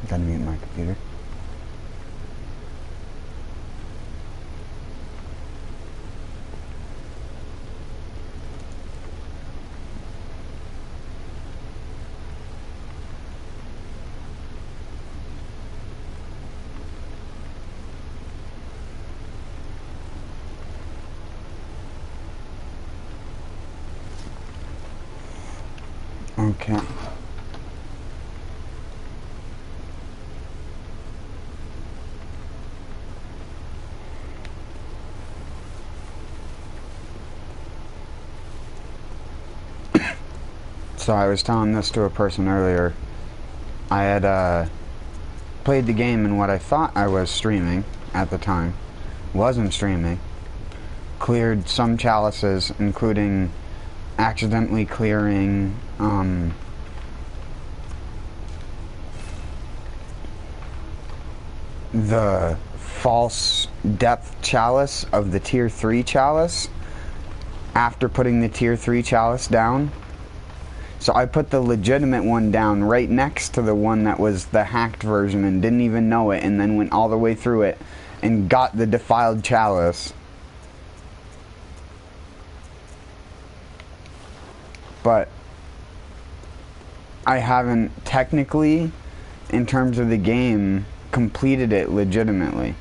Gotta mute my computer. Okay. So I was telling this to a person earlier. I had played the game in what I thought I was streaming at the time. Wasn't streaming. Cleared some chalices, including accidentally clearing the false depth chalice of the tier 3 chalice after putting the tier 3 chalice down. So I put the legitimate one down right next to the one that was the hacked version and didn't even know it, and then went all the way through it and got the defiled chalice. But I haven't technically, in terms of the game, completed it legitimately.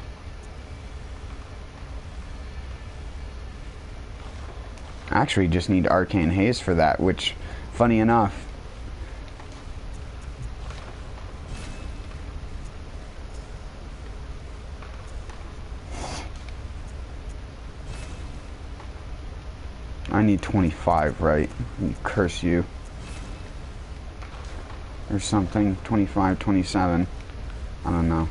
I actually just need Arcane Haze for that, which, funny enough, I need 25, right? Curse you. Or something. 25, 27. I don't know.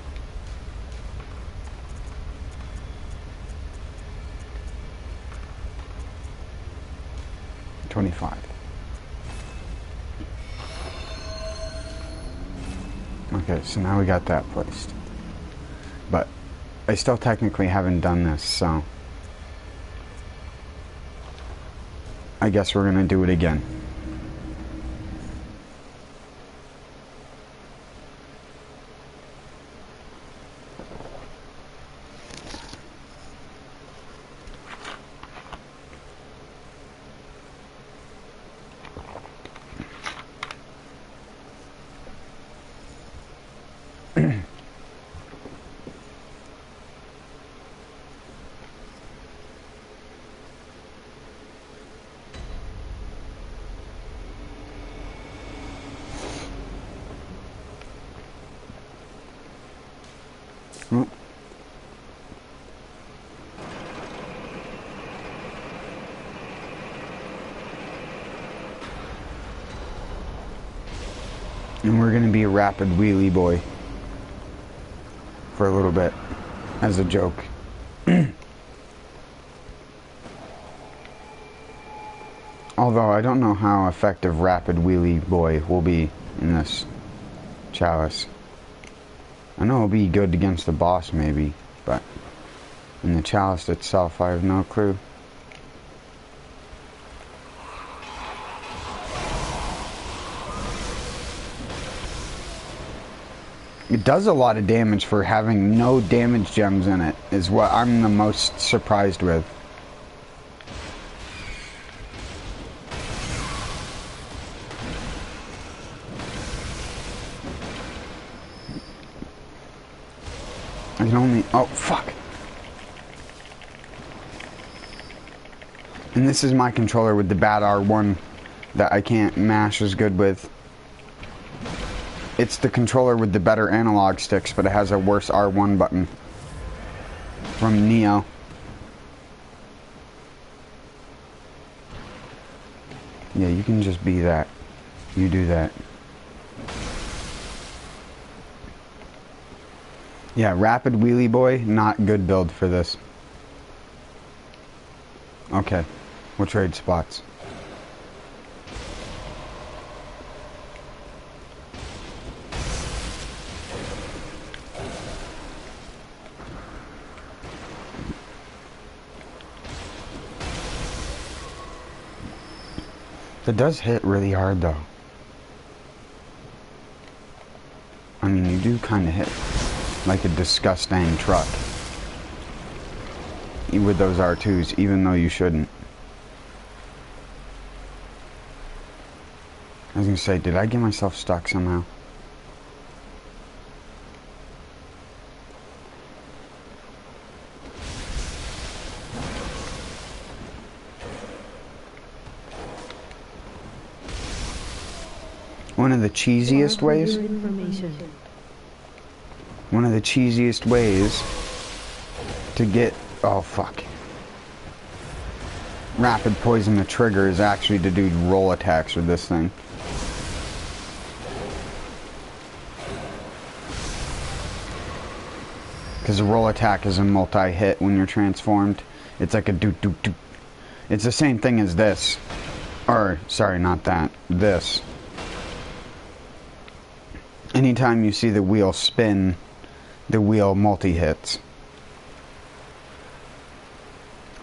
$25. Okay, so now we got that placed. But I still technically haven't done this, so I guess we're gonna do it again. And we're gonna be a rapid wheelie boy for a little bit, as a joke. Although I don't know how effective rapid wheelie boy will be in this chalice. I know it'll be good against the boss maybe, but in the chalice itself I have no clue. It does a lot of damage for having no damage gems in it, is what I'm the most surprised with. I can only... oh, fuck! And this is my controller with the bad R1 that I can't mash as good with. It's the controller with the better analog sticks, but it has a worse R1 button. From Neo. Yeah, you can just be that. You do that. Yeah, Rapid Wheelie Boy, not good build for this. Okay, we'll trade spots. It does hit really hard though. I mean, you do kind of hit like a disgusting truck with those R2s, even though you shouldn't. I was gonna say, did I get myself stuck somehow? One of the cheesiest ways to get, oh fuck, rapid poison the trigger is actually to do roll attacks with this thing. Because a roll attack is a multi-hit when you're transformed. It's like a doot. It's the same thing as this. Or, sorry, not that. This. Anytime you see the wheel spin, the wheel multi-hits.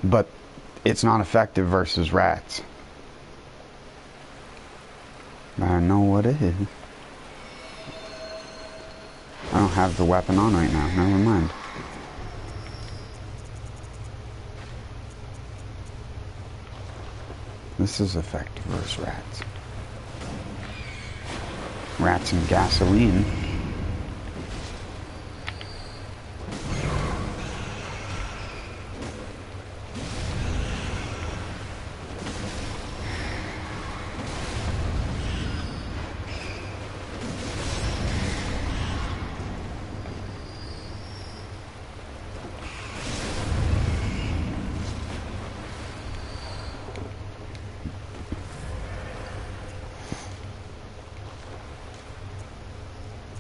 But it's not effective versus rats. I know what it is. I don't have the weapon on right now. Never mind. This is effective versus rats. Rats and gasoline.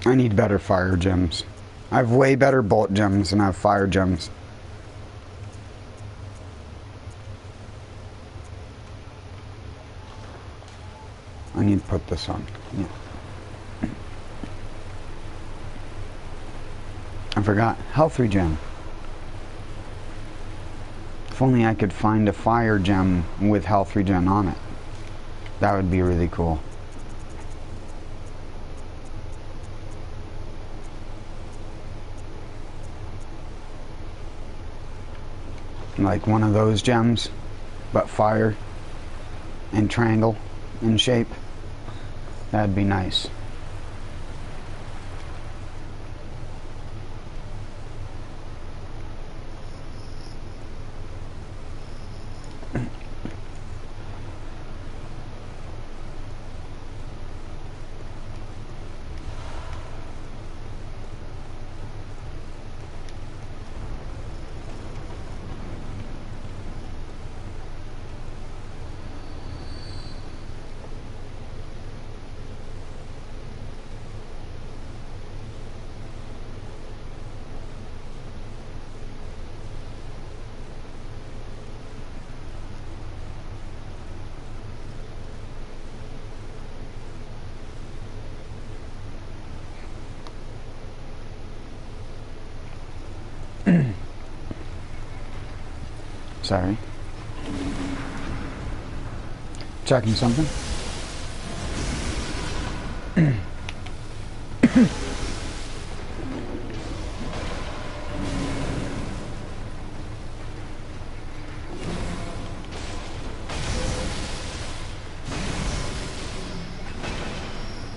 I need better fire gems. I have way better bolt gems than I have fire gems. I need to put this on. Yeah. I forgot. Health regen. If only I could find a fire gem with health regen on it. That would be really cool. Like one of those gems, but fire and triangle in shape. That'd be nice. Sorry. Checking something.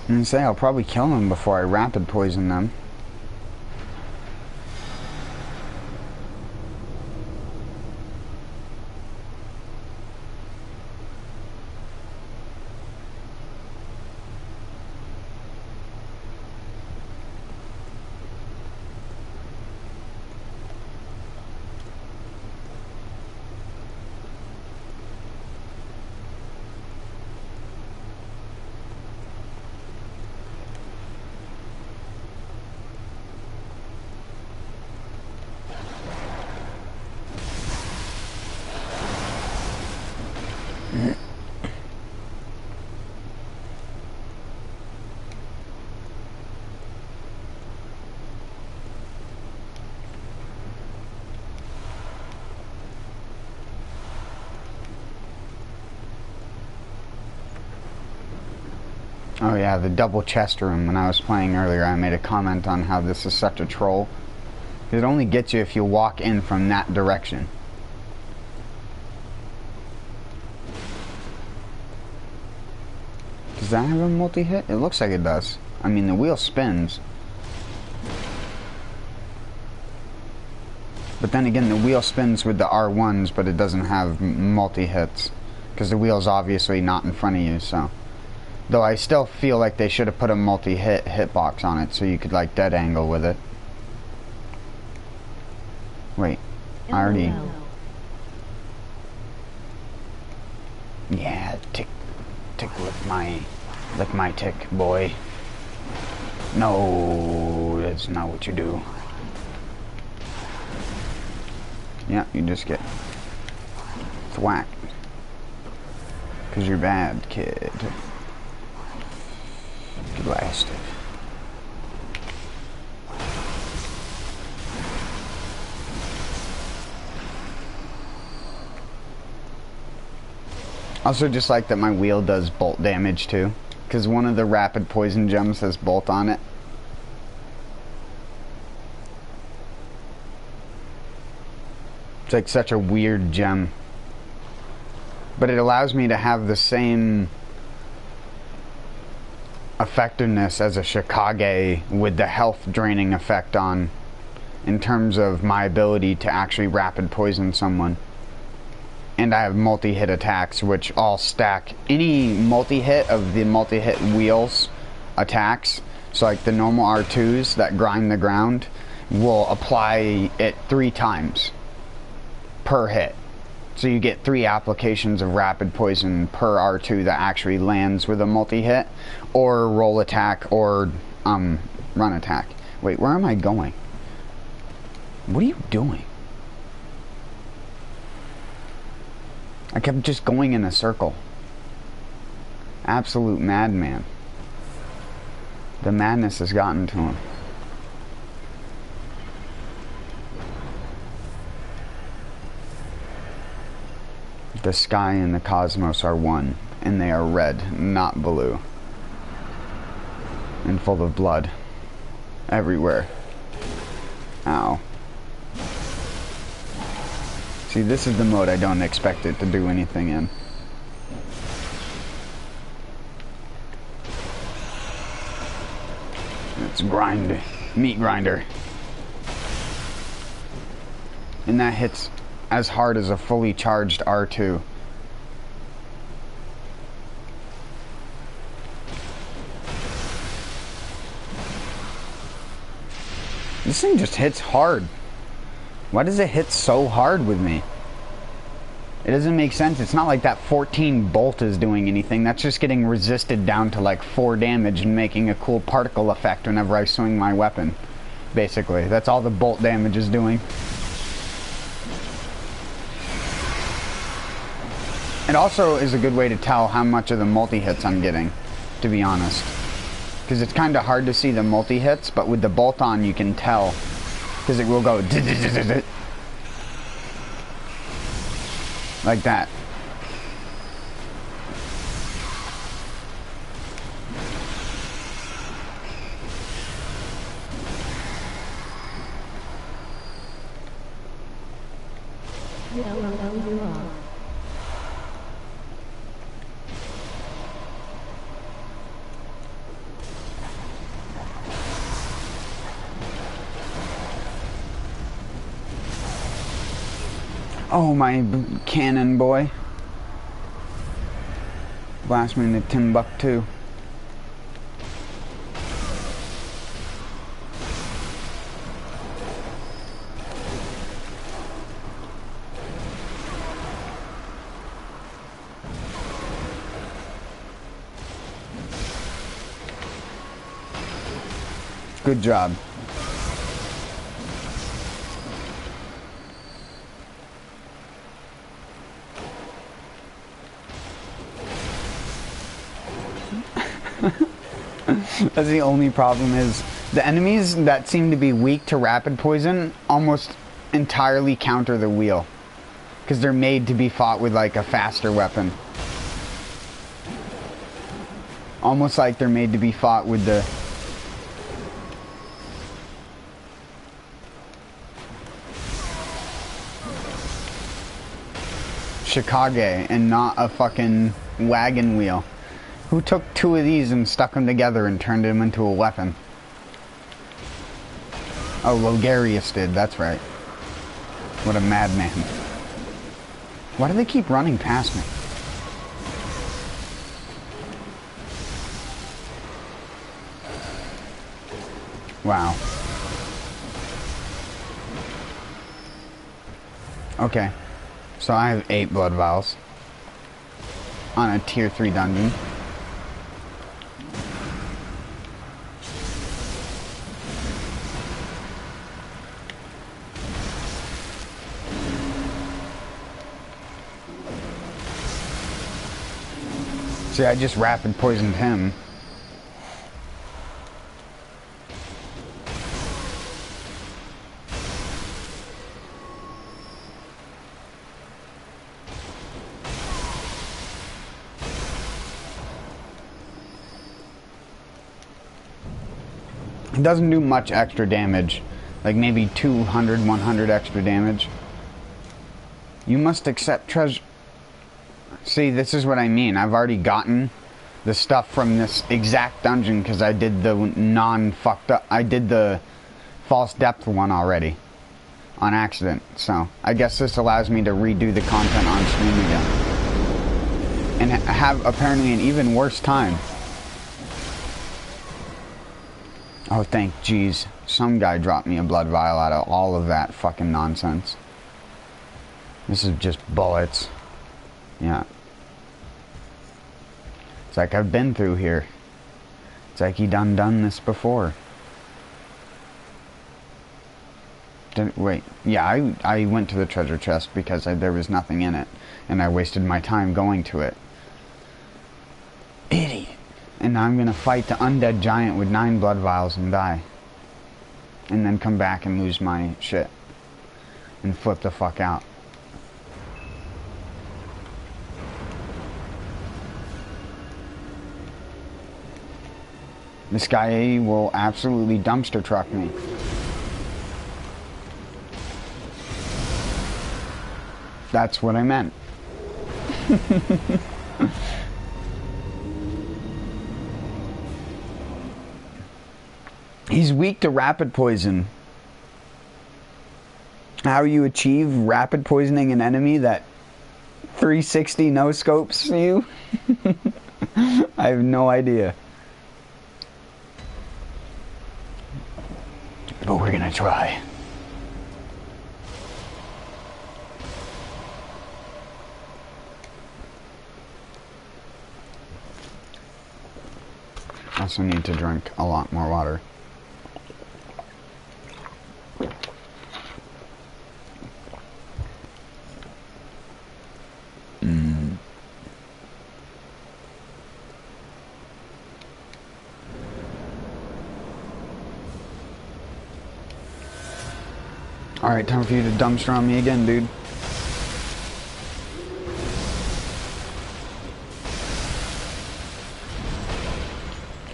And say I'll probably kill them before I rapid poison them. Oh yeah, the double chest room. When I was playing earlier, I made a comment on how this is such a troll. It only gets you if you walk in from that direction. Does that have a multi-hit? It looks like it does. I mean, the wheel spins. But then again, the wheel spins with the R1s, but it doesn't have multi-hits. Because the wheel's obviously not in front of you, so. Though I still feel like they should have put a multi-hit hitbox on it, so you could, like, dead angle with it. Wait, I already... Yeah, tick lick my tick, boy. No, that's not what you do. Yeah, you just get thwacked. 'Cause you're bad, kid. Get blasted. Also just like that my wheel does bolt damage too. Because one of the rapid poison gems has bolt on it. It's like such a weird gem. But it allows me to have the same effectiveness as a Shikage with the health draining effect on, in terms of my ability to actually rapid poison someone. And I have multi-hit attacks, which all stack. Any multi-hit of the multi-hit wheels attacks, so like the normal R2s that grind the ground, will apply it 3 times per hit. So you get 3 applications of rapid poison per R2 that actually lands with a multi-hit, or roll attack, or run attack. Wait, where am I going? What are you doing? I kept just going in a circle. Absolute madman. The madness has gotten to him. The sky and the cosmos are one, and they are red, not blue. And full of blood. Everywhere. Ow. See, this is the mode I don't expect it to do anything in. It's grind. Meat grinder. And that hits as hard as a fully charged R2. This thing just hits hard. Why does it hit so hard with me? It doesn't make sense. It's not like that 14 bolt is doing anything. That's just getting resisted down to like 4 damage and making a cool particle effect whenever I swing my weapon. Basically, that's all the bolt damage is doing. It also is a good way to tell how much of the multi-hits I'm getting, to be honest. Because it's kind of hard to see the multi-hits, but with the bolt-on you can tell. Because it will go like that. Oh, my cannon boy. Blast me into Timbuktu. Good job. That's the only problem is the enemies that seem to be weak to rapid poison almost entirely counter the wheel. Because they're made to be fought with like a faster weapon. Almost like they're made to be fought with the... Shikage and not a fucking wagon wheel. Who took 2 of these and stuck them together and turned them into a weapon? Oh, Logarius did, that's right. What a madman. Why do they keep running past me? Wow. Okay. So I have 8 blood vials on a tier 3 dungeon. See, I just rapid poisoned him. It doesn't do much extra damage. Like maybe 200, 100 extra damage. You must accept treasure. See, this is what I mean. I've already gotten the stuff from this exact dungeon because I did the non-fucked up... I did the false depth one already. On accident. So, I guess this allows me to redo the content on stream again. And have apparently an even worse time. Oh, thank jeez. Some guy dropped me a blood vial out of all of that fucking nonsense. This is just bullets. Yeah. It's like I've been through here. It's like he done this before. Wait. Yeah, I went to the treasure chest because there was nothing in it. And I wasted my time going to it. Idiot. And now I'm gonna fight the undead giant with 9 blood vials and die. And then come back and lose my shit. And flip the fuck out. This guy will absolutely dumpster truck me. That's what I meant. He's weak to rapid poison. How you achieve rapid poisoning an enemy that 360 no scopes you? I have no idea. But we're gonna try. Also need to drink a lot more water. Alright, time for you to dumpster on me again, dude.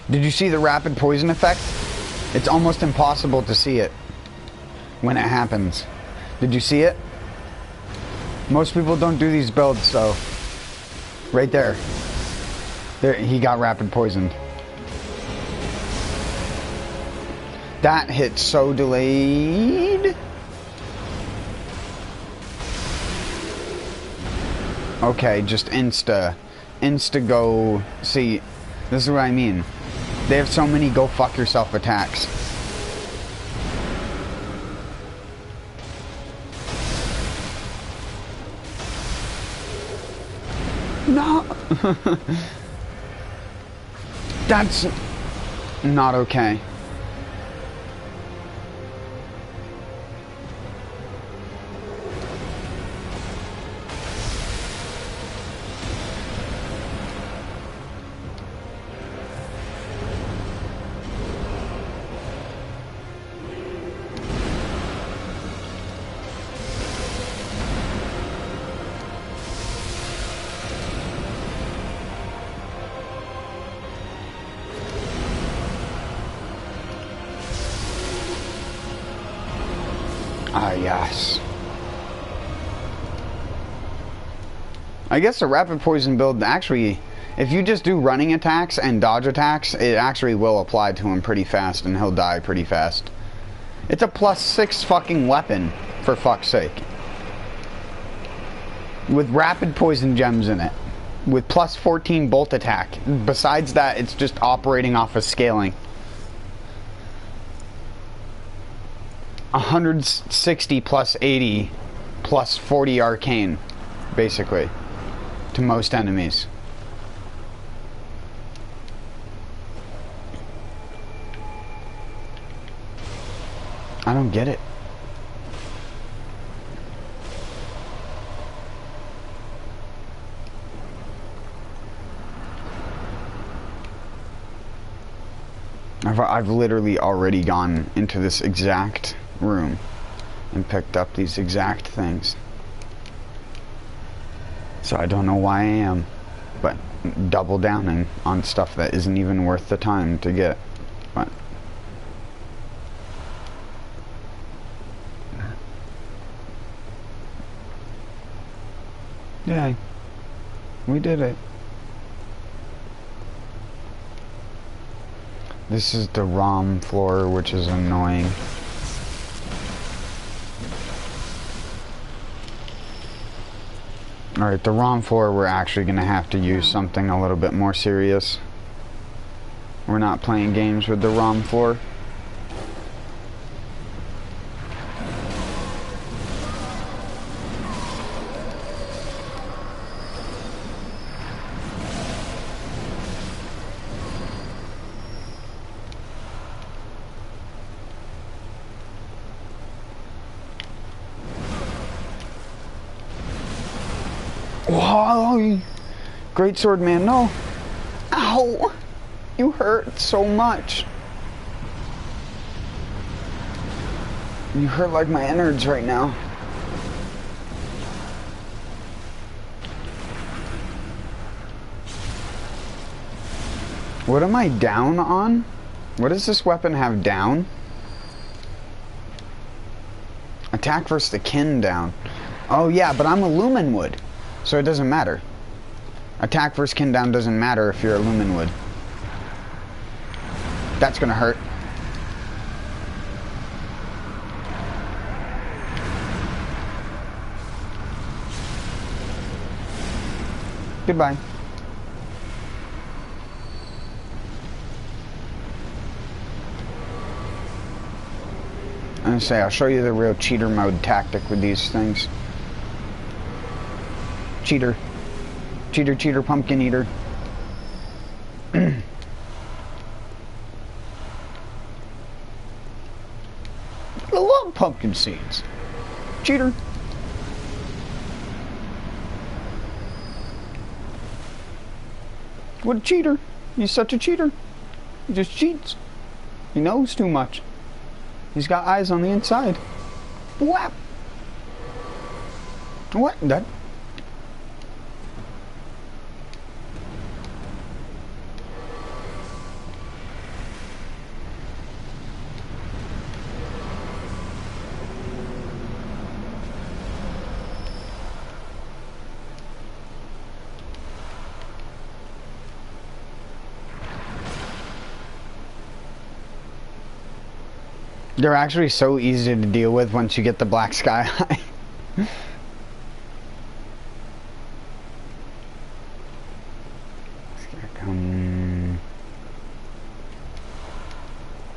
Did you see the rapid poison effect? It's almost impossible to see it when it happens. Did you see it? Most people don't do these builds, so... Right there. There, he got rapid poisoned. That hit so delayed. Okay, just insta go. See, this is what I mean. They have so many go fuck yourself attacks. No. That's not okay. Ah, yes. I guess the rapid poison build actually, if you just do running attacks and dodge attacks, it actually will apply to him pretty fast and he'll die pretty fast. It's a +6 fucking weapon, for fuck's sake. With rapid poison gems in it. With +14 bolt attack. Besides that, it's just operating off of scaling. 160 +80 +40 arcane, basically, to most enemies. I don't get it. I've literally already gone into this exact room and picked up these exact things. So I don't know why I am, but double downing on stuff that isn't even worth the time to get. But yeah, we did it. This is the ROM floor, which is annoying. Alright, the ROM floor, we're actually going to have to use something a little bit more serious. We're not playing games with the ROM floor. Whoa! Great sword man, no! Ow! You hurt so much. You hurt like my innards right now. What am I down on? What does this weapon have down? Attack versus the kin down. Oh yeah, but I'm a lumen wood. So it doesn't matter. Attack versus kin down doesn't matter if you're a lumen wood. That's gonna hurt. Goodbye. I'm gonna say, I'll show you the real cheater mode tactic with these things. Cheater. Cheater, cheater, pumpkin eater. I love pumpkin seeds. Cheater. What a cheater. He's such a cheater. He just cheats. He knows too much. He's got eyes on the inside. Whap! What? That... They're actually so easy to deal with once you get the black sky eye.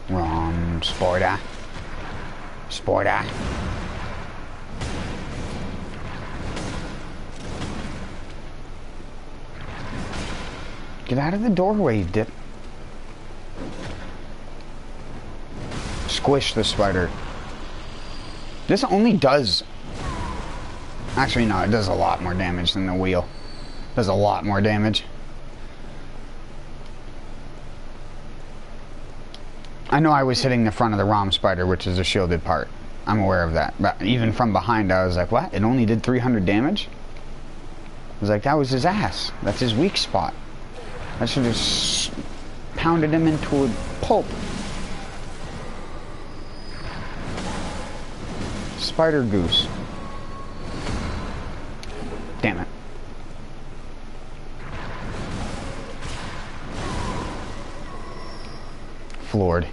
Wrong, Sporta. Sporta. Get out of the doorway, you dip. Squish the spider. This only does... Actually, no, it does a lot more damage than the wheel. It does a lot more damage. I know I was hitting the front of the ROM spider, which is a shielded part. I'm aware of that. But even from behind, I was like, what? It only did 300 damage? I was like, that was his ass. That's his weak spot. I should have pounded him into a pulp. spider goose. Damn it. Floored.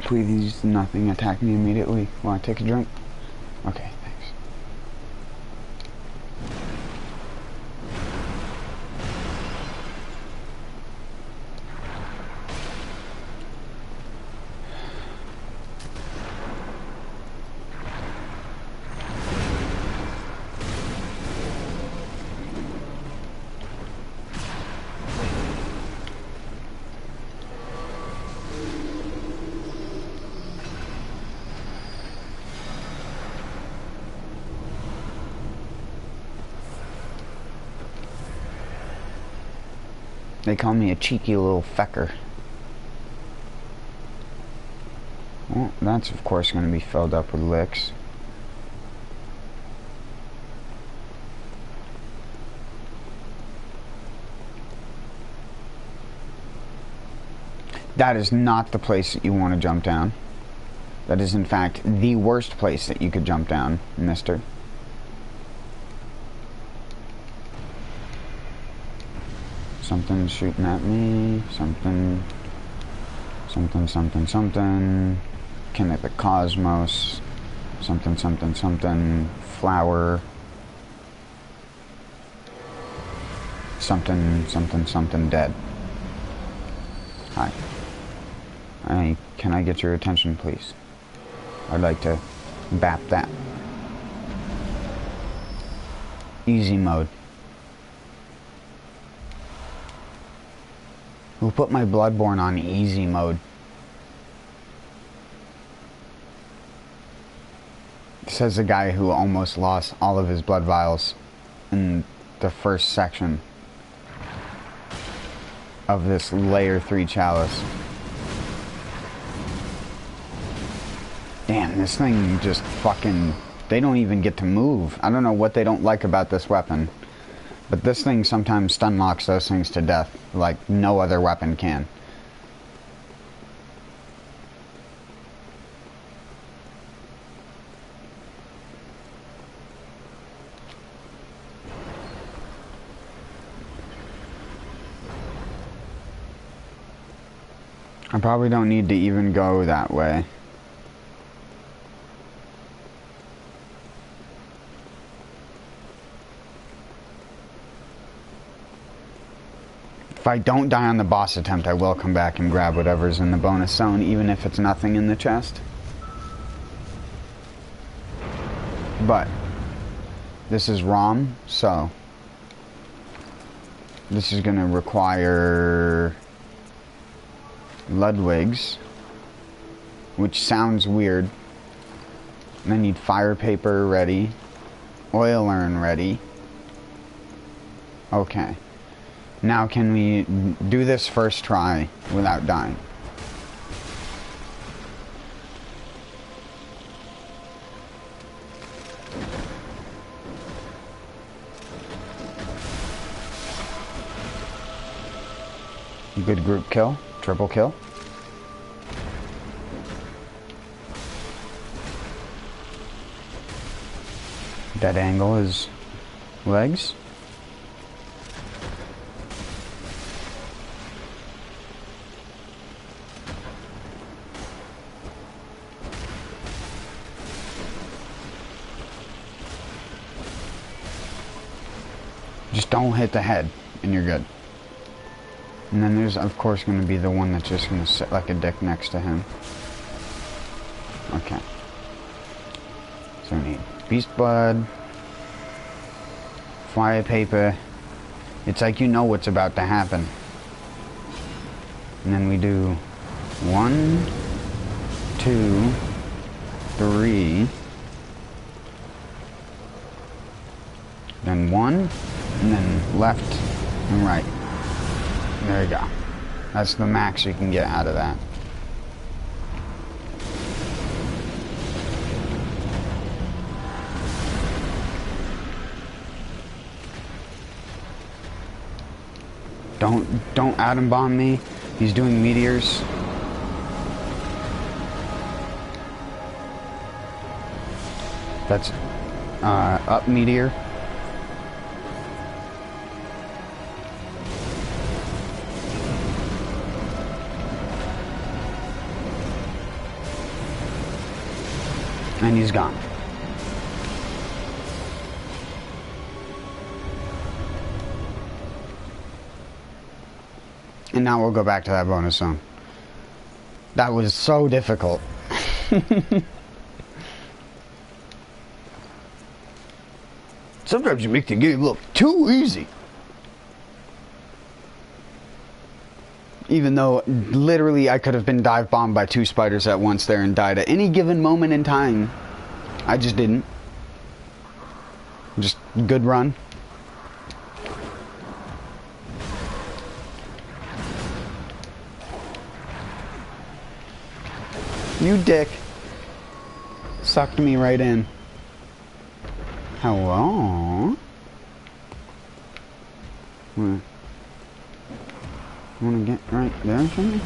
Please, nothing attack me immediately while I take a drink. Okay, thanks. They call me a cheeky little fecker. Well, that's of course going to be filled up with licks. That is not the place that you want to jump down. That is in fact the worst place that you could jump down, mister. Something's shooting at me. Something. Kin of the cosmos. Something. Flower. Something dead. Hi. Can I get your attention, please? I'd like to bap that. Easy mode. Who put my Bloodborne on easy mode? Says the guy who almost lost all of his blood vials in the first section of this layer 3 chalice. Damn, this thing just fucking... They don't even get to move. I don't know what they don't like about this weapon. But this thing sometimes stun locks those things to death, like no other weapon can. I probably don't need to even go that way. If I don't die on the boss attempt, I will come back and grab whatever's in the bonus zone, even if it's nothing in the chest. But this is ROM, so this is going to require Ludwig's, which sounds weird. And I need fire paper ready, oil urn ready. Okay. Now can we do this first try without dying? Good group kill, triple kill. Dead angle is legs. Just don't hit the head, and you're good. And then there's, of course, going to be the one that's just going to sit like a dick next to him. Okay. So we need beast blood, fire paper. It's like you know what's about to happen. And then we do 1, 2, 3. Then 1, and then left and right. There you go. That's the max you can get out of that. Don't atom bomb me. He's doing meteors. That's up meteor. And he's gone. And now we'll go back to that bonus zone. That was so difficult. Sometimes you make the game look too easy. Even though, literally, I could have been dive bombed by 2 spiders at once there and died at any given moment in time. I just didn't. Just good run. You dick. Sucked me right in. Hello? Wanna get right there for me?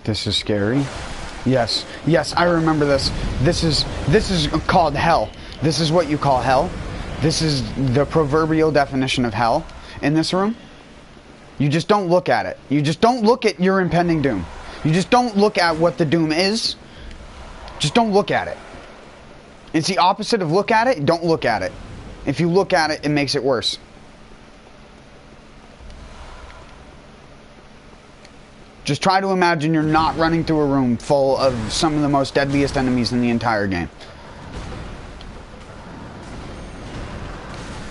This is scary. Yes, yes, I remember this. This is called hell. This is what you call hell. This is the proverbial definition of hell in this room. You just don't look at it. You just don't look at your impending doom. You just don't look at what the doom is. Just don't look at it. It's the opposite of look at it. Don't look at it. If you look at it, it makes it worse. Just try to imagine you're not running through a room full of some of the most deadliest enemies in the entire game.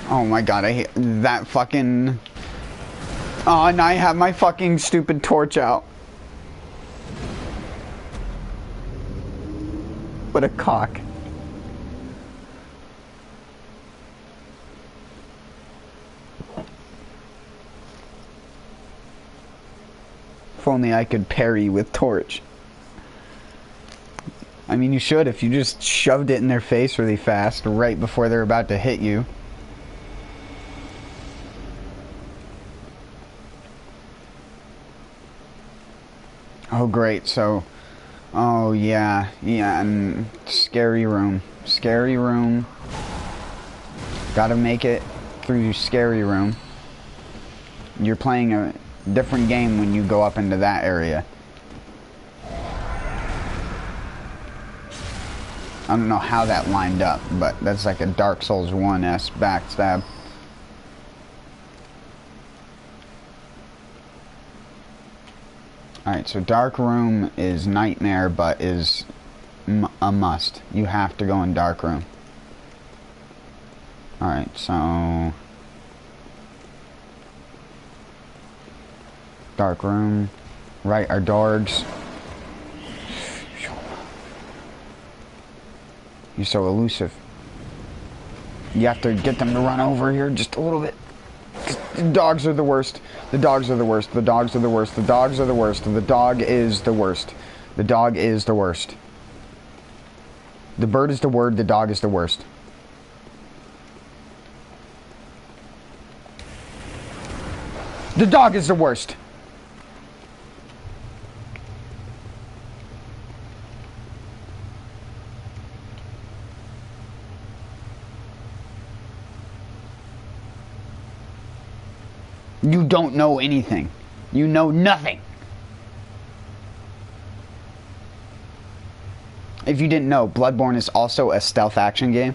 Oh my god, I hate that fucking... Oh, and I have my fucking stupid torch out. What a cock. If only I could parry with torch. I mean, you should if you just shoved it in their face really fast right before they're about to hit you. Oh great, so... Oh yeah, and scary room. Scary room. Gotta make it through scary room. You're playing a different game when you go up into that area. I don't know how that lined up, but that's like a Dark Souls 1-esque backstab. Alright, so dark room is nightmare, but is a must. You have to go in dark room. Alright, so... Dark room. Right, our dogs. You're so elusive. You have to get them to run over here just a little bit. The dogs are the worst. The dogs are the worst. The dogs are the worst. The dogs are the worst. The dog is the worst. The dog is the worst. The bird is the word. The dog is the worst. The dog is the worst. You don't know anything. You know nothing. If you didn't know, Bloodborne is also a stealth action game.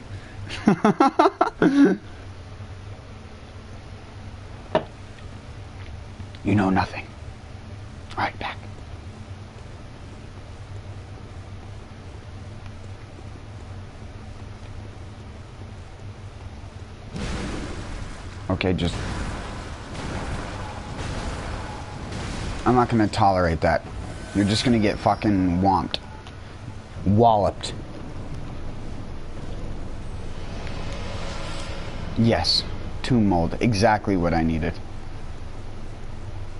You know nothing. Alright, back. Okay, just... I'm not gonna tolerate that. You're just gonna get fucking whomped. Walloped. Yes. Tomb mold. Exactly what I needed.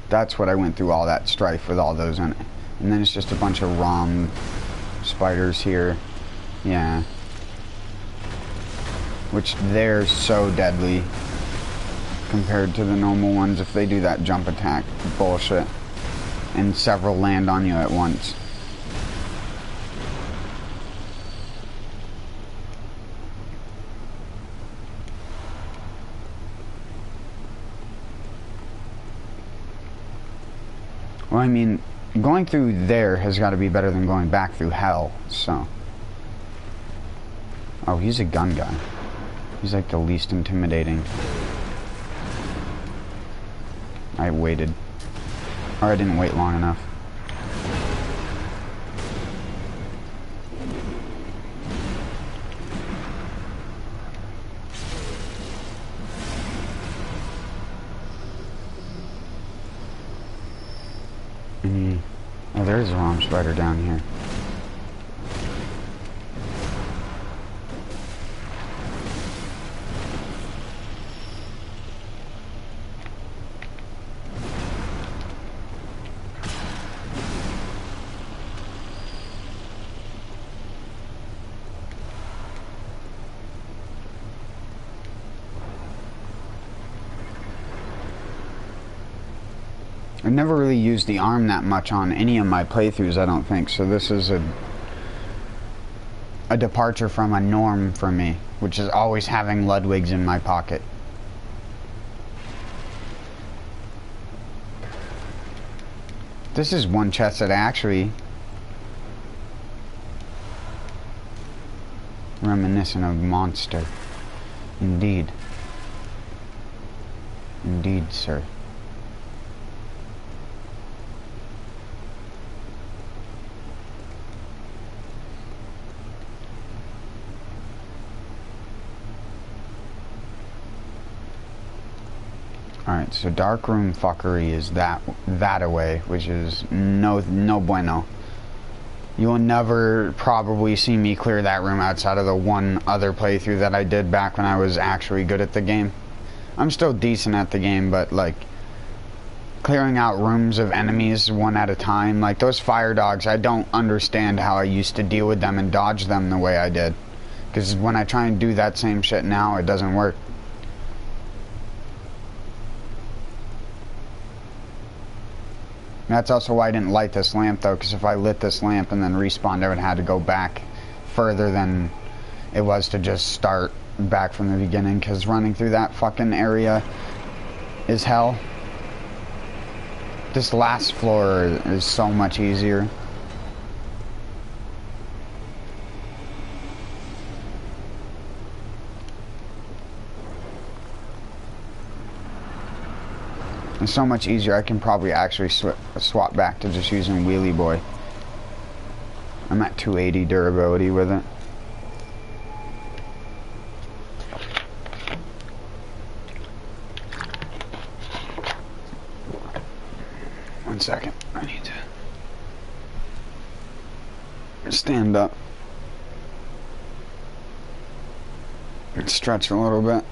That's what I went through all that strife with all those in it. And then it's just a bunch of ROM spiders here. Yeah. Which they're so deadly compared to the normal ones if they do that jump attack bullshit. And several land on you at once. Well, I mean, going through there has got to be better than going back through hell, so. Oh, he's a gun guy. He's like the least intimidating. I waited. Or I didn't wait long enough. Oh, there's a ROM spider down here. I've never really used the arm that much on any of my playthroughs, I don't think, so this is a departure from a norm for me, which is always having Ludwigs in my pocket. This is one chest that actually reminiscent of Monster. Indeed. Indeed, sir. Alright, so dark room fuckery is that away, which is no bueno. You will never probably see me clear that room outside of the one other playthrough that I did back when I was actually good at the game. I'm still decent at the game, but like clearing out rooms of enemies one at a time, like those fire dogs, I don't understand how I used to deal with them and dodge them the way I did. Because when I try and do that same shit now, it doesn't work. That's also why I didn't light this lamp though, because if I lit this lamp and then respawned, I would have had to go back further than it was to just start back from the beginning, because running through that fucking area is hell. This last floor is so much easier. It's so much easier. I can probably actually swap back to just using Wheelie Boy. I'm at 280 durability with it. One second. I need to stand up and stretch a little bit.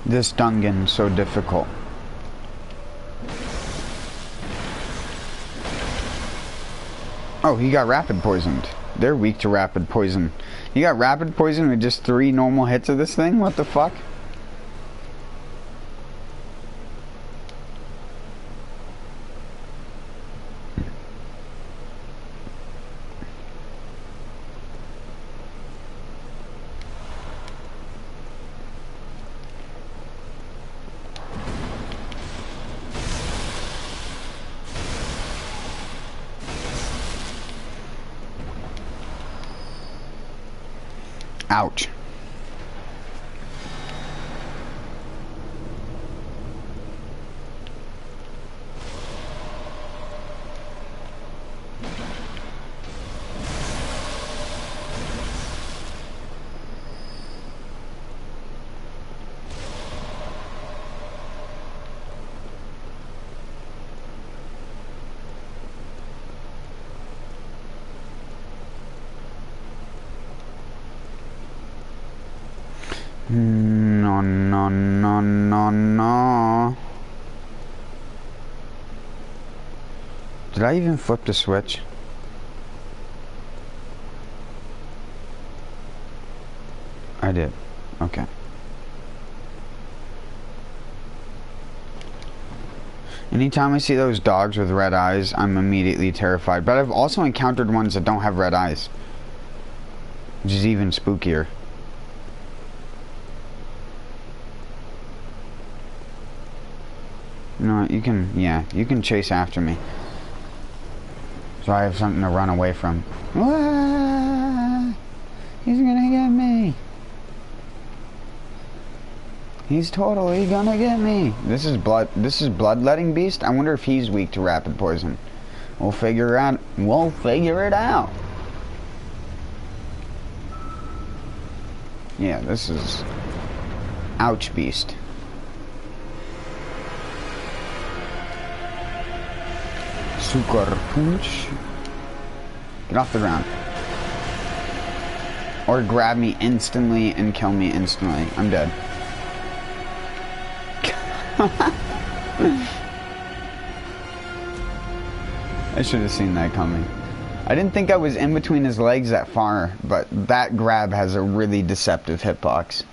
This dungeon's so difficult. Oh, he got rapid poisoned. They're weak to rapid poison. He got rapid poison with just 3 normal hits of this thing? What the fuck? Ouch. No, no, no, no, no. Did I even flip the switch? I did. Okay. Anytime I see those dogs with red eyes, I'm immediately terrified. But I've also encountered ones that don't have red eyes, which is even spookier. You know what, you can chase after me. So I have something to run away from. Wah! He's gonna get me. He's totally gonna get me. This is bloodletting beast. I wonder if he's weak to rapid poison. We'll figure it out. Yeah, this is ouch beast. Sugar punch. Get off the ground. Or grab me instantly and kill me instantly. I'm dead. I should have seen that coming. I didn't think I was in between his legs that far, but that grab has a really deceptive hitbox.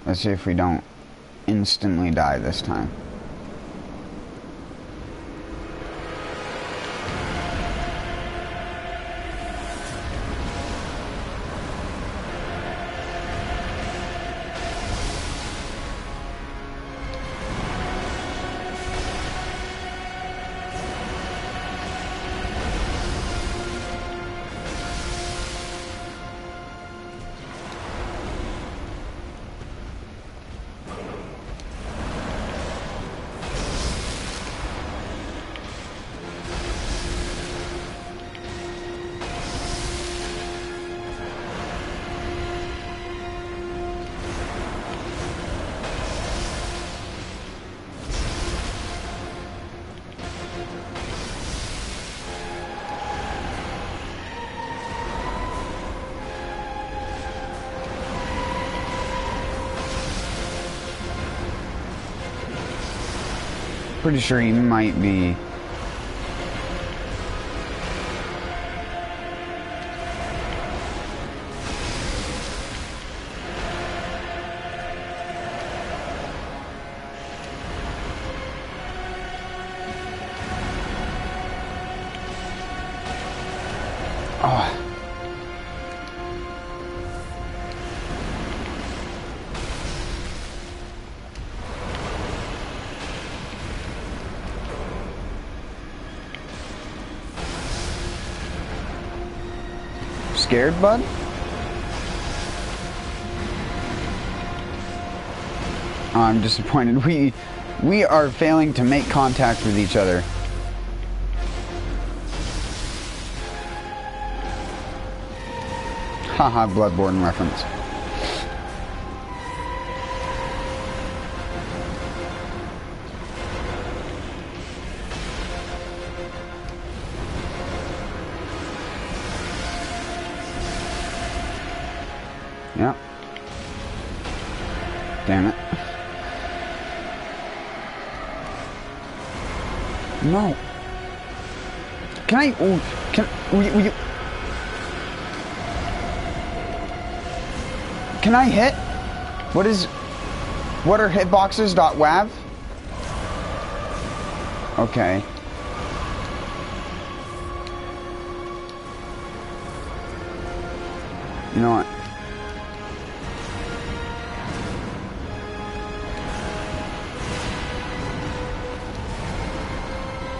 Let's see if we don't instantly die this time. Pretty sure he might be. Oh. Scared, bud? Oh, I'm disappointed. We are failing to make contact with each other. Haha, Bloodborne reference. Damn it. No. Can I... Oh, will you... Can I hit? What are hitboxes.wav? Okay. You know what?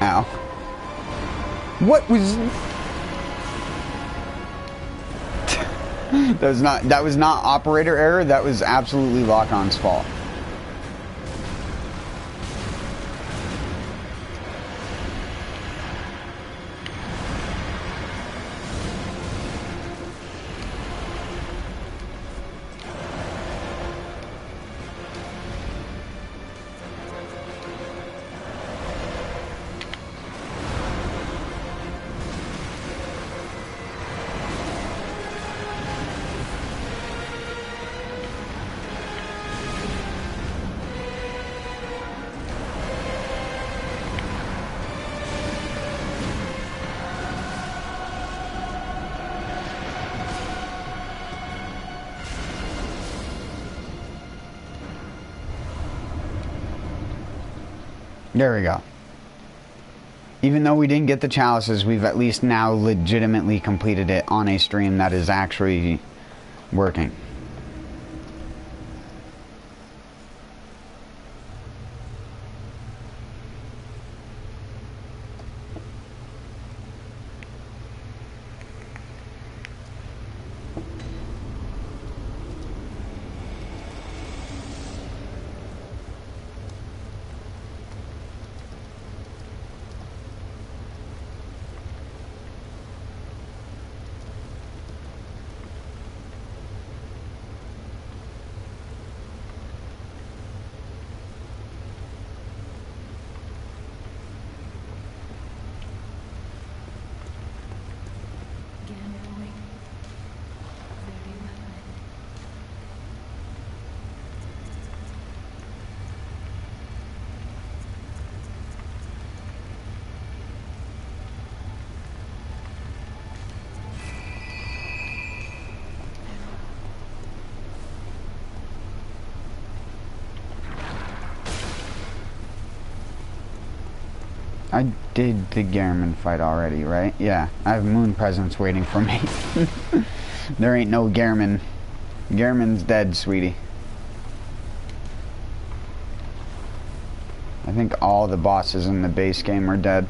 Ow. What was... that was not operator error, that was absolutely Lock-On's fault. There we go. Even though we didn't get the chalices, we've at least now legitimately completed it on a stream that is actually working. I did the Garmin fight already, right? Yeah, I have Moon Presence waiting for me. There ain't no Garmin. Garmin's dead, sweetie. I think all the bosses in the base game are dead.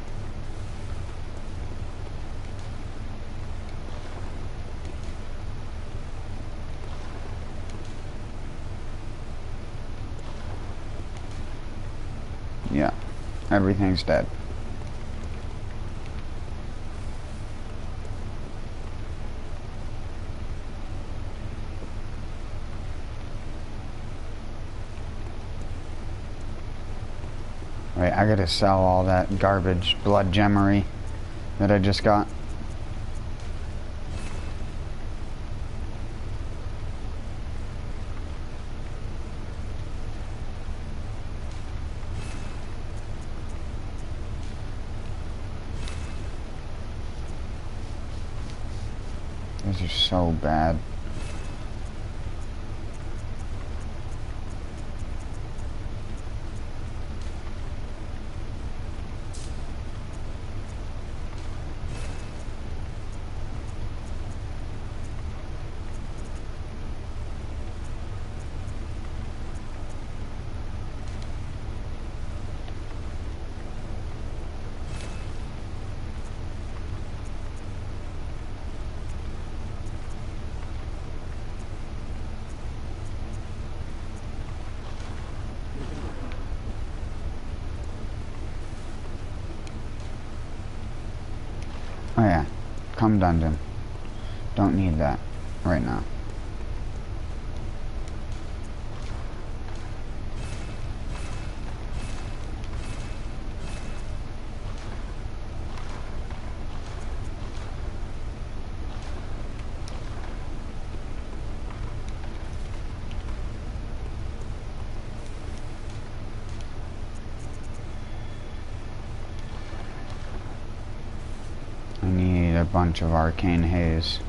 Yeah, everything's dead. Wait, I gotta sell all that garbage blood gemmery that I just got. These are so bad. Oh yeah, come dungeon. Don't need that right now. bunch of arcane haze.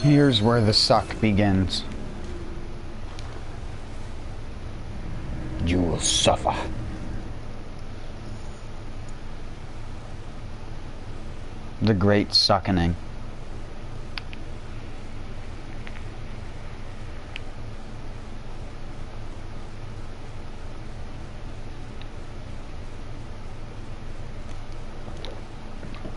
Here's where the suck begins. You will suffer. The great suckening.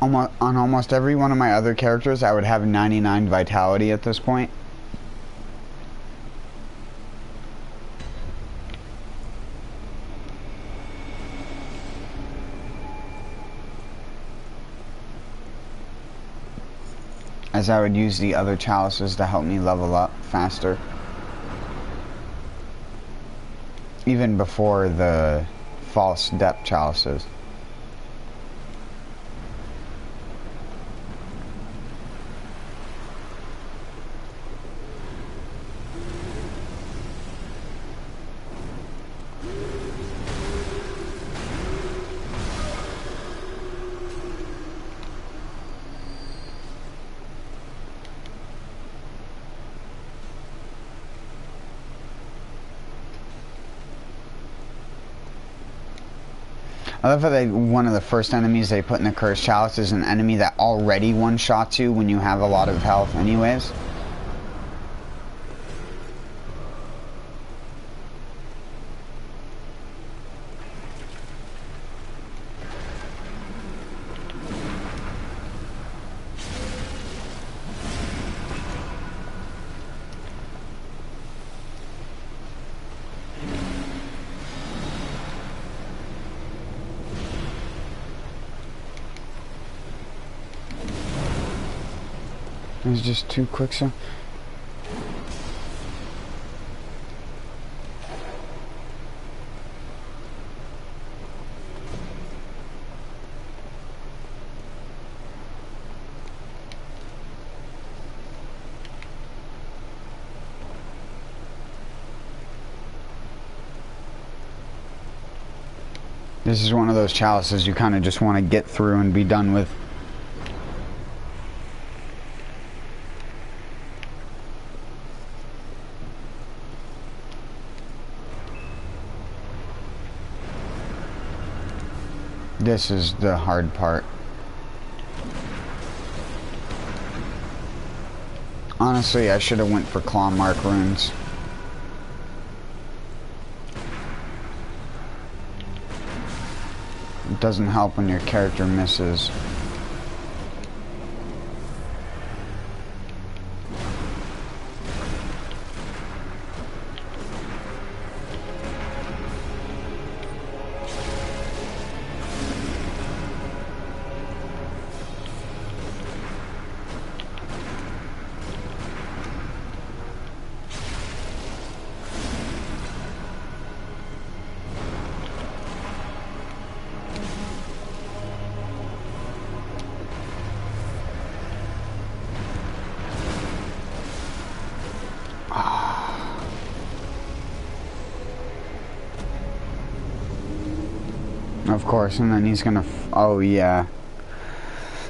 On almost every one of my other characters, I would have 99 vitality at this point. As I would use the other chalices to help me level up faster. Even before the false depth chalices. I love how one of the first enemies they put in the Cursed Chalice is an enemy that already one-shots you when you have a lot of health anyways. It was just too quick, so. This is one of those chalices you kind of just want to get through and be done with. This is the hard part. Honestly, I should have went for claw mark runes. It doesn't help when your character misses. Of course, and then he's gonna oh yeah.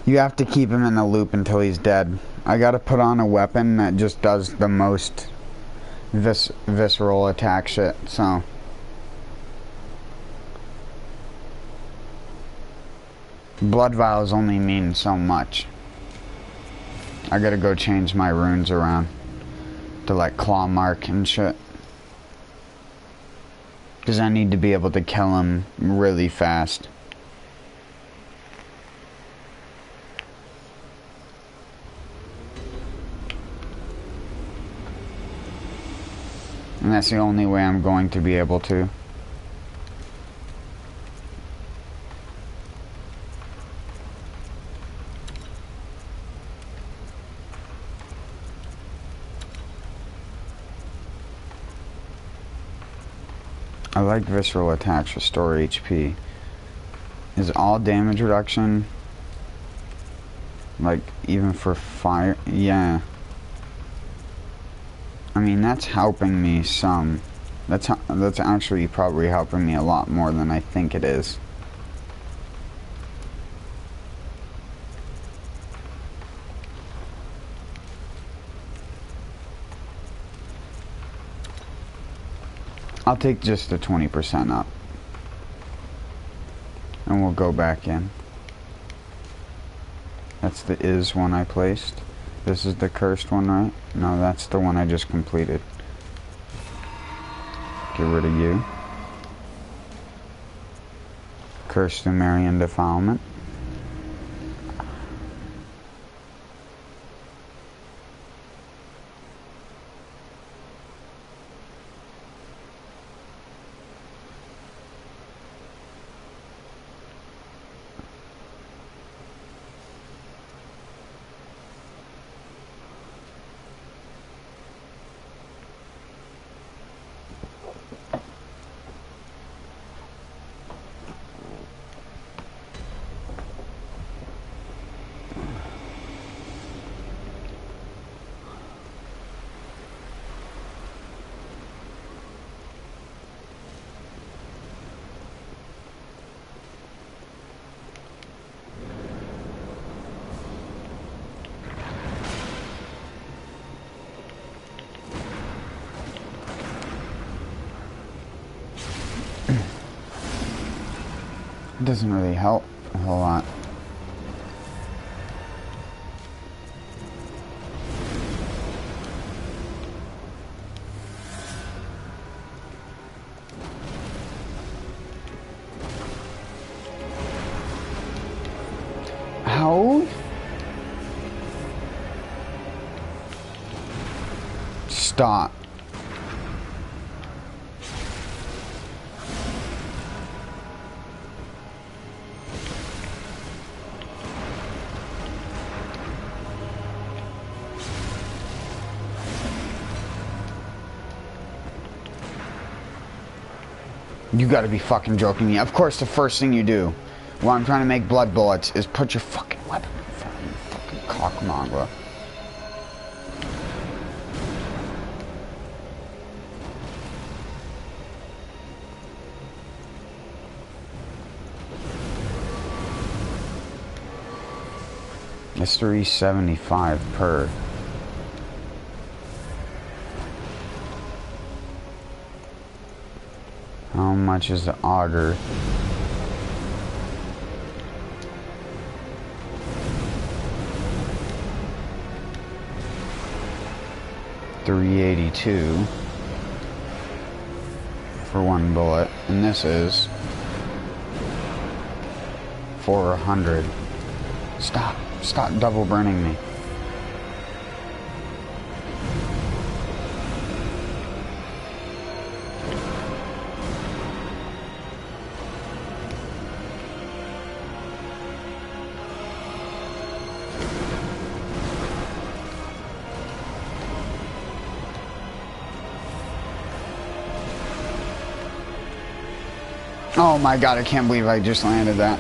You have to keep him in the loop until he's dead. I gotta put on a weapon that just does the most visceral attack shit, so. Blood vials only mean so much. I gotta go change my runes around to like claw mark and shit. Because I need to be able to kill him really fast. And that's the only way I'm going to be able to. I like visceral attacks, restore HP. Is all damage reduction, like, even for fire? Yeah. I mean, that's helping me some. That's actually probably helping me a lot more than I think it is. I'll take just the 20% up. And we'll go back in. That's the is one I placed. This is the cursed one, right? No, that's the one I just completed. Get rid of you. Cursed Sumerian defilement. It doesn't really help a whole lot. How? Stop. You gotta be fucking joking me. Of course the first thing you do while I'm trying to make blood bullets is put your fucking weapon in front of me, fucking cockmongrel. It's $3.75 per. How much is the auger? $3.82 for one bullet, and this is $400. Stop double burning me. Oh my god, I can't believe I just landed that.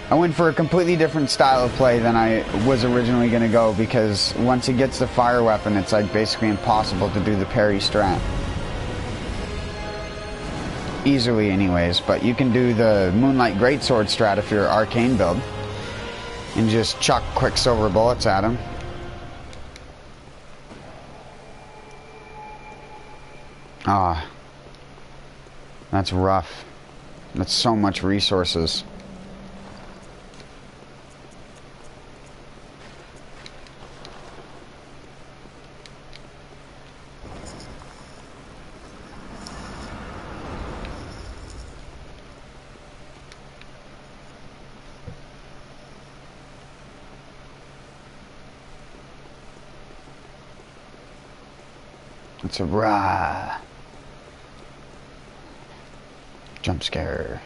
I went for a completely different style of play than I was originally going to go, because once it gets the fire weapon, it's like basically impossible to do the parry strat. Easily anyways, but you can do the Moonlight Greatsword strat if you're arcane build. And just chuck Quicksilver bullets at him. Ah. That's rough. That's so much resources. It's a rah. Jump scare.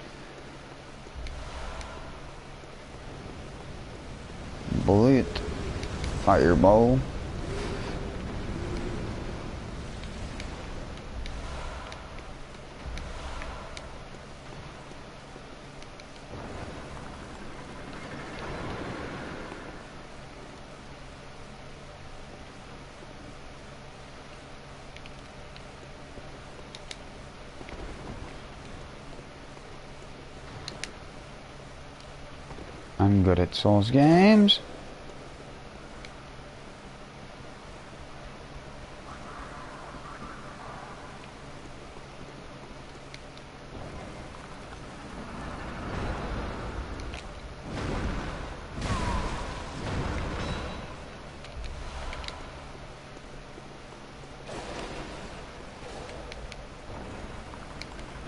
Bullet. Fireball. I'm good at Souls games.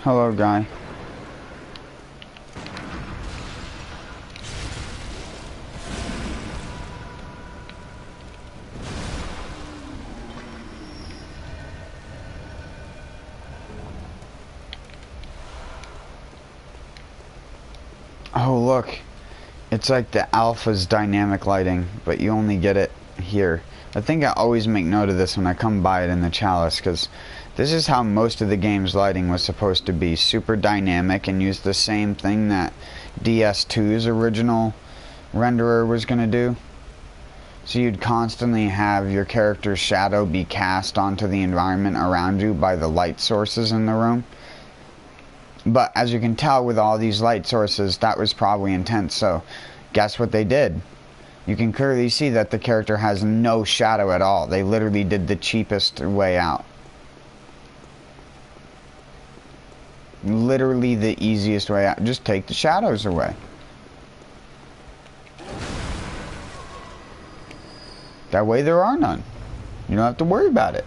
Hello, guy. Oh, look. It's like the alpha's dynamic lighting, but you only get it here. I think I always make note of this when I come by it in the chalice, because this is how most of the game's lighting was supposed to be. Super dynamic and use the same thing that DS2's original renderer was going to do. So you'd constantly have your character's shadow be cast onto the environment around you by the light sources in the room. But as you can tell with all these light sources, that was probably intense, so guess what they did? You can clearly see that the character has no shadow at all. They literally did the cheapest way out. Literally the easiest way out. Just take the shadows away. That way there are none. You don't have to worry about it.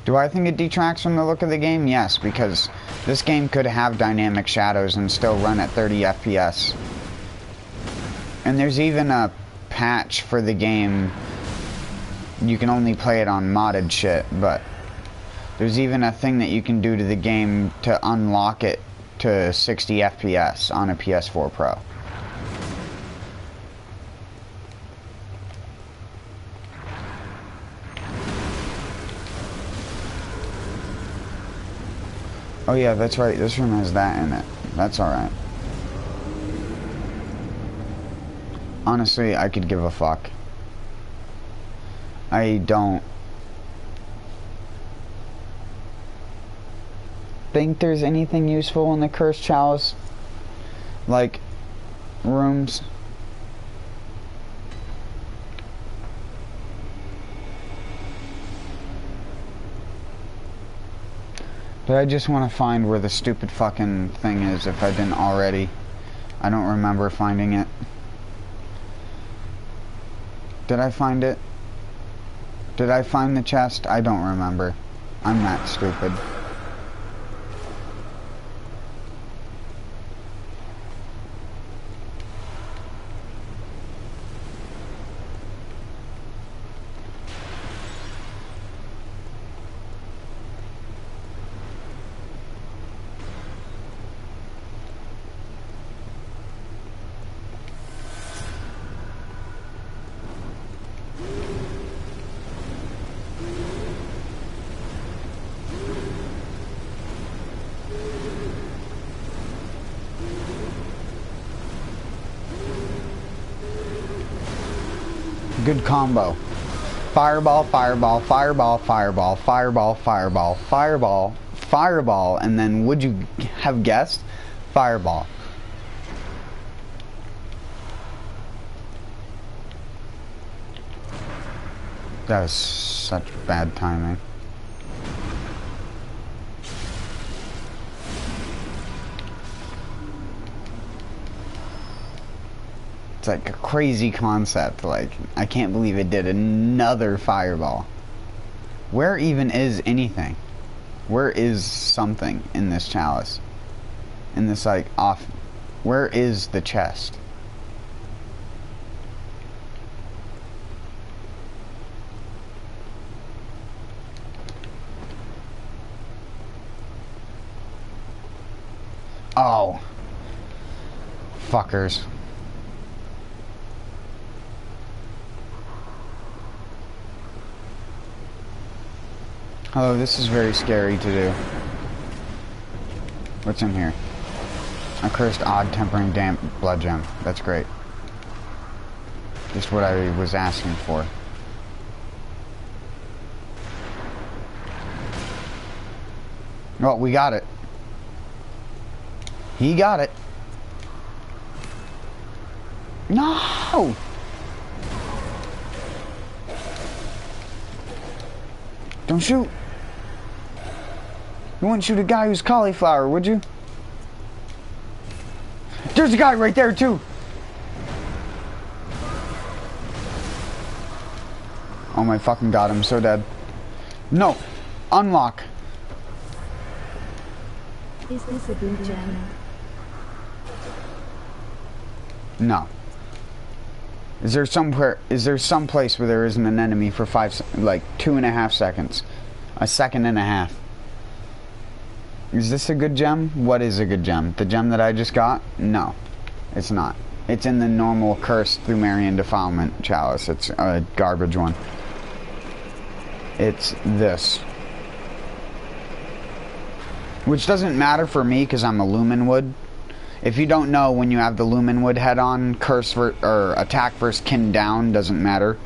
Do I think it detracts from the look of the game? Yes, because this game could have dynamic shadows and still run at 30 FPS. And there's even a patch for the game. You can only play it on modded shit, but there's even a thing that you can do to the game to unlock it to 60 FPS on a PS4 Pro. Oh yeah, that's right, this room has that in it. That's alright. Honestly, I could give a fuck. I don't think there's anything useful in the Cursed Chalice, like rooms. But I just want to find where the stupid fucking thing is if I didn't already. I don't remember finding it. Did I find it? Did I find the chest? I don't remember. I'm that stupid. Good combo. Fireball, fireball, fireball, fireball, fireball, fireball, fireball, fireball, and then would you have guessed? Fireball. That was such bad timing. It's like a crazy concept. Like, I can't believe it did another fireball. Where even is anything? Where is something in this chalice? In this, like, off... Where is the chest? Oh. Fuckers. Oh, this is very scary to do. What's in here? A cursed odd tempering damp blood gem. That's great. Just what I was asking for. Well, we got it. He got it. No! Don't shoot. You wouldn't shoot a guy who's cauliflower, would you? There's a guy right there, too. Oh my fucking god, I'm so dead. No. Unlock. Is this a good gem? No. Is there some place where there isn't an enemy for 2.5 seconds? A second and a half. Is this a good gem? What is a good gem? The gem that I just got? No. It's not. It's in the normal curse through Marian defilement chalice. It's a garbage one. It's this. Which doesn't matter for me because I'm a lumen wood. If you don't know, when you have the lumen wood head on, curse or attack versus kin down doesn't matter.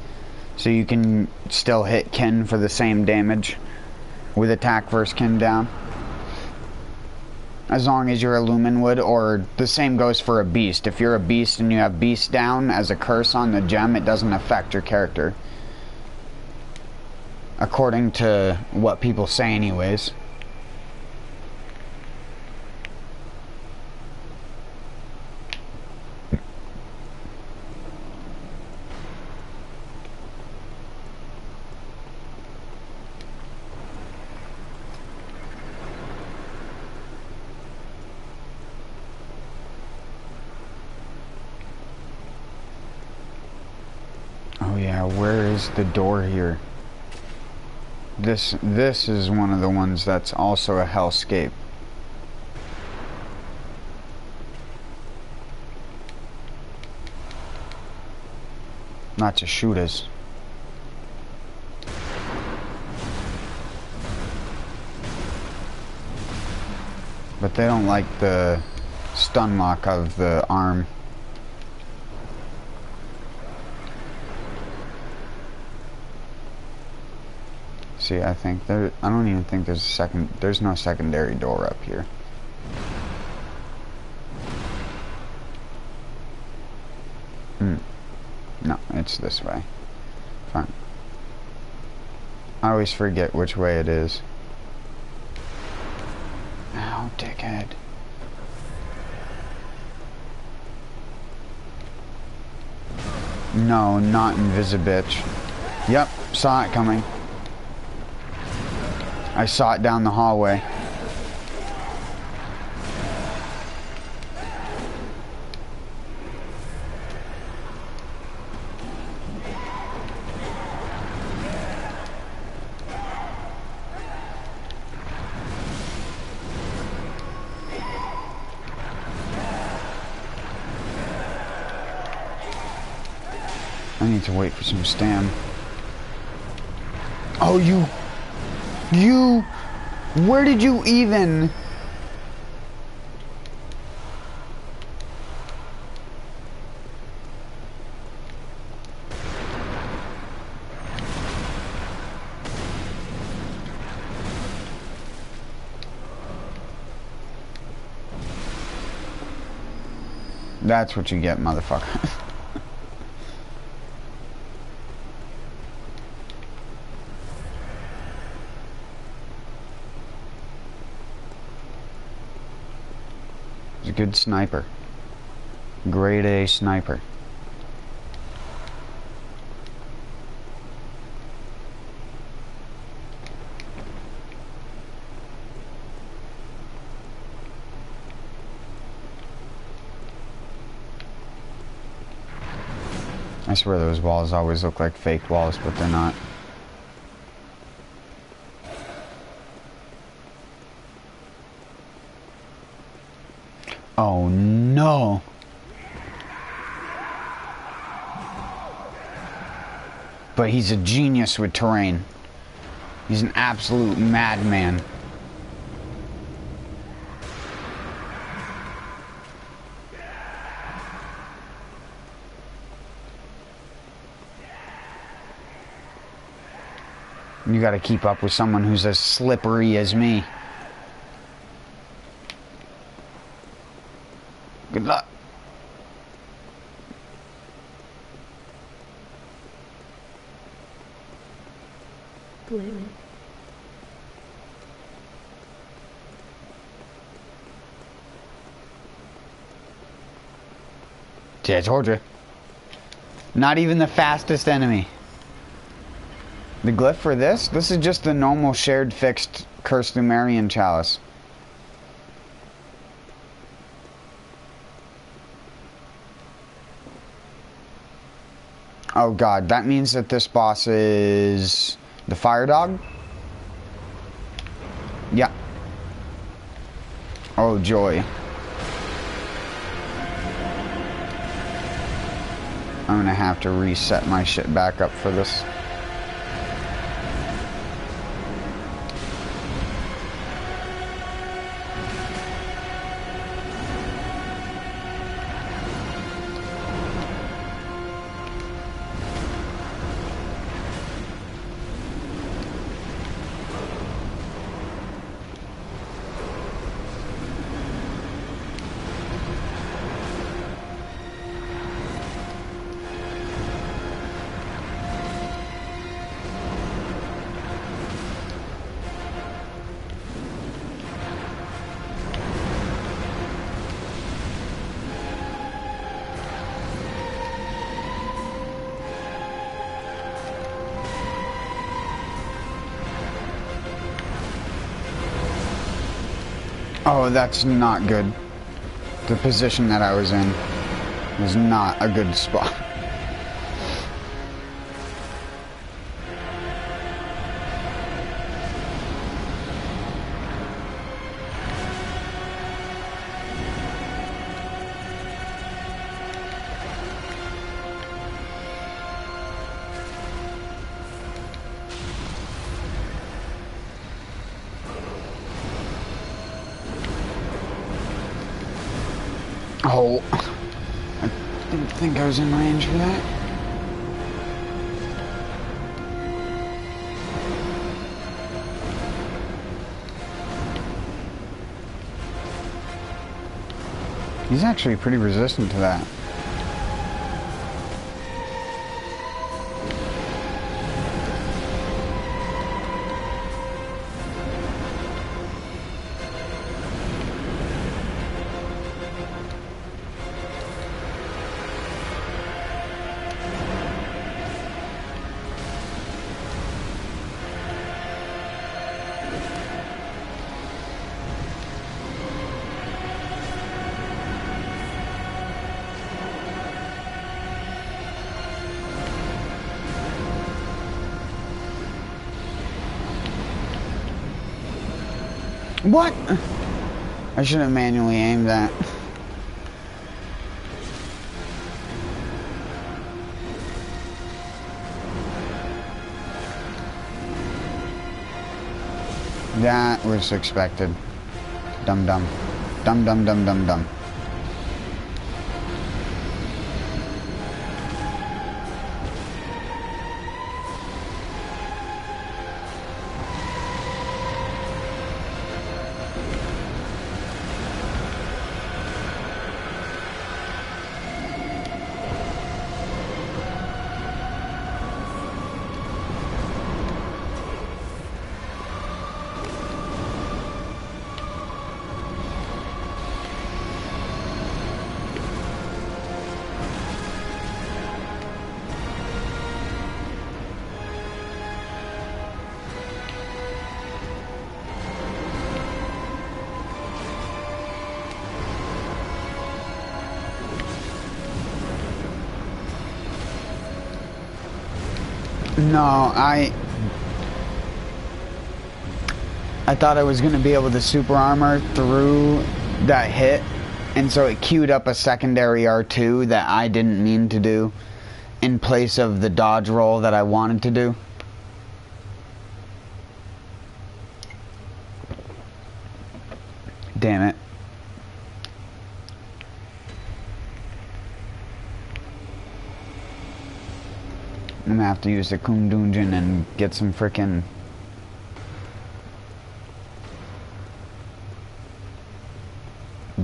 So you can still hit kin for the same damage with attack versus kin down. As long as you're a lumen wood, or the same goes for a beast. If you're a beast and you have beast down as a curse on the gem, it doesn't affect your character. According to what people say anyways. Oh yeah, where is the door here? This is one of the ones that's also a hellscape. Not to shoot us. But they don't like the stun lock of the arm. See, I don't even think there's no secondary door up here. No, it's this way. Fine. I always forget which way it is. Ow, dickhead. No, not Invisibitch. Yep, saw it coming. I saw it down the hallway. I need to wait for some stam. Oh, where did you even? That's what you get, motherfucker. He's a good sniper. Grade A sniper. I swear those walls always look like fake walls, but they're not. Oh no! But he's a genius with terrain. He's an absolute madman. You gotta keep up with someone who's as slippery as me. Good luck. Clearly. Yeah, I told you. Not even the fastest enemy. The glyph for this? This is just the normal shared fixed Cursed Lumerian chalice. Oh god, that means that this boss is the fire dog? Yeah. Oh joy. I'm gonna have to reset my shit back up for this. Oh, that's not good. The position that I was in was not a good spot. Oh, I didn't think I was in range for that. He's actually pretty resistant to that. What? I should have manually aimed that. That was expected. Dum dum. Dum dum dum dum dum. No, I thought I was going to be able to super armor through that hit, and so it queued up a secondary R2 that I didn't mean to do in place of the dodge roll that I wanted to do. Damn it. I'm gonna have to use the Kundunjin and get some frickin'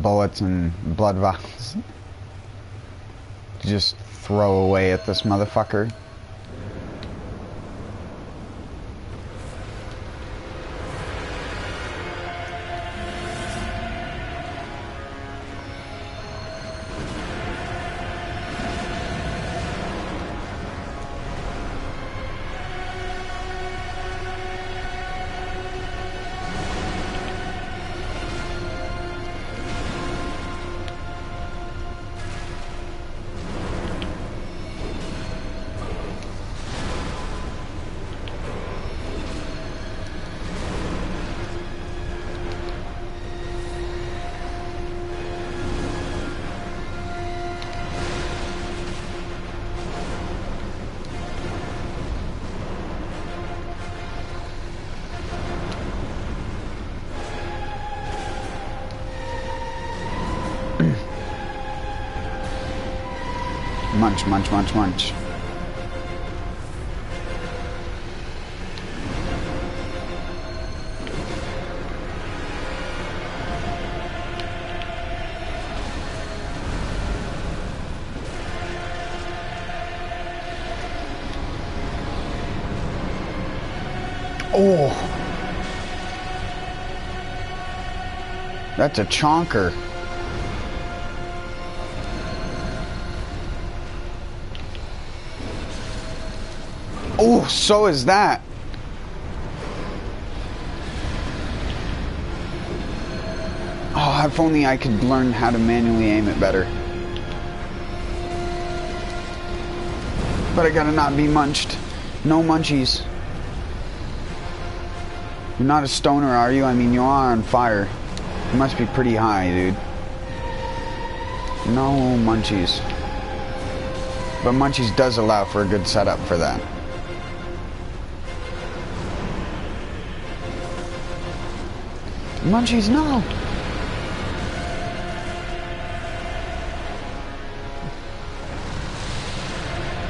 bullets and blood vials to just throw away at this motherfucker. Munch, munch, munch, munch. Oh, that's a chonker. Oh, so is that. Oh, if only I could learn how to manually aim it better. But I gotta not be munched. No munchies. You're not a stoner, are you? I mean, you are on fire. You must be pretty high, dude. No munchies. But munchies does allow for a good setup for that. Munchies, no!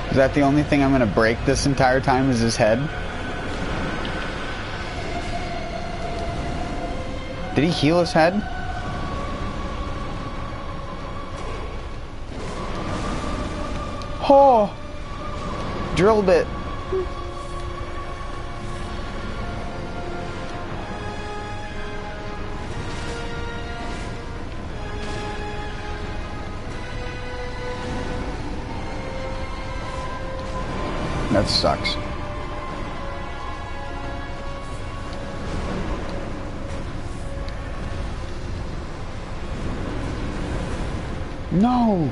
Is that the only thing I'm gonna break this entire time is his head? Did he heal his head? Oh! Drill bit. That sucks. No!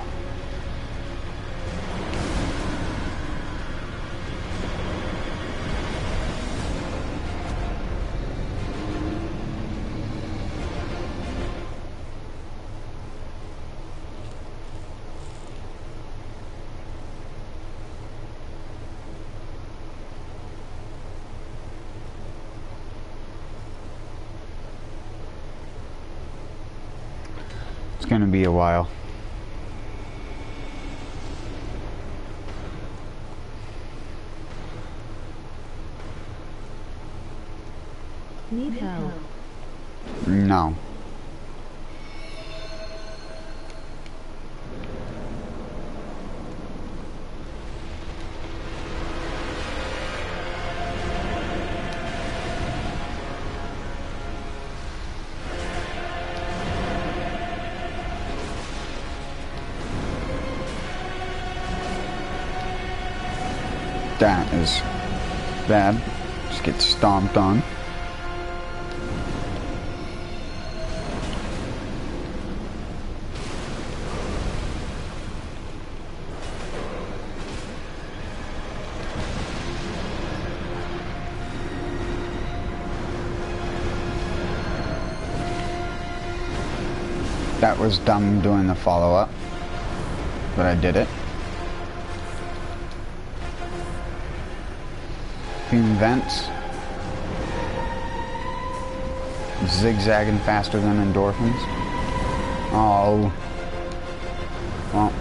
It's gonna be a while. Need help. No. That is bad. Just get stomped on. That was dumb doing the follow-up, but I did it. Fume vents. Zigzagging faster than endorphins. Oh. Well.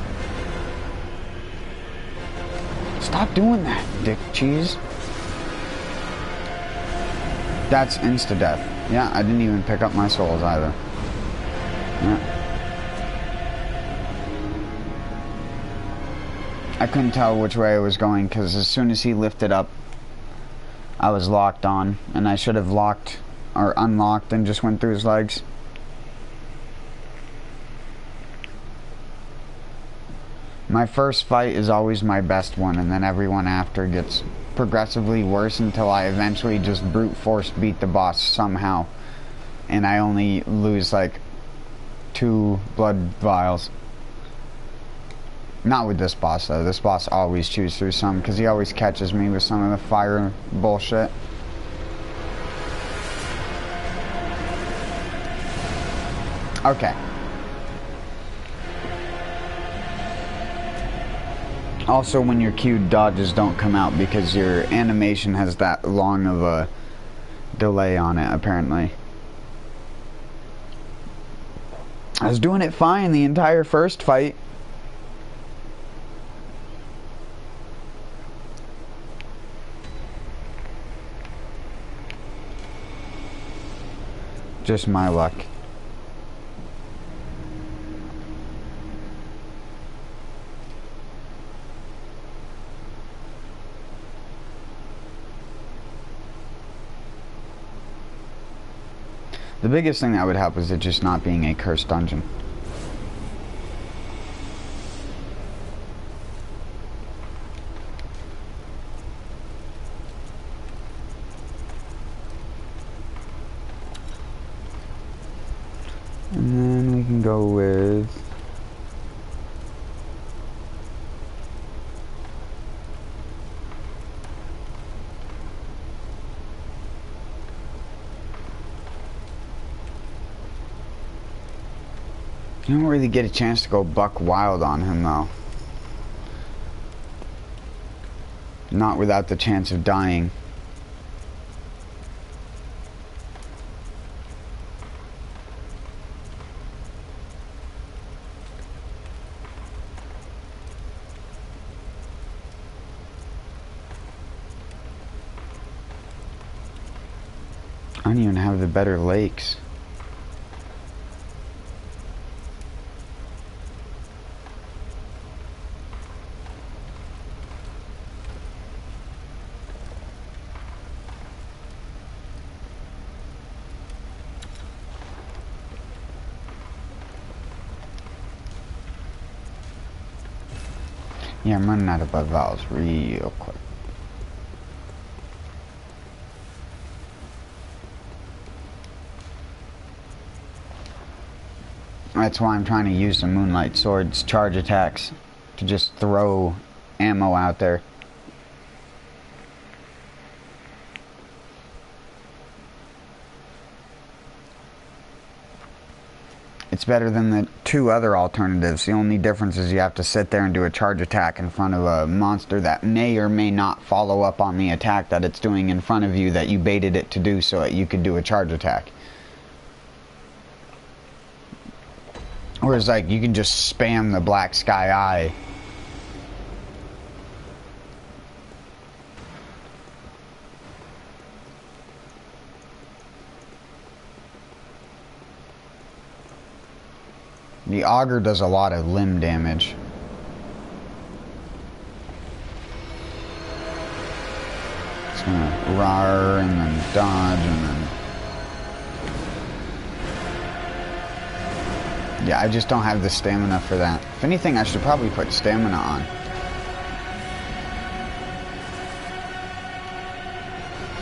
Stop doing that, dick cheese. That's insta-death. Yeah, I didn't even pick up my souls either. Yeah. I couldn't tell which way I was going because as soon as he lifted up, I was locked on, and I should have locked or unlocked and just went through his legs. My first fight is always my best one, and then everyone after gets progressively worse until I eventually just brute force beat the boss somehow. And I only lose like 2 blood vials. Not with this boss though. This boss always chews through some because he always catches me with some of the fire bullshit. Okay. Also, when your queued dodges don't come out because your animation has that long of a delay on it, apparently. I was doing it fine the entire first fight. Just my luck. The biggest thing that would help is it just not being a cursed dungeon. And then we can go with... You don't really get a chance to go buck wild on him, though. Not without the chance of dying. I don't even have the better lakes. Yeah, I'm running out of blood vials real quick. That's why I'm trying to use the Moonlight Sword's charge attacks to just throw ammo out there. It's better than the 2 other alternatives. The only difference is you have to sit there and do a charge attack in front of a monster that may or may not follow up on the attack that it's doing in front of you that you baited it to do so that you could do a charge attack. Whereas, like, you can just spam the Black Sky Eye. The auger does a lot of limb damage. It's gonna roar and then dodge and then... Yeah, I just don't have the stamina for that. If anything, I should probably put stamina on.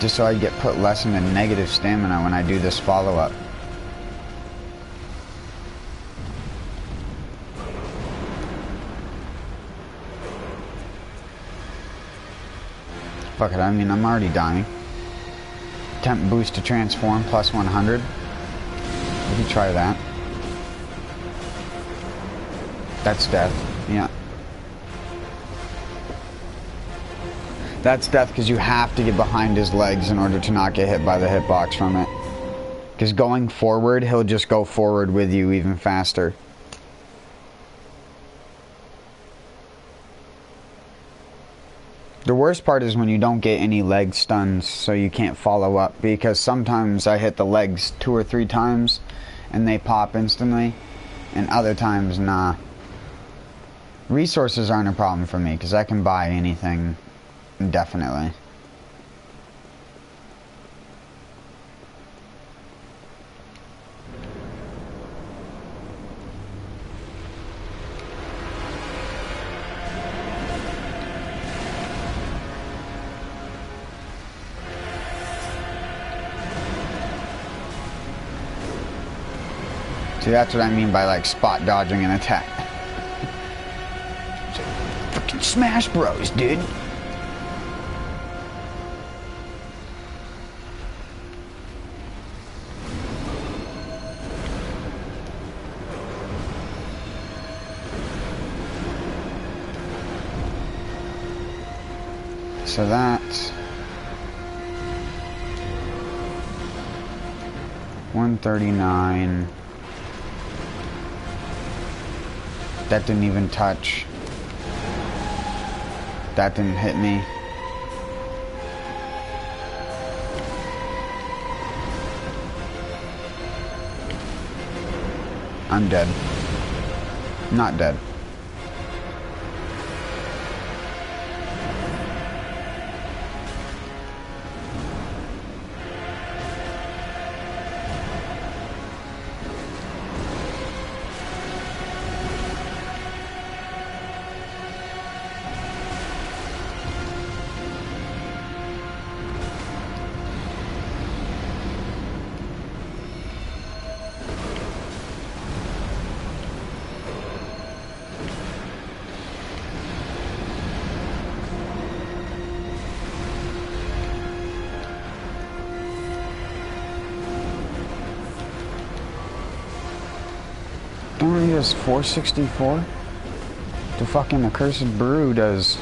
Just so I get put less into negative stamina when I do this follow-up. Fuck it, I mean, I'm already dying. Temp boost to transform, plus 100. We can try that. That's death, yeah. That's death because you have to get behind his legs in order to not get hit by the hitbox from it. Because going forward, he'll just go forward with you even faster. The worst part is when you don't get any leg stuns, so you can't follow up, because sometimes I hit the legs 2 or 3 times and they pop instantly, and other times nah. Resources aren't a problem for me, because I can buy anything indefinitely. See, that's what I mean by, like, spot dodging an attack. Freaking Smash Bros, dude. So that's 139. That didn't even touch. That didn't hit me. I'm dead. Not dead. Don't he does 464? The fucking accursed brew does.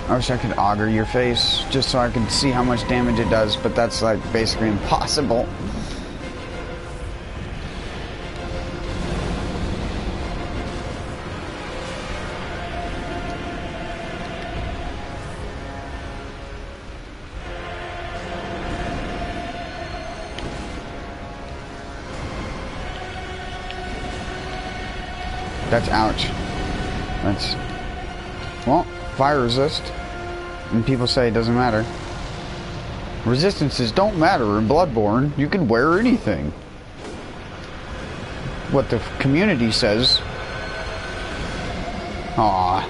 I wish I could auger your face just so I could see how much damage it does, but that's like basically impossible. That's ouch. That's, well, fire resist. And people say it doesn't matter. Resistances don't matter in Bloodborne. You can wear anything. What the community says. Aww.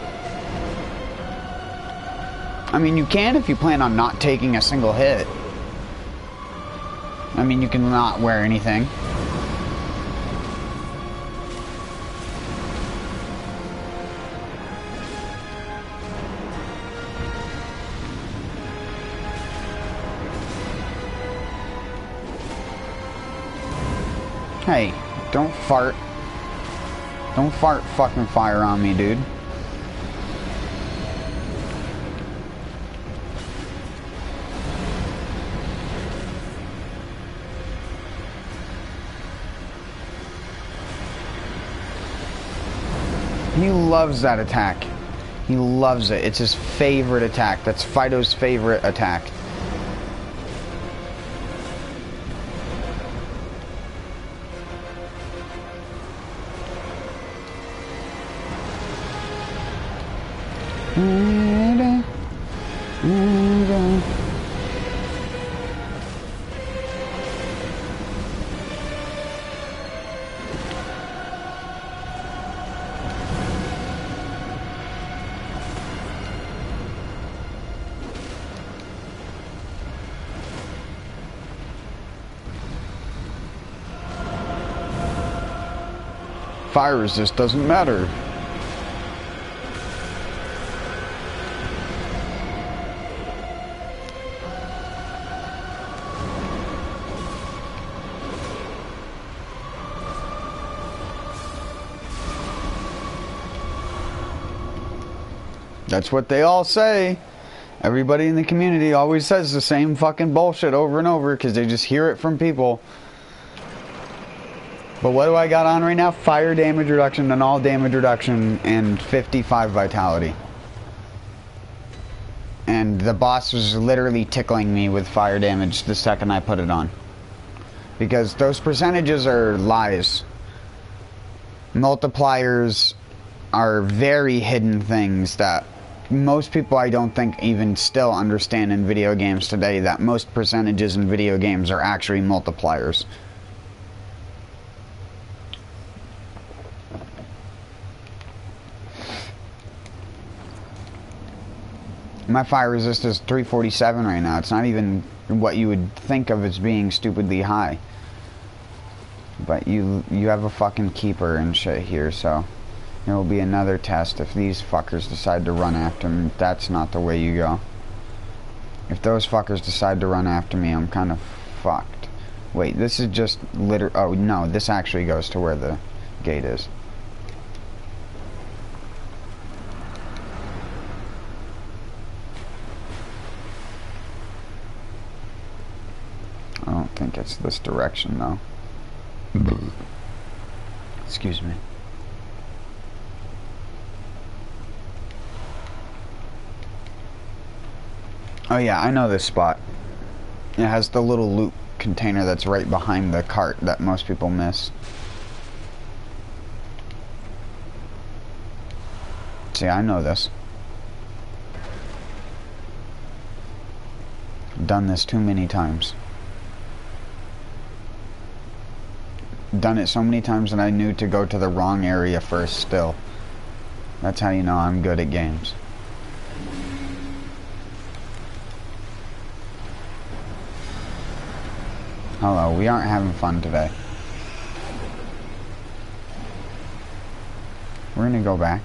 I mean, you can if you plan on not taking a single hit. I mean, you can not wear anything. Hey, don't fart. Don't fart fucking fire on me, dude. He loves that attack. He loves it. It's his favorite attack. That's Fido's favorite attack. Fire resist doesn't matter. That's what they all say. Everybody in the community always says the same fucking bullshit over and over because they just hear it from people. But what do I got on right now? Fire damage reduction and all damage reduction and 55 vitality. And the boss was literally tickling me with fire damage the second I put it on. Because those percentages are lies. Multipliers are very hidden things that most people, I don't think, even still understand in video games today, that most percentages in video games are actually multipliers. My fire resist is 347 right now. It's not even what you would think of as being stupidly high. But you have a fucking keeper and shit here, so there will be another test if these fuckers decide to run after me. That's not the way you go. If those fuckers decide to run after me, I'm kind of fucked. Wait, this is just oh no, this actually goes to where the gate is. I don't think it's this direction though. Excuse me. Oh yeah, I know this spot. It has the little loot container that's right behind the cart that most people miss. See, I know this. I've done this too many times. Done it so many times that I knew to go to the wrong area first still. That's how you know I'm good at games. Hello, we aren't having fun today. We're gonna go back.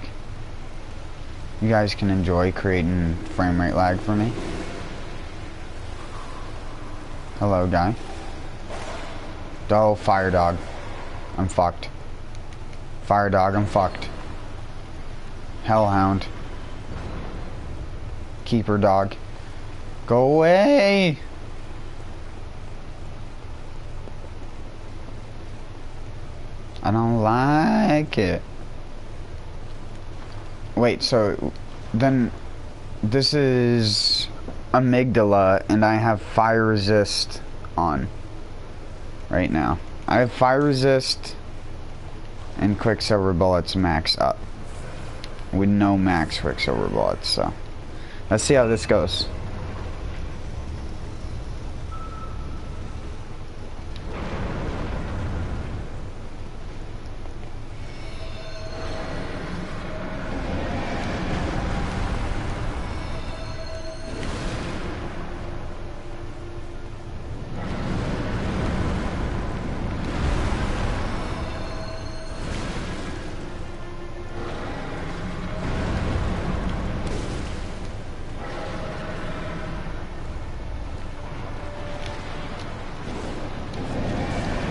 You guys can enjoy creating frame rate lag for me. Hello, guy. Oh, fire dog. I'm fucked. Fire dog, I'm fucked. Hellhound. Keeper dog. Go away! I don't like it. Wait, so then this is amygdala and I have fire resist on right now. I have fire resist and quicksilver bullets max up with no max quicksilver bullets, so let's see how this goes.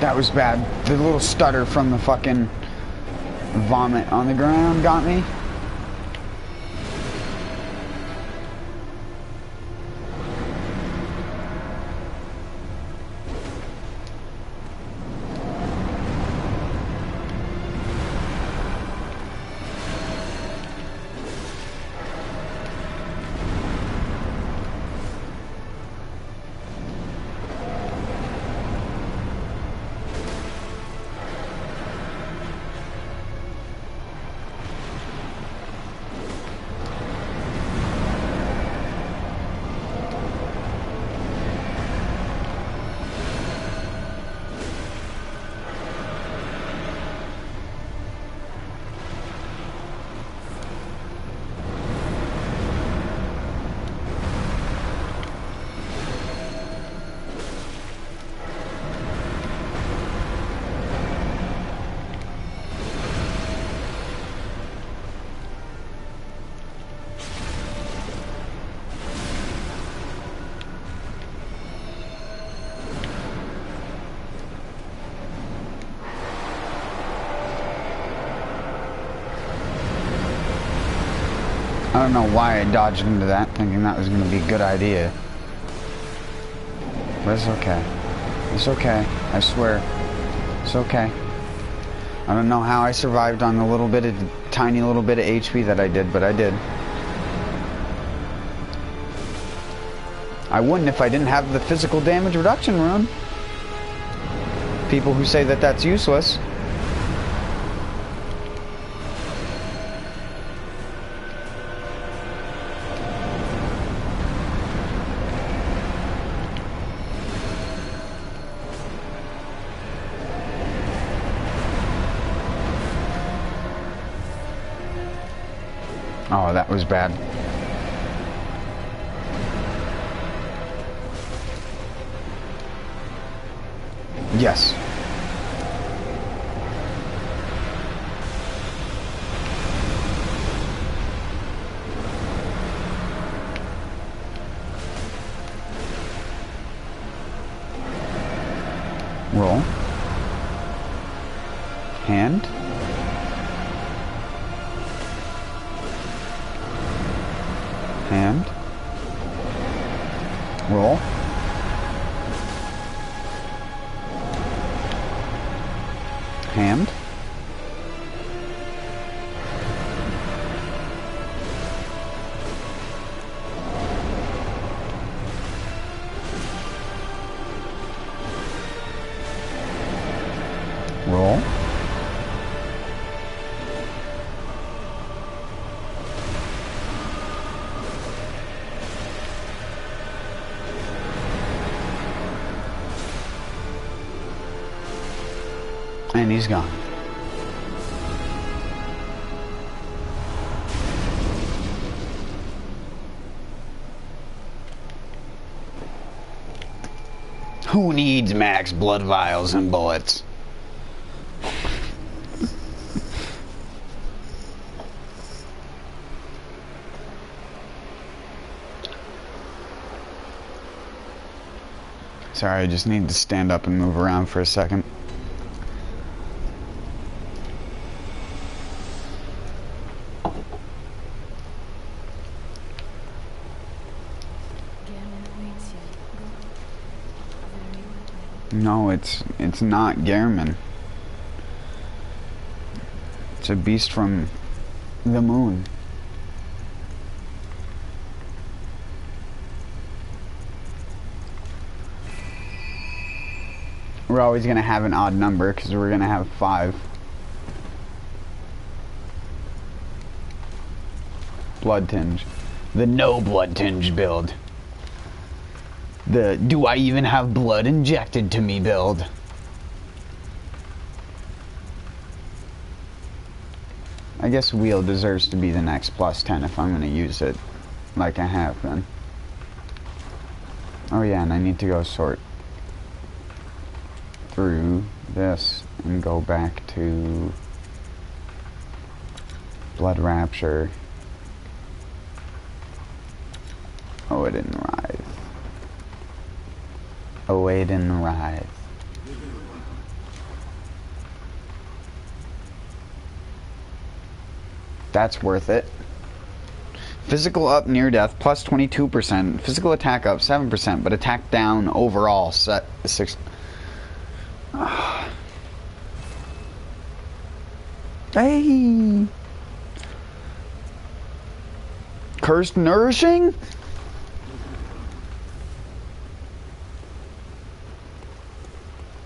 That was bad. The little stutter from the fucking vomit on the ground got me. I don't know why I dodged into that, thinking that was going to be a good idea. But it's okay. It's okay. I swear. It's okay. I don't know how I survived on the little bit of, tiny little bit of HP that I did, but I did. I wouldn't if I didn't have the physical damage reduction rune. People who say that that's useless. Oh, that was bad. Yes. Roll. Hand. Hand. Roll. Hand. Roll. And he's gone. Who needs max blood vials and bullets? Sorry, I just need to stand up and move around for a second. No, it's not Gehrman. It's a beast from the moon. We're always going to have an odd number because we're going to have 5. Blood tinge. The no blood tinge build. The do I even have blood injected to me build. I guess wheel deserves to be the next +10 if I'm going to use it like I have been. Oh yeah, and I need to go sort through this and go back to Blood Rapture. Odin Rise. Odin Rise. That's worth it. Physical up near death plus 22%. Physical attack up 7%, but attack down overall set 6. Hey! Cursed Nourishing?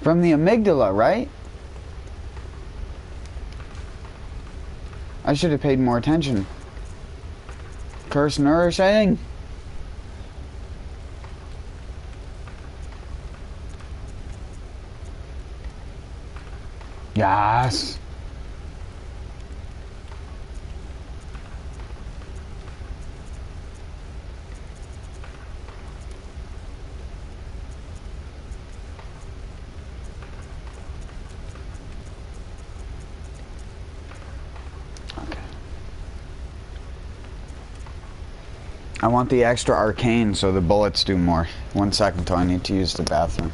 From the amygdala, right? I should have paid more attention. Cursed Nourishing? Yes. I want the extra arcane so the bullets do more. 1 second till I need to use the bathroom.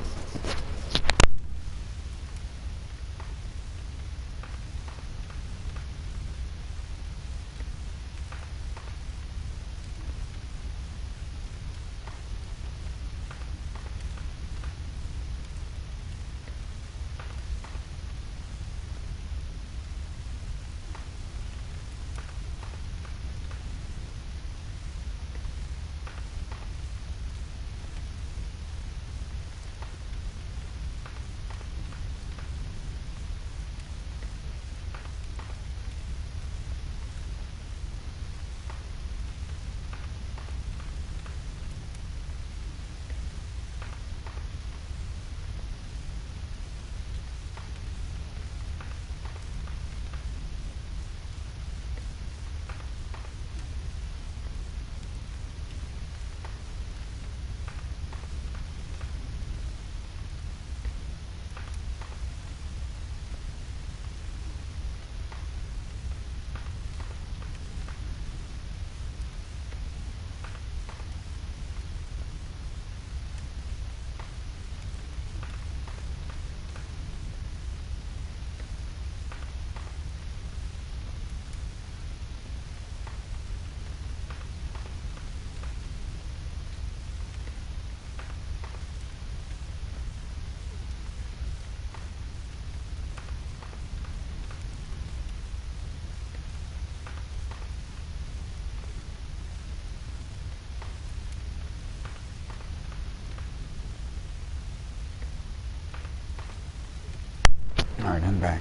Alright, I'm back.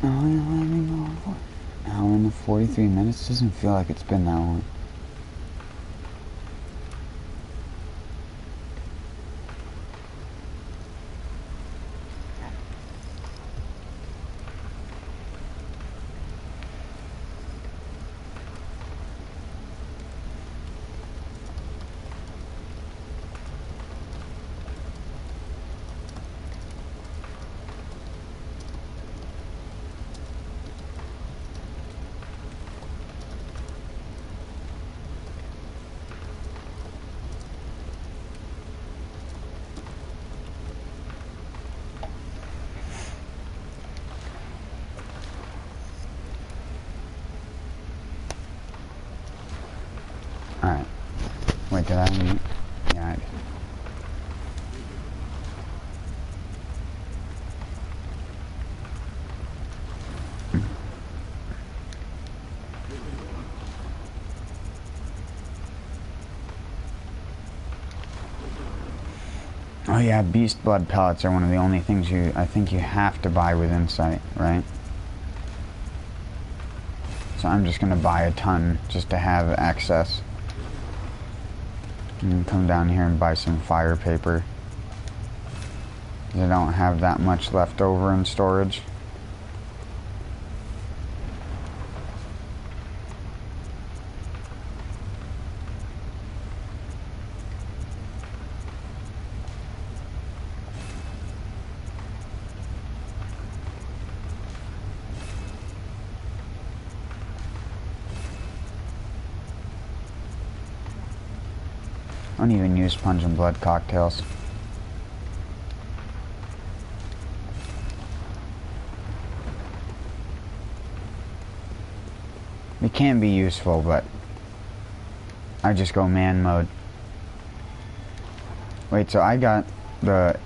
Oh, let me go. An hour and 43 minutes? Doesn't feel like it's been that long. Alright. Wait, did I mute? Yeah, I did. Oh yeah, beast blood pellets are one of the only things I think you have to buy with Insight, right? So I'm just gonna buy a ton just to have access. And come down here and buy some fire paper. I don't have that much left over in storage. I don't even use punch and blood cocktails. It can be useful, but I just go man mode. Wait, so I got the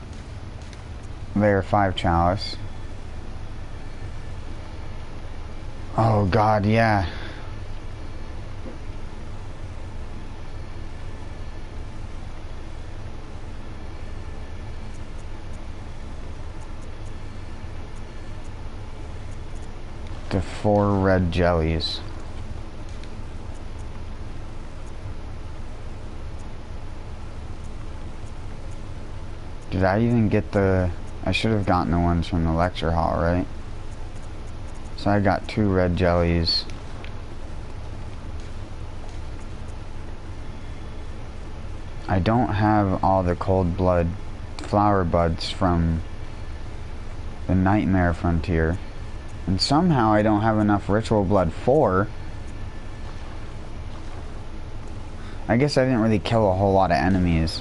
layer 5 chalice. Oh god, yeah. The 4 red jellies. Did I even get the... I should have gotten the ones from the lecture hall, right? So I got 2 red jellies. I don't have all the cold blood flower buds from the Nightmare Frontier. And somehow I don't have enough Ritual Blood 4. I guess I didn't really kill a whole lot of enemies.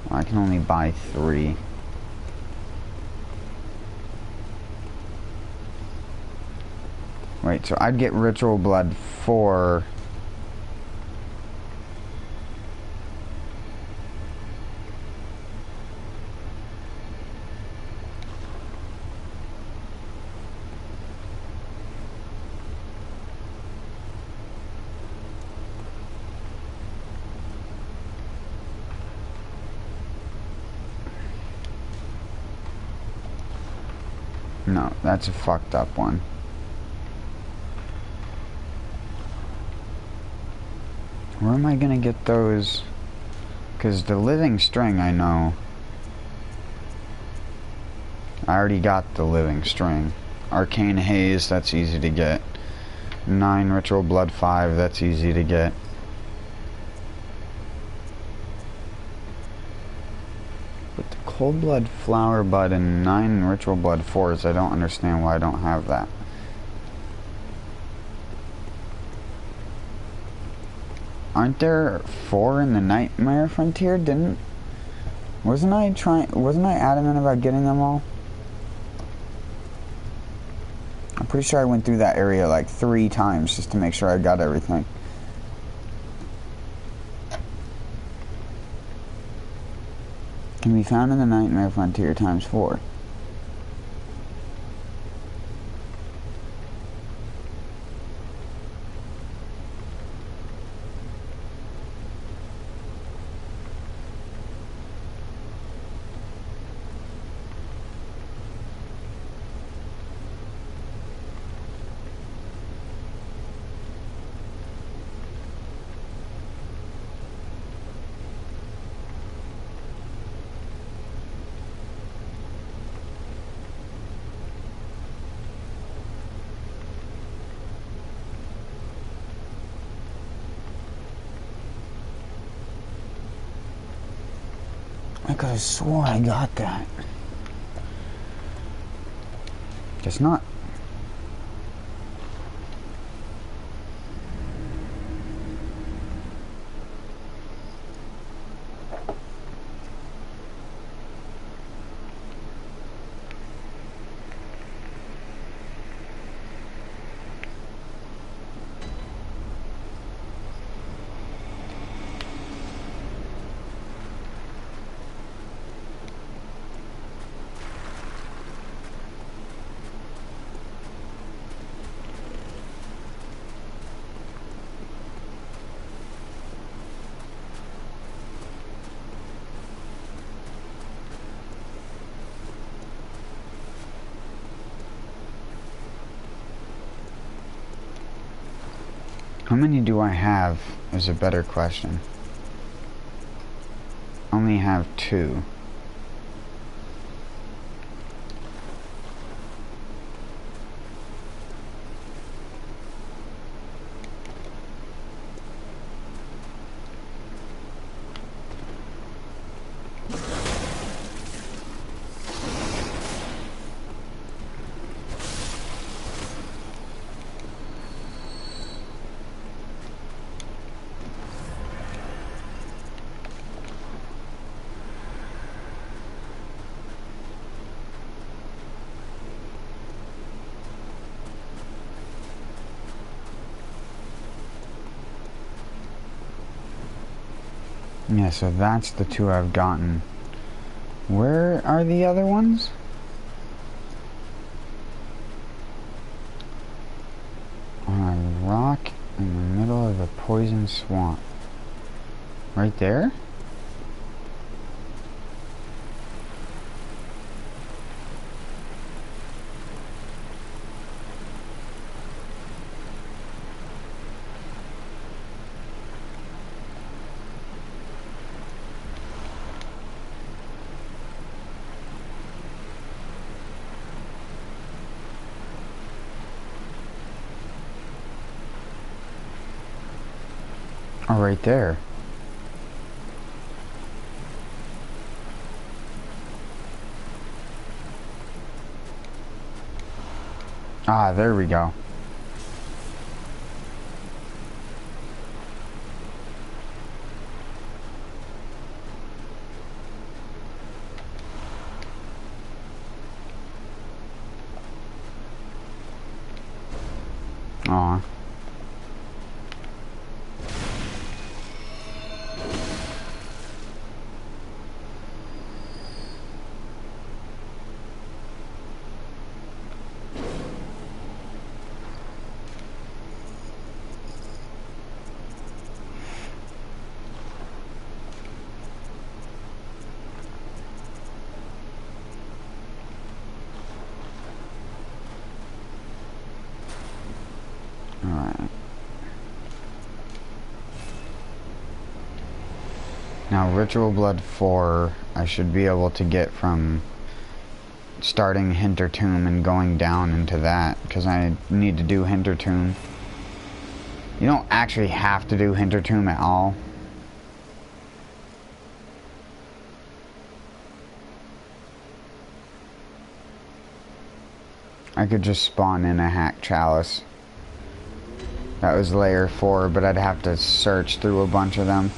Well, I can only buy 3. Wait, so I'd get Ritual Blood 4... No, that's a fucked up one. Where am I gonna get those? Because the living string, I know. I already got the living string. Arcane Haze, that's easy to get. 9 Ritual Blood 5, that's easy to get. But the Cold Blood Flower Bud and 9 Ritual Blood 4s, I don't understand why I don't have that. Aren't there 4 in the Nightmare Frontier? Wasn't I adamant about getting them all? I'm pretty sure I went through that area like 3 times just to make sure I got everything. Can be found in the Nightmare Frontier times 4. I could have swore I got that. Guess not. How many do I have is a better question. Only have 2. Yeah, so that's the 2 I've gotten. Where are the other ones? On a rock in the middle of a poison swamp. Right there? Oh, right there. Ah, there we go. Aw. Alright. Now, Ritual Blood 4, I should be able to get from starting Hintertomb and going down into that, because I need to do Hintertomb. You don't actually have to do Hintertomb at all. I could just spawn in a hack chalice. That was layer 4, but I'd have to search through a bunch of them.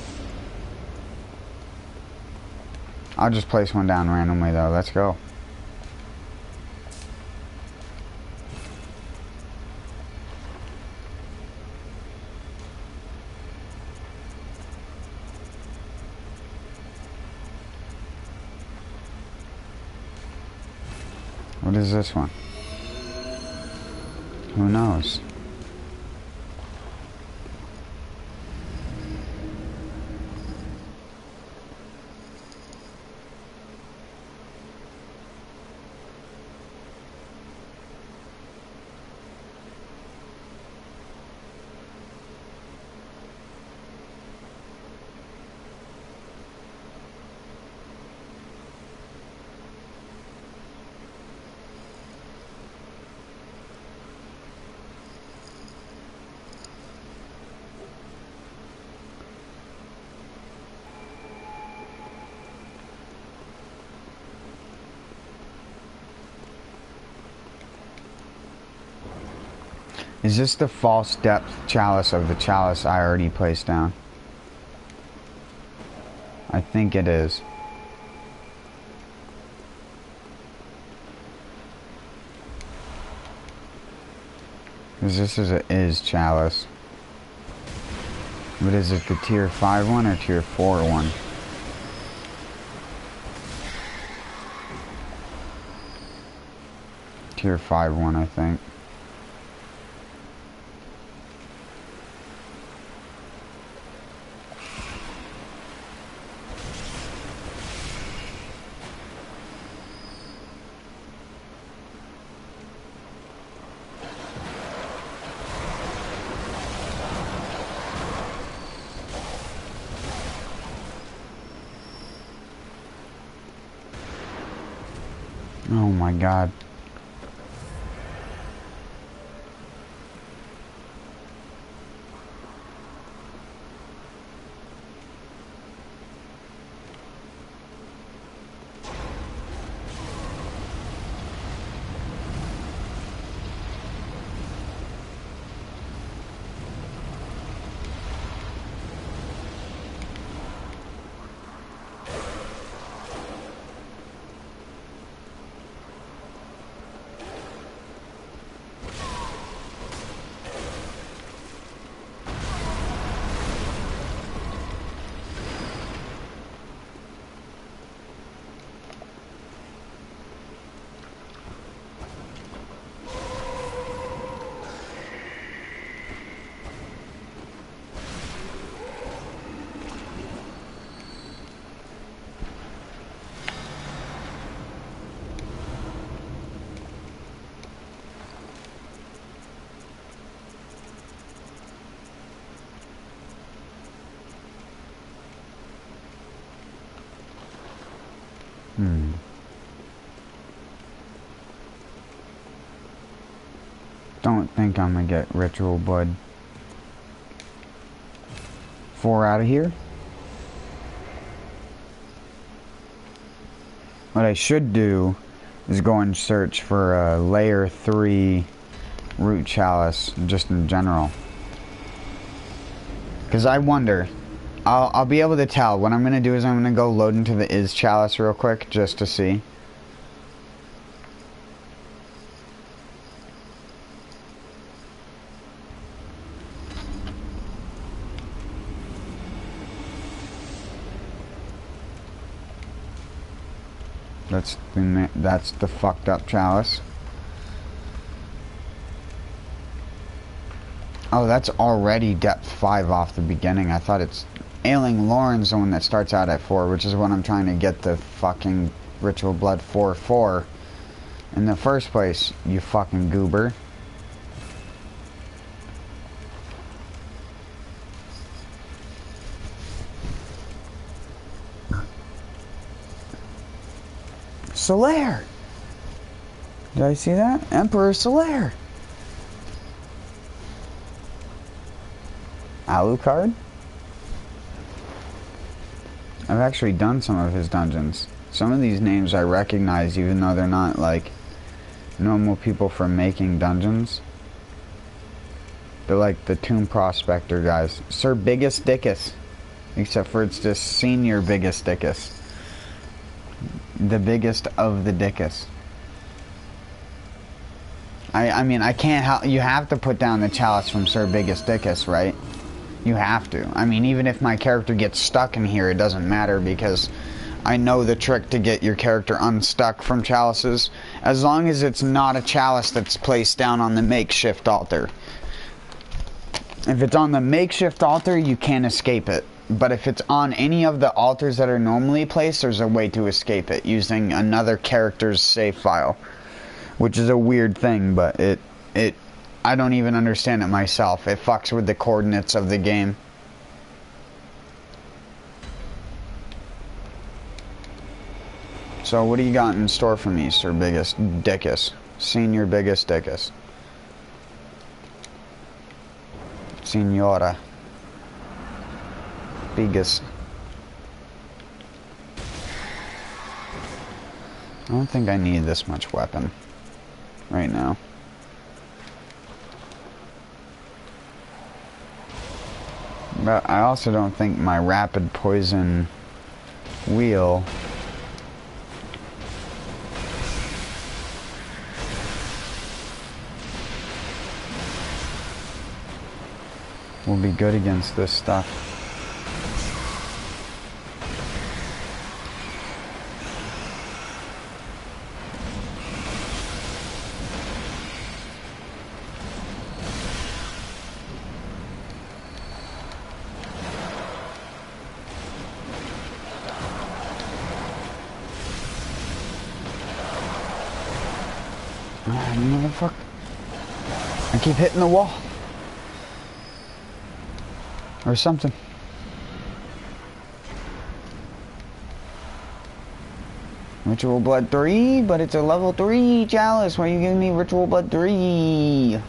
I'll just place one down randomly though. Let's go. What is this one? Who knows? Is this the false depth chalice of the chalice I already placed down? I think it is. Because this is chalice. What is it, the tier 5 one or tier 4 one? Tier 5 one, I think. Oh my god. Don't think I'm gonna get ritual blood 4 out of here. What I should do is go and search for a layer 3 root chalice just in general. Because I wonder, I'll be able to tell. What I'm gonna do is I'm gonna go load into the chalice real quick just to see. That's the fucked up chalice. Oh, that's already depth 5 off the beginning. I thought it's Ailing Lauren's the one that starts out at 4, which is what I'm trying to get the fucking ritual blood 4 in the first place, you fucking goober. Solaire! Did I see that? Emperor Solaire! Alucard? I've actually done some of his dungeons. Some of these names I recognize even though they're not like normal people from making dungeons. They're like the Tomb Prospector guys. Sir Biggest Dickus. Except for it's just Senior Biggest Dickus. The biggest of the Dickus. I mean, I can't help... You have to put down the chalice from Sir Biggest Dickus, right? You have to. I mean, even if my character gets stuck in here, it doesn't matter because I know the trick to get your character unstuck from chalices. As long as it's not a chalice that's placed down on the makeshift altar. If it's on the makeshift altar, you can't escape it. But if it's on any of the altars that are normally placed, there's a way to escape it using another character's save file. Which is a weird thing, but I don't even understand it myself. It fucks with the coordinates of the game. So what do you got in store for me, Sir Biggest Dickus? Senior Biggest Dickus. Senora. Biggest. I don't think I need this much weapon right now. But I also don't think my rapid poison wheel will be good against this stuff. Motherfucker. I keep hitting the wall. Or something. Ritual Blood 3, but it's a level 3 chalice. Why are you giving me Ritual Blood 3?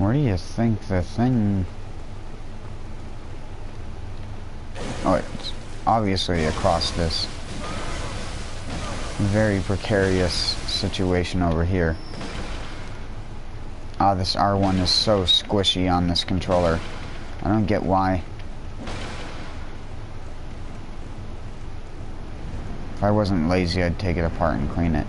Where do you think the thing... Oh, it's obviously across this very precarious situation over here. Ah, this R1 is so squishy on this controller. I don't get why. If I wasn't lazy, I'd take it apart and clean it.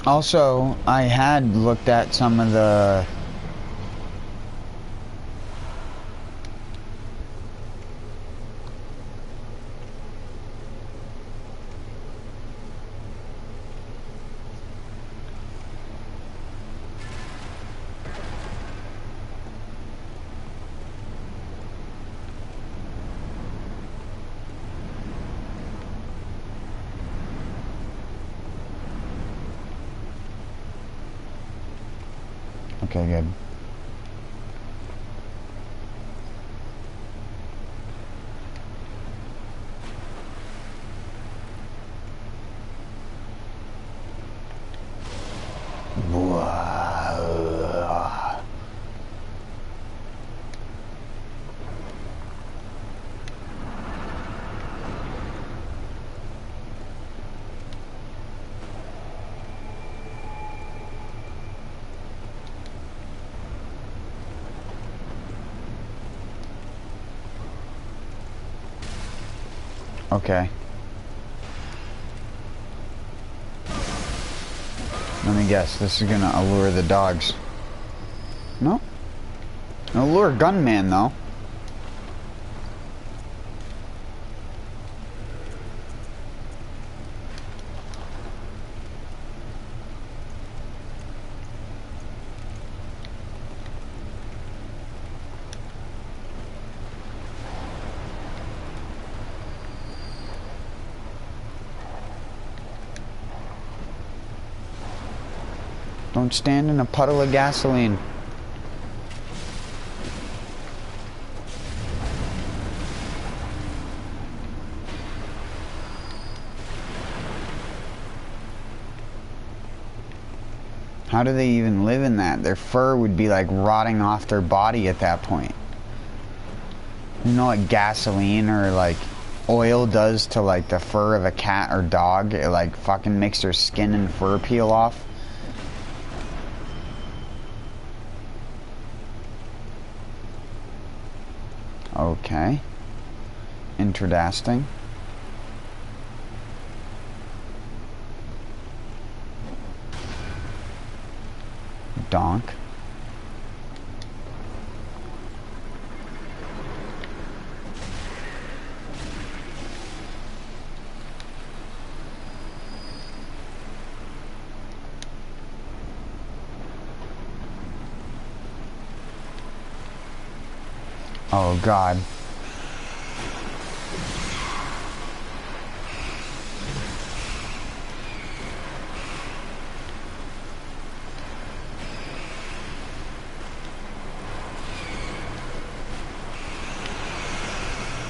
Also, I had looked at some of the Okay, good. Okay. Let me guess, this is gonna allure the dogs. No? Allure gunman, though. Don't stand in a puddle of gasoline. How do they even live in that? Their fur would be like rotting off their body at that point. You know, like gasoline or like oil does to like the fur of a cat or dog. It like fucking makes their skin and fur peel off. Okay. Interesting. Donk. Oh God.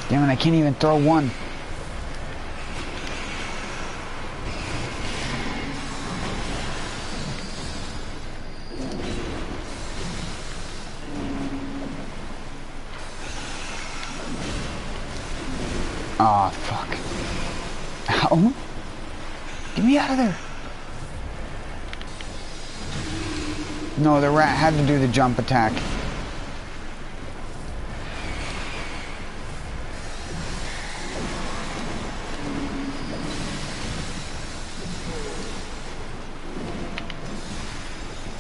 Damn it, I can't even throw one. Ah, fuck. Ow. Get me out of there. No, the rat had to do the jump attack.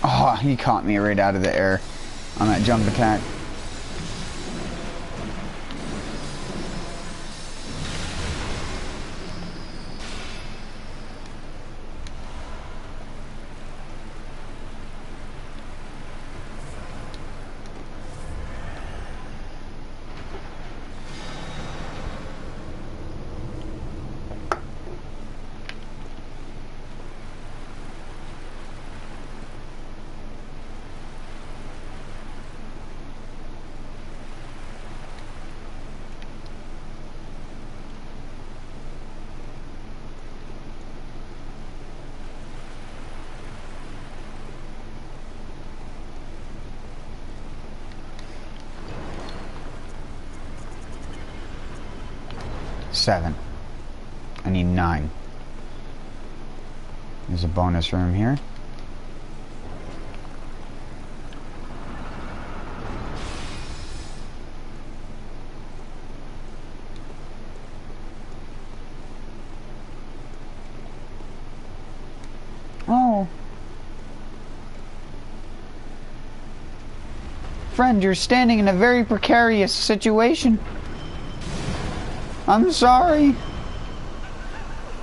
Oh, he caught me right out of the air on that jump attack. Seven. I need 9. There's a bonus room here. Oh. Friend, you're standing in a very precarious situation. I'm sorry.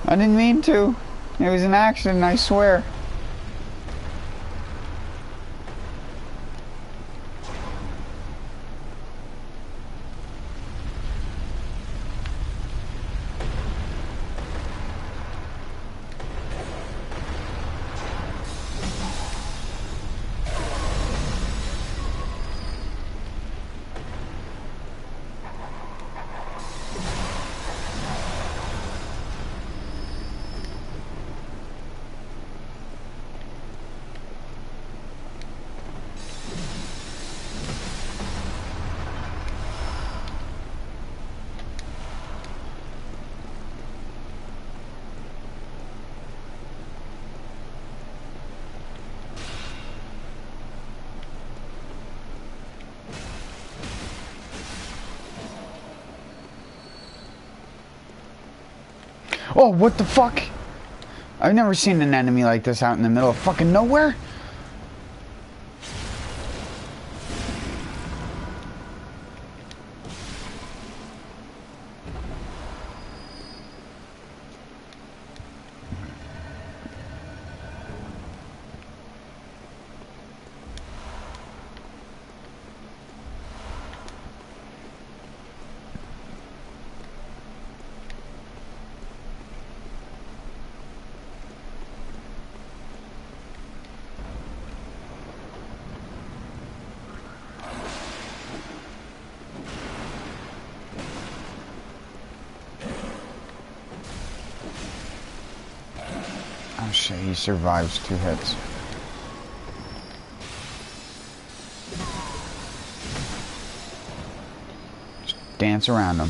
I didn't mean to. It was an accident, I swear. Oh, what the fuck? I've never seen an enemy like this out in the middle of fucking nowhere. Oh shit, he survives 2 hits. Just dance around him.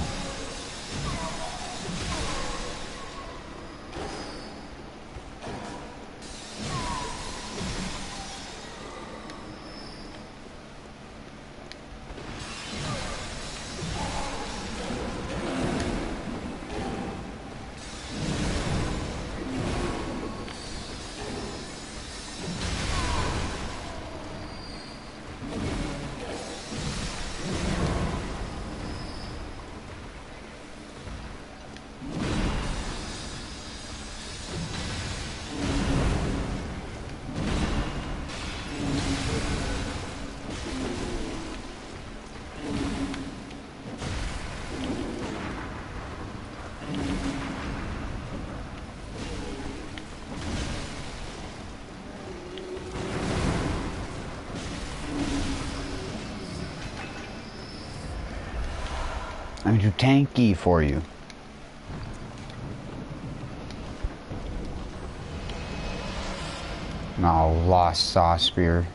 I'm too tanky for you. No, lost saw spear.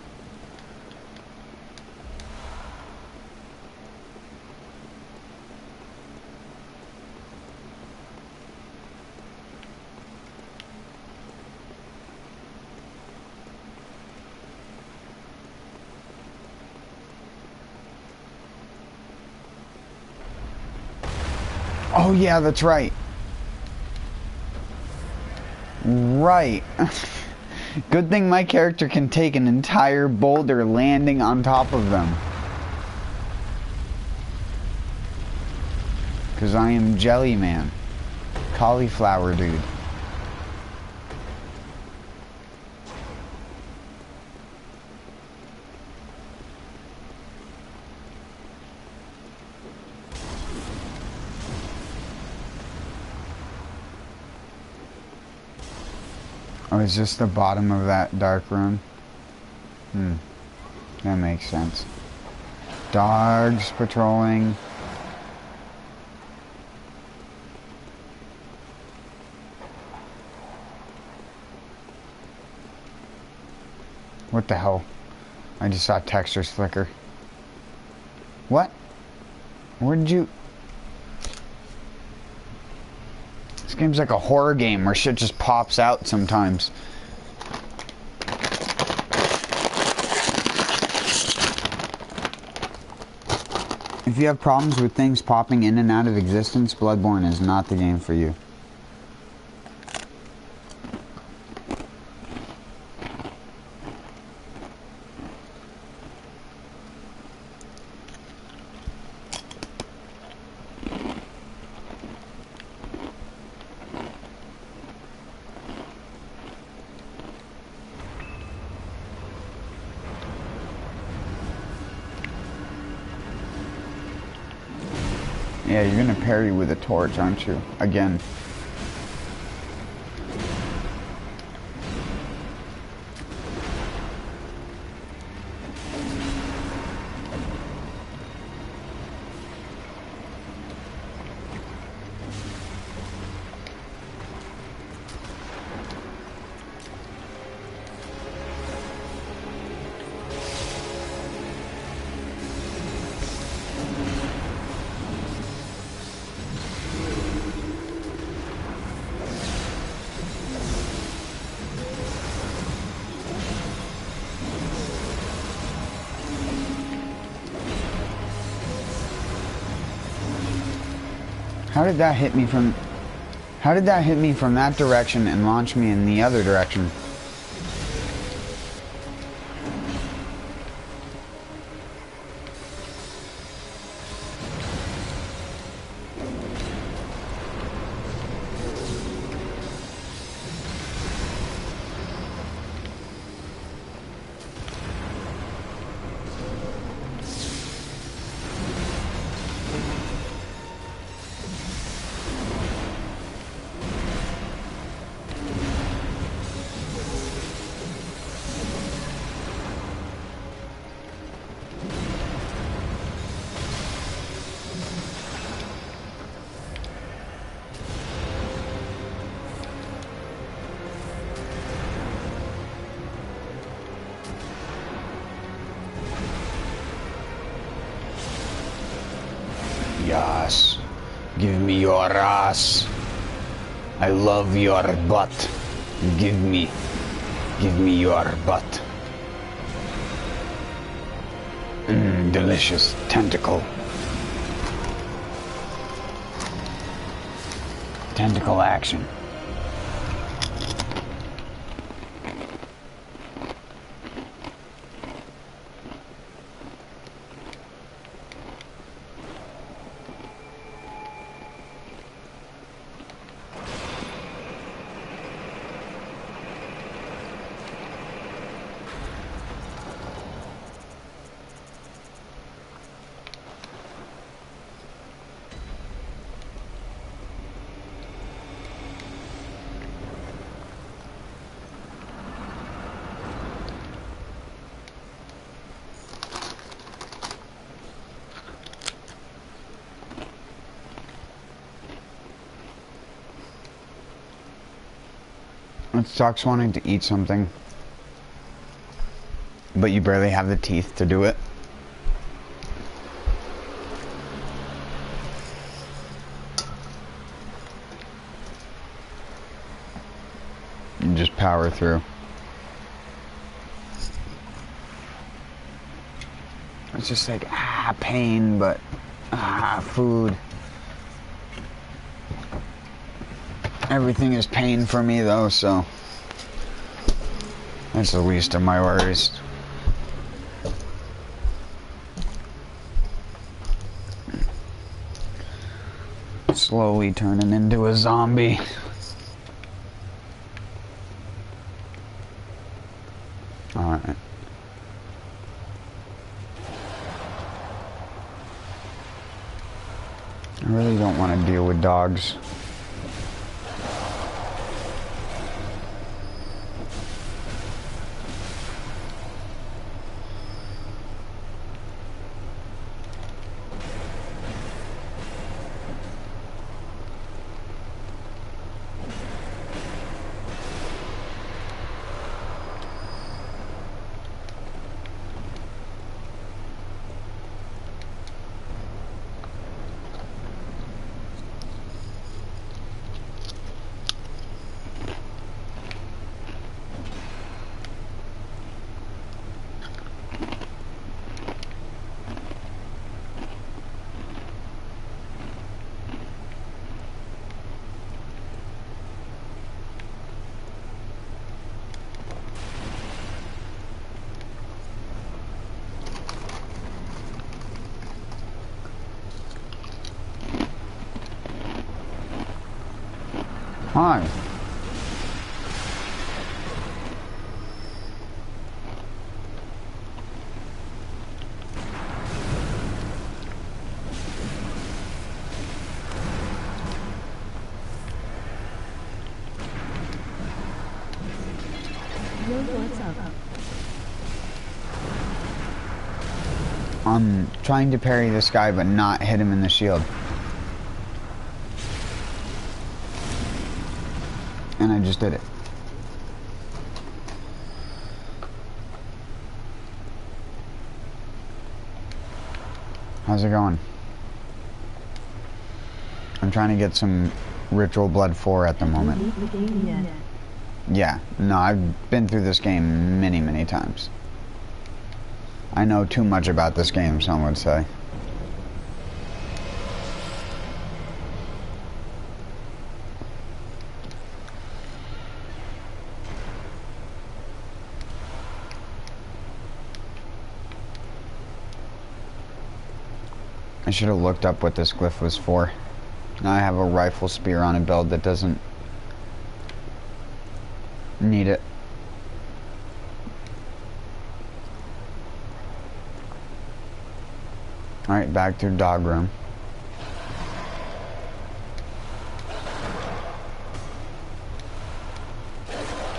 Oh yeah, that's right. Right. Good thing my character can take an entire boulder landing on top of them. Because I am Jelly Man. Cauliflower dude. Oh, is this the bottom of that dark room? That makes sense. Dogs patrolling. What the hell? I just saw textures flicker. What? Where did you... This game's like a horror game where shit just pops out sometimes. If you have problems with things popping in and out of existence, Bloodborne is not the game for you. Yeah, you're gonna parry with a torch, aren't you? Again. How did that hit me from... How did that hit me from that direction and launch me in the other direction? Yes. Give me your ass. I love your butt. Give me your butt. Delicious tentacle. Tentacle action. It sucks wanting to eat something, but you barely have the teeth to do it. And just power through. It's just like, pain, but, food. Everything is pain for me, though, so that's the least of my worries. Slowly turning into a zombie. Alright. I really don't want to deal with dogs. Hi. Yo, what's up? I'm trying to parry this guy, but not hit him in the shield. And I just did it. How's it going? I'm trying to get some Ritual Blood 4 at the moment. Yeah, no, I've been through this game many, many times. I know too much about this game, some would say. I should have looked up what this glyph was for. Now I have a rifle spear on a build that doesn't need it. Alright, back to dog room.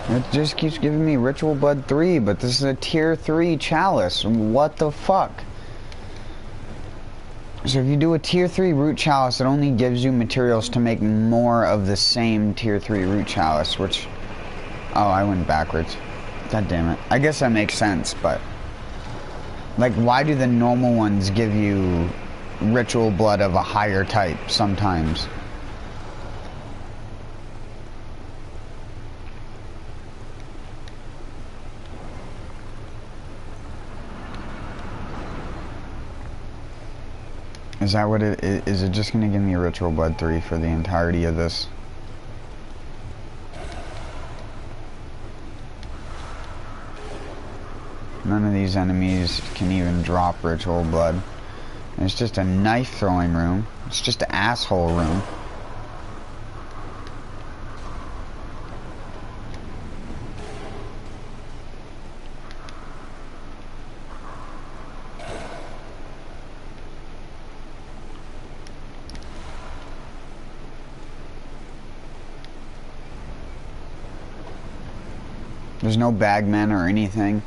It just keeps giving me Ritual Blood 3, but this is a tier 3 chalice. What the fuck? So if you do a tier 3 root chalice, it only gives you materials to make more of the same tier 3 root chalice, which... Oh, I went backwards. God damn it. I guess that makes sense, but... Like, why do the normal ones give you ritual blood of a higher type sometimes? Is that what it is? Is it just going to give me Ritual Blood 3 for the entirety of this? None of these enemies can even drop Ritual Blood. It's just a knife throwing room. It's just an asshole room. There's no bagman or anything.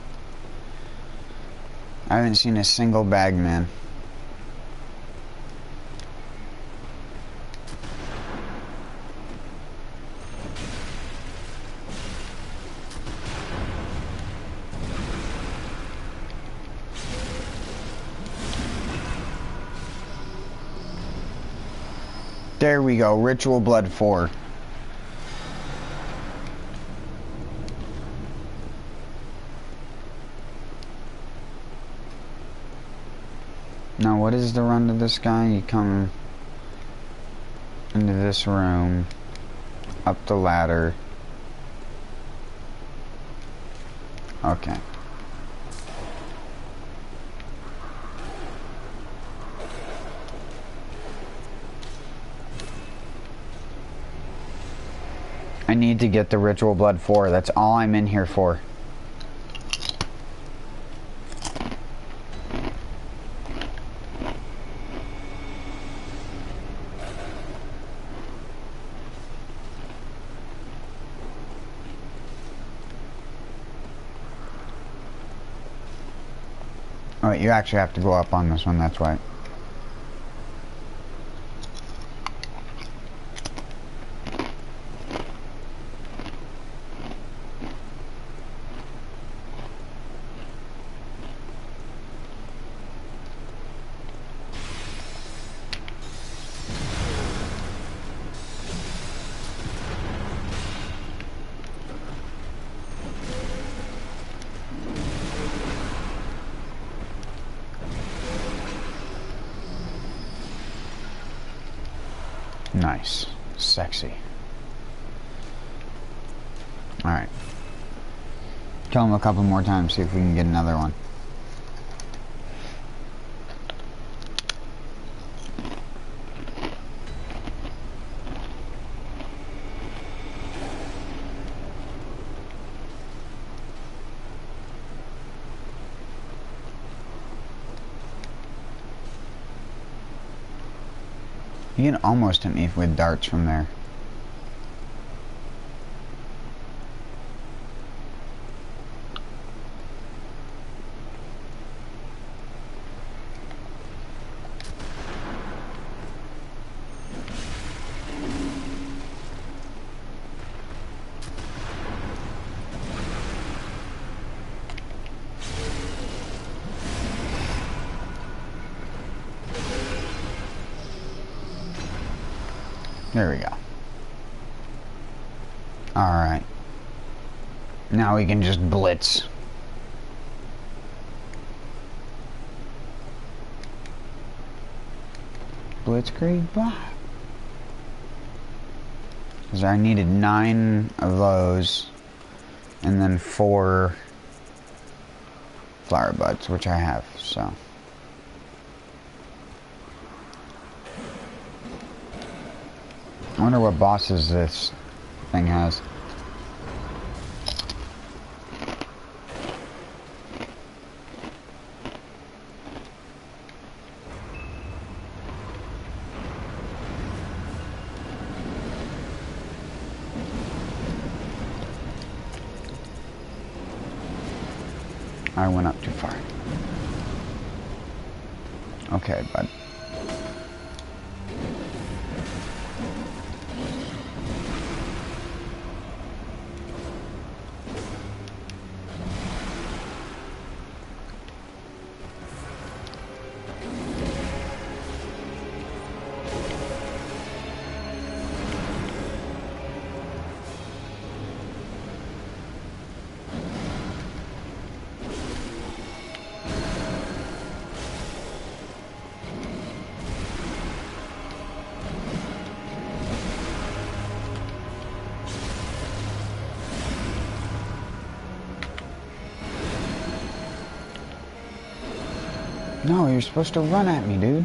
I haven't seen a single bagman. There we go. Ritual Blood 4. Now, what is the run to this guy? You come into this room, up the ladder. Okay. I need to get the Ritual Blood 4. That's all I'm in here for. Oh, wait, you actually have to go up on this one, that's right. Nice. Sexy. Alright. Kill him a couple more times, see if we can get another one. You can almost hit me with darts from there. There we go. Alright. Now we can just blitz. Blitzkrieg blah. Because I needed 9 of those. And then 4 flower buds, which I have, so. I wonder what bosses this thing has. I went up too far. Okay, bud. No, you're supposed to run at me, dude.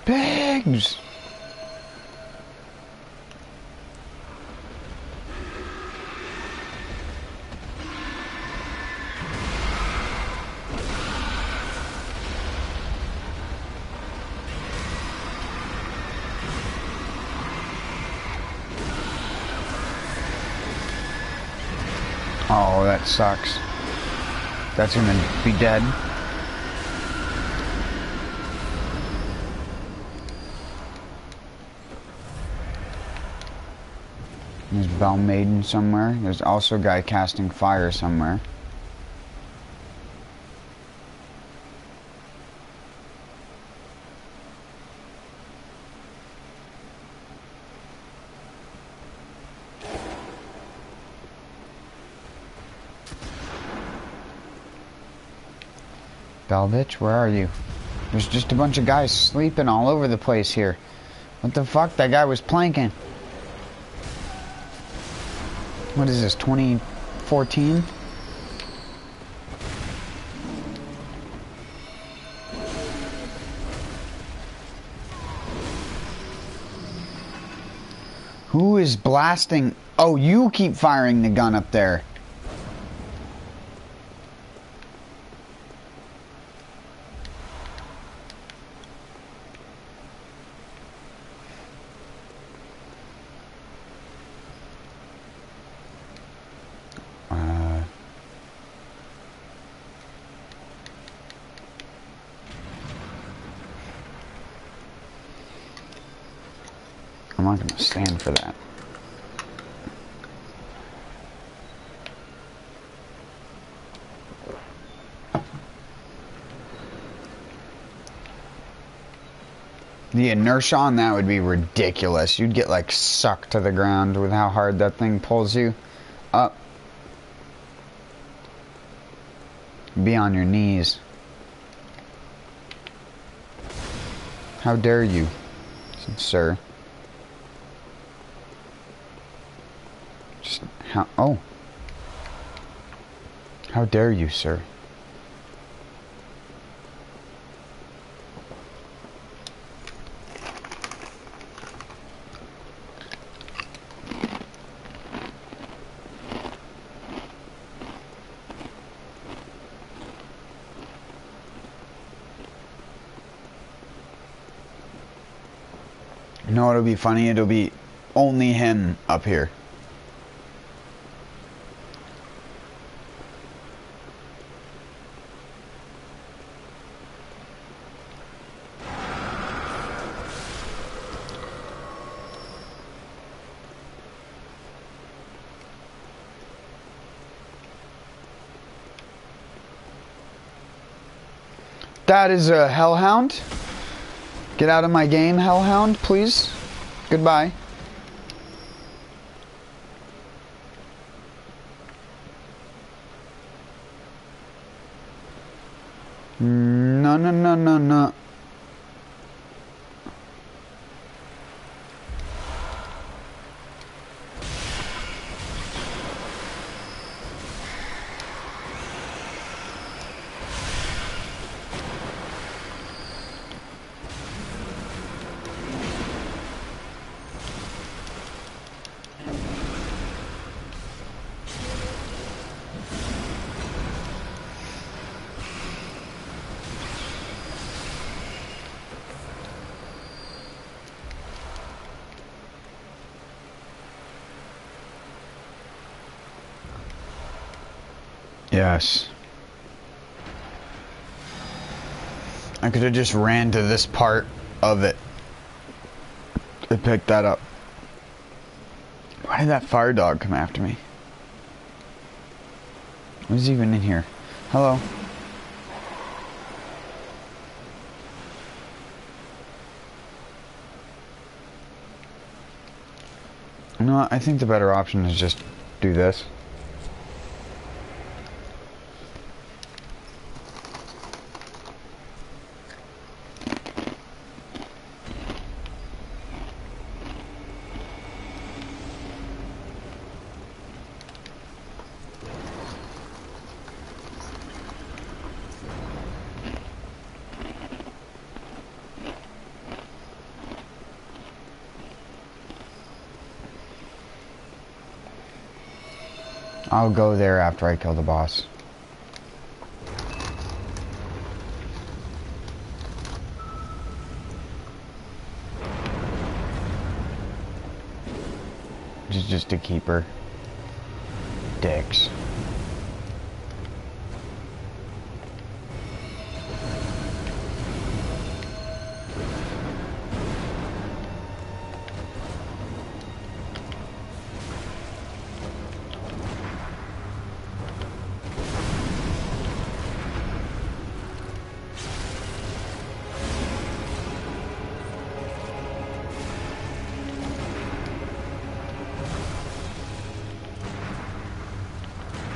Pigs! Oh, that sucks. That's gonna be dead. There's Bell Maiden somewhere. There's also a guy casting fire somewhere. Belvich, where are you? There's just a bunch of guys sleeping all over the place here. What the fuck? That guy was planking. What is this, 2014? Who is blasting? Oh, you keep firing the gun up there. I'm not going to stand for that. The inertia on that would be ridiculous. You'd get like sucked to the ground with how hard that thing pulls you up. Be on your knees. How dare you, sir? Just how? Oh. How dare you, sir? You know what'll be funny? It'll be only him up here. That is a hellhound. Get out of my game, hellhound, please. Goodbye. No, no, no, no, no. Yes. I could have just ran to this part of it to pick that up. Why did that fire dog come after me? Who's even in here? Hello? You know what? I think the better option is just do this. I'll go there after I kill the boss. Which is just a keeper. Dicks.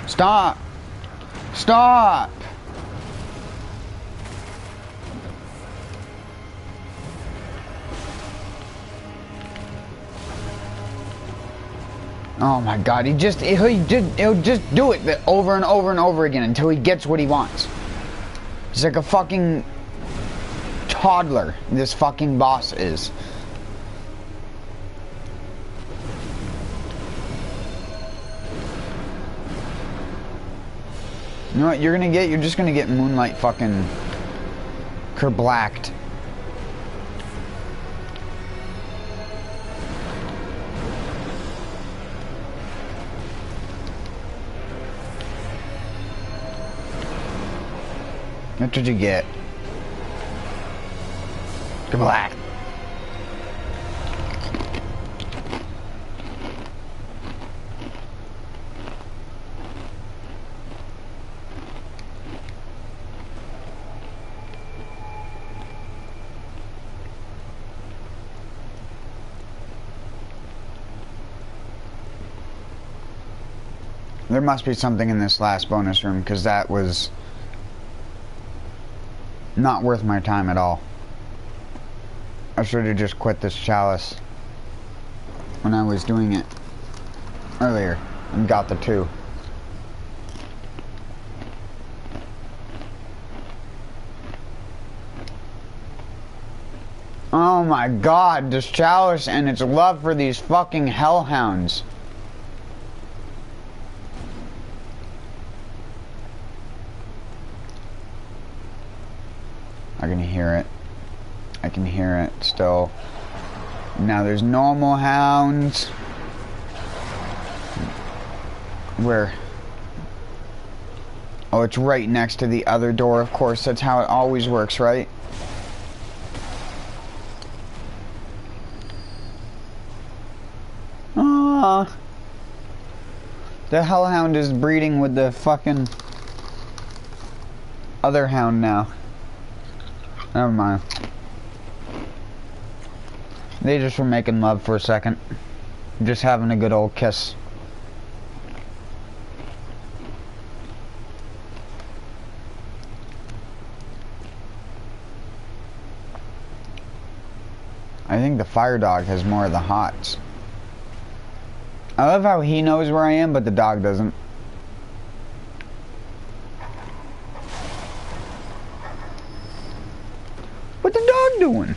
Stop! Stop! Oh my god, he'll just do it over and over and over again until he gets what he wants. He's like a fucking toddler, this fucking boss is. You know what you're gonna get? You're just gonna get Moonlight fucking kerblacked. That's what you get. Kerblacked. There must be something in this last bonus room, because that was not worth my time at all. I should have just quit this chalice when I was doing it earlier and got the 2. Oh my god, this chalice and its love for these fucking hellhounds. I can hear it. I can hear it still. Now there's normal hounds. Where? Oh, it's right next to the other door, of course. That's how it always works, right? Ah, the hellhound is breeding with the fucking other hound now. Never mind. They just were making love for a second. Just having a good old kiss. I think the fire dog has more of the hots. I love how he knows where I am, but the dog doesn't. What the dog doing?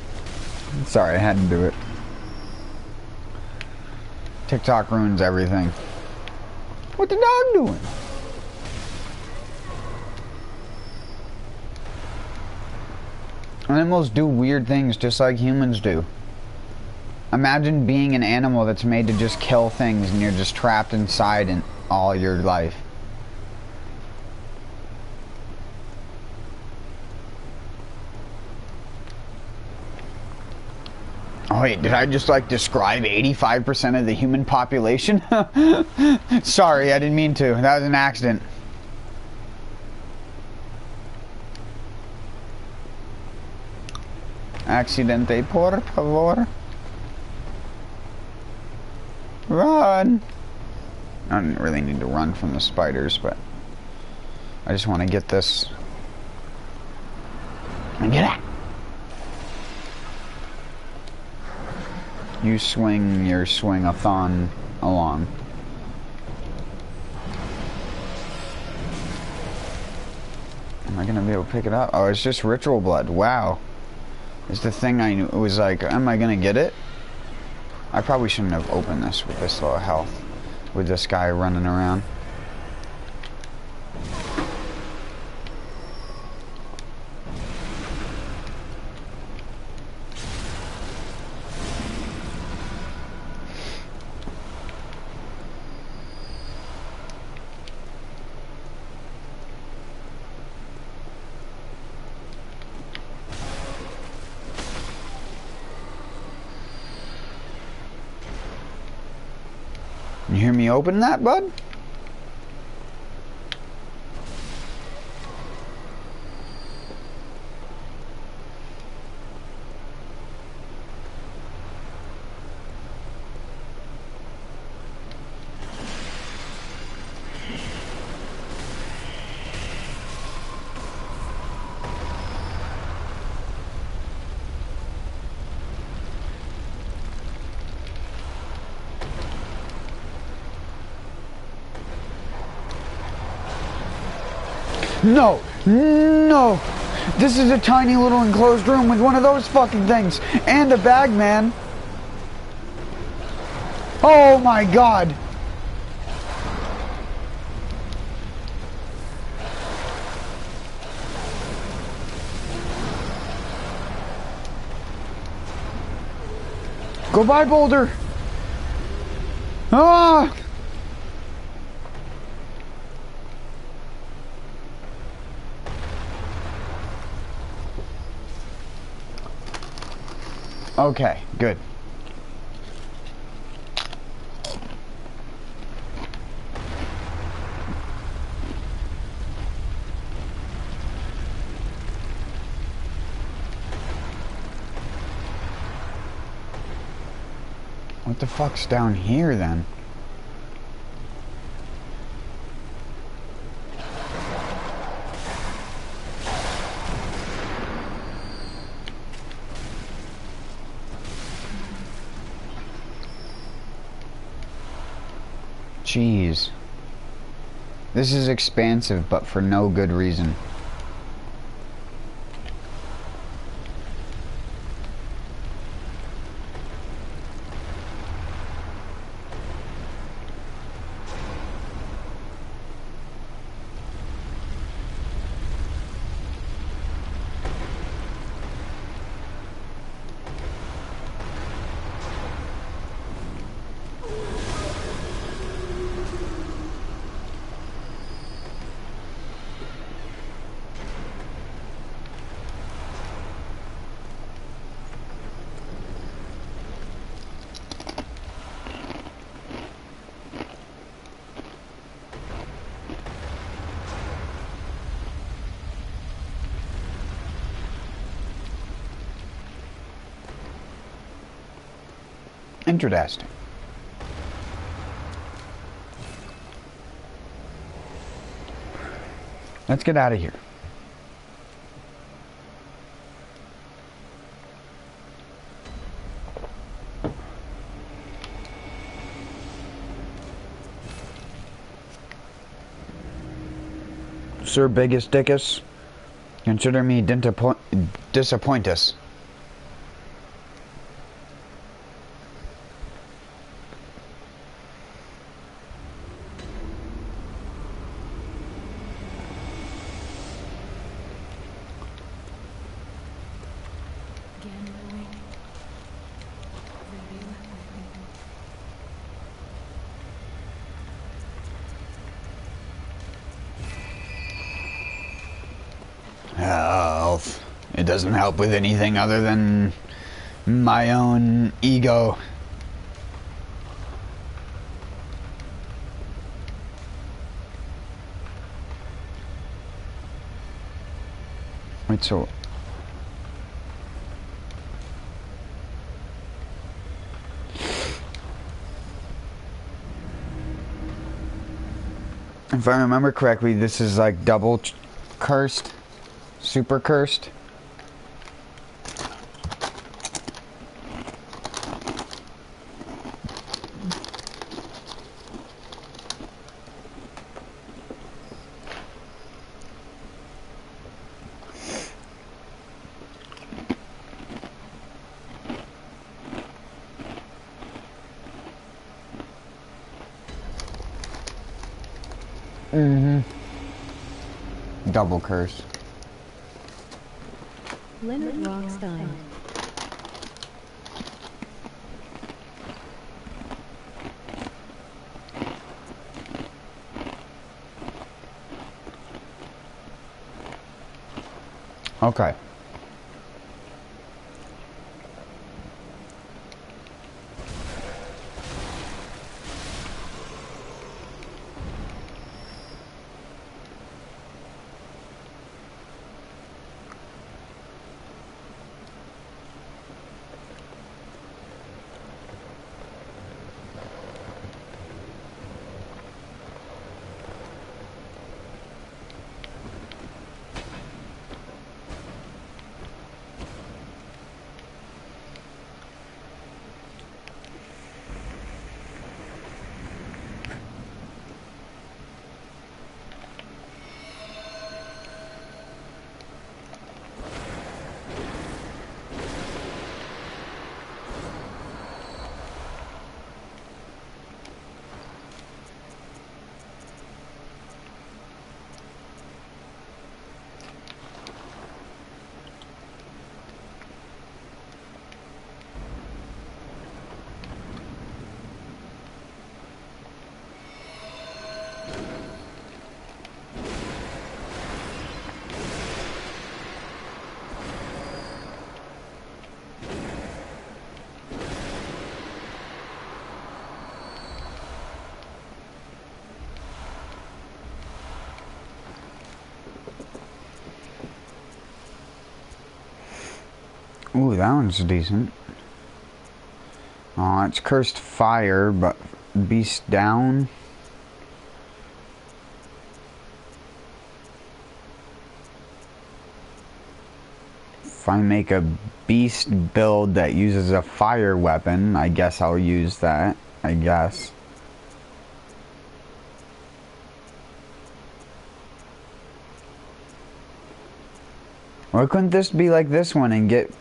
Sorry, I had to do it. TikTok ruins everything. What the dog doing? Animals do weird things just like humans do. Imagine being an animal that's made to just kill things and you're just trapped inside in all your life. Oh wait, did I just like describe 85% of the human population? Sorry, I didn't mean to. That was an accident. Accidente, por favor. Run! I don't really need to run from the spiders, but I just want to get this. And get out! You swing your swing-a-thon along. Am I gonna be able to pick it up? Oh, it's just ritual blood. Wow. It's the thing I knew. It was like, am I gonna get it? I probably shouldn't have opened this with this low health. With this guy running around. hear me open that, bud? No! No! This is a tiny little enclosed room with one of those fucking things. And a bag, man. Oh my god! Go by, Boulder! Ah! Okay, good. What the fuck's down here then? Jeez. This is expansive, but for no good reason. Interesting. Let's get out of here. Sir Biggest Dickus, consider me disappoint us. Health. It doesn't help with anything other than my own ego. Wait, so... if I remember correctly, this is like double cursed. Super cursed. Double curse. Leonard Rockstein. Okay. Ooh, that one's decent. Oh, it's cursed fire, but beast down. If I make a beast build that uses a fire weapon, I guess I'll use that. I guess. Why couldn't this be like this one and get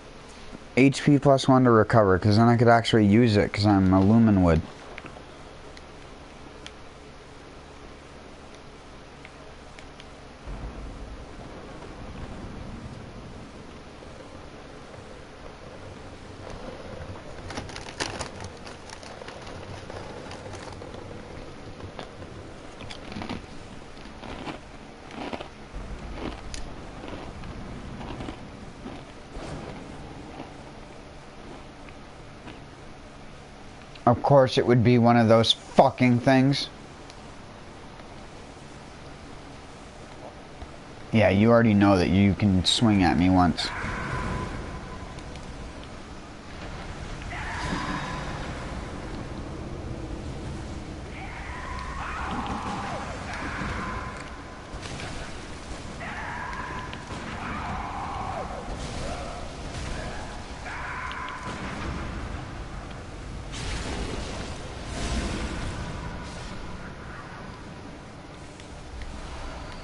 HP plus 1 to recover? Because then I could actually use it because I'm a lumen wood. Of course it would be one of those fucking things. Yeah, you already know that you can swing at me once.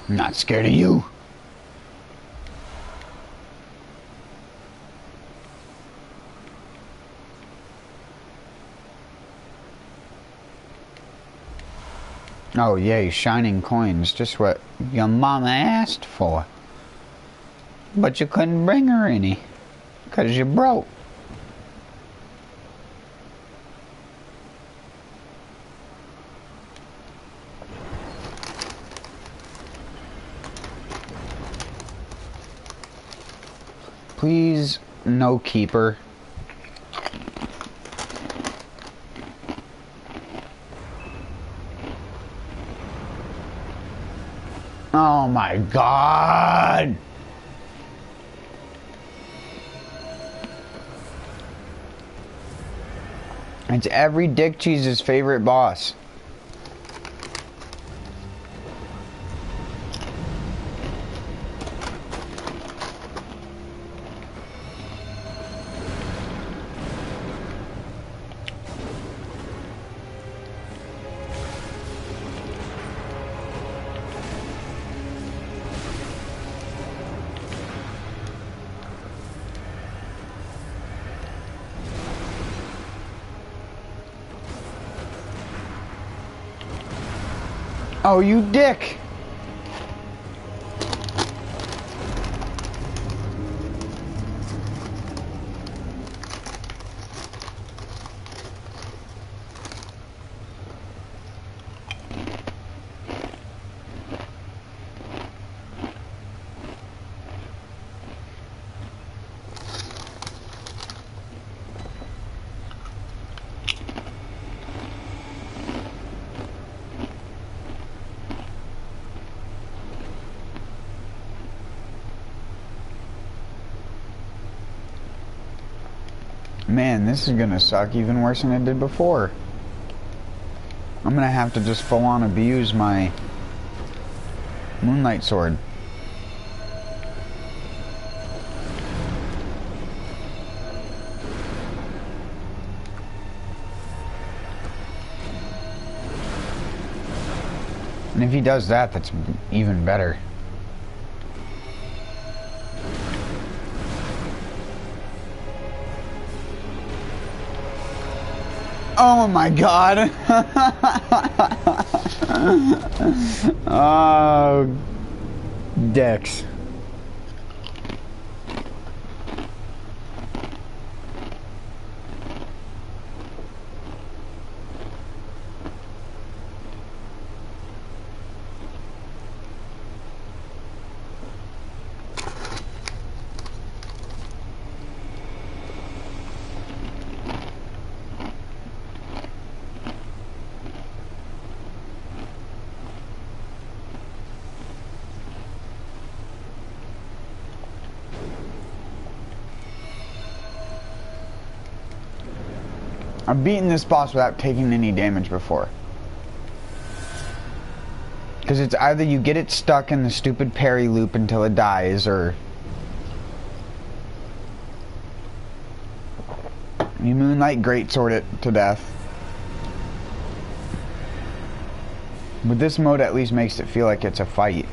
I'm not scared of you. Oh yay, shining coins, just what your mama asked for. But you couldn't bring her any, 'cause you broke. Please, no keeper. Oh my god! It's every Dick Cheese's favorite boss. Oh, you dick! Man, this is gonna suck even worse than it did before. I'm gonna have to just full on abuse my Moonlight Sword. And if he does that, that's even better. Oh my god! Oh, dicks. I've beaten this boss without taking any damage before. Because it's either you get it stuck in the stupid parry loop until it dies, or you Moonlight Greatsword it to death. But this mode at least makes it feel like it's a fight.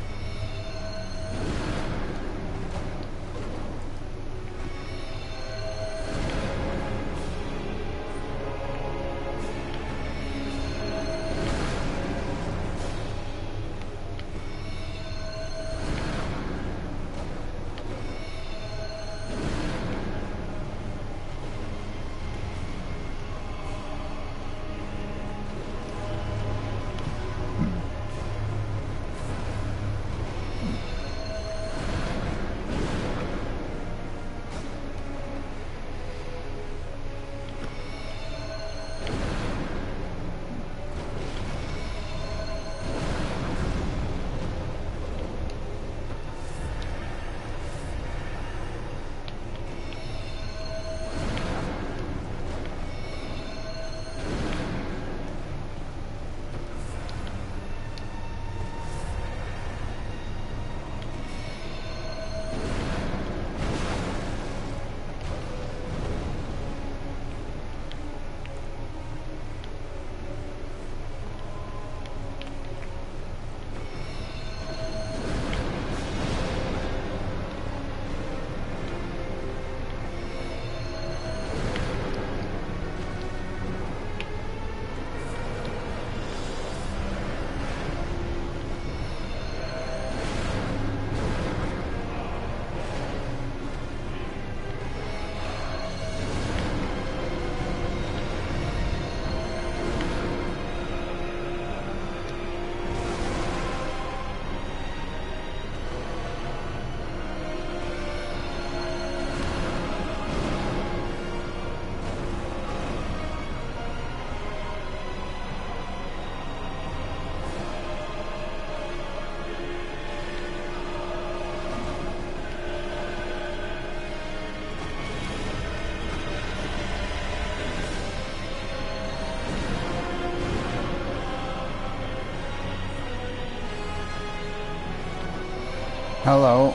Hello.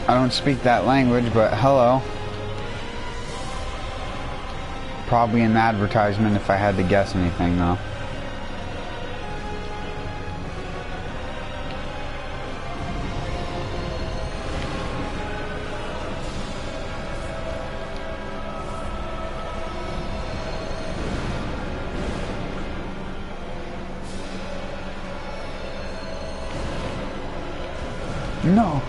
I don't speak that language, but hello. Probably an advertisement if I had to guess anything, though. No.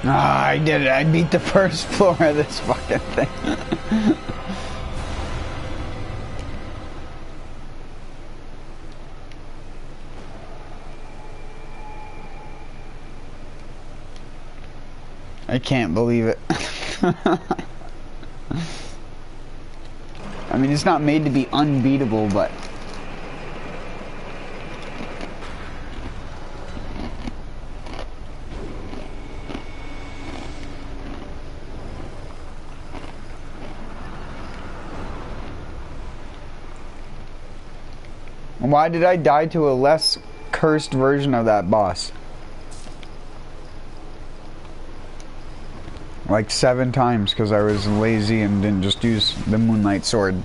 Ah, I did it. I beat the first floor of this fucking thing. I can't believe it. I mean, it's not made to be unbeatable, but why did I die to a less cursed version of that boss? Like 7 times because I was lazy and didn't just use the Moonlight Sword.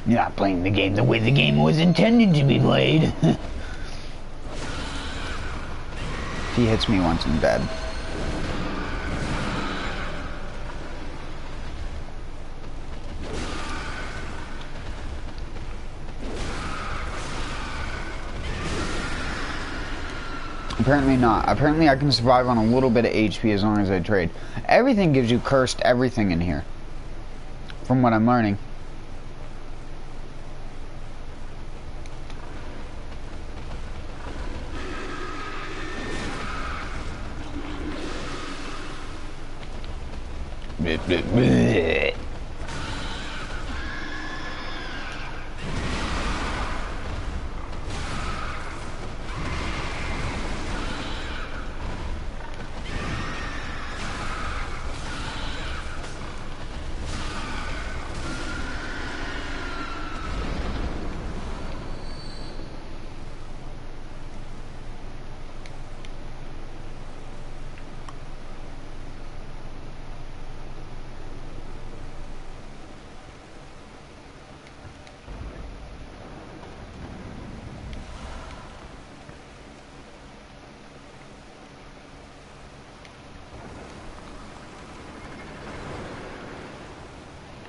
You're not playing the game the way the game was intended to be played. He hits me once, I'm dead. Apparently not. Apparently I can survive on a little bit of HP as long as I trade. Everything gives you cursed everything in here. From what I'm learning.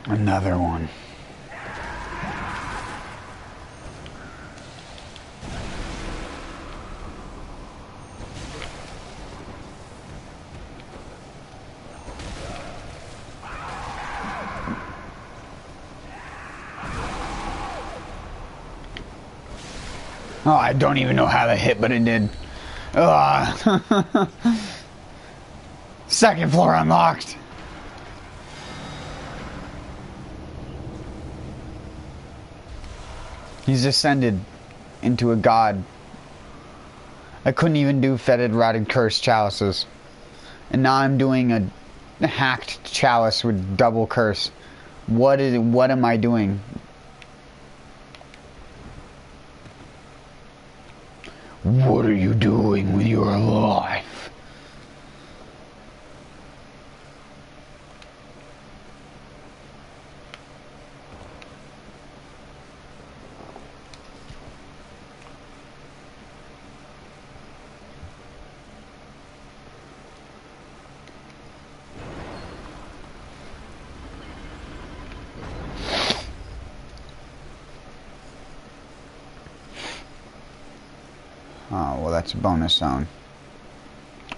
Another one. Oh, I don't even know how that hit, but it did. Ugh. Second floor unlocked. He's ascended into a god. I couldn't even do fetid, rotted, cursed chalices. And now I'm doing a hacked chalice with double curse. What am I doing? What are you doing with your life? Oh, well, that's a bonus zone.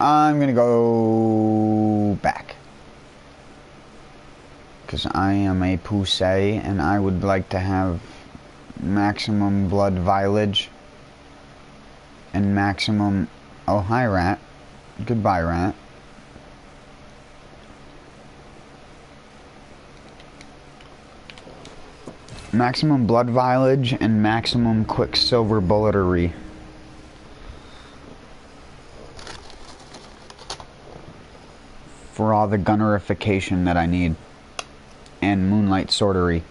I'm gonna go back. Because I am a poussey, and I would like to have maximum blood violage. And maximum... Oh, hi, rat. Goodbye, rat. Maximum blood violage and maximum quicksilver bulletary. For all the gunnerification that I need. And moonlight sortery.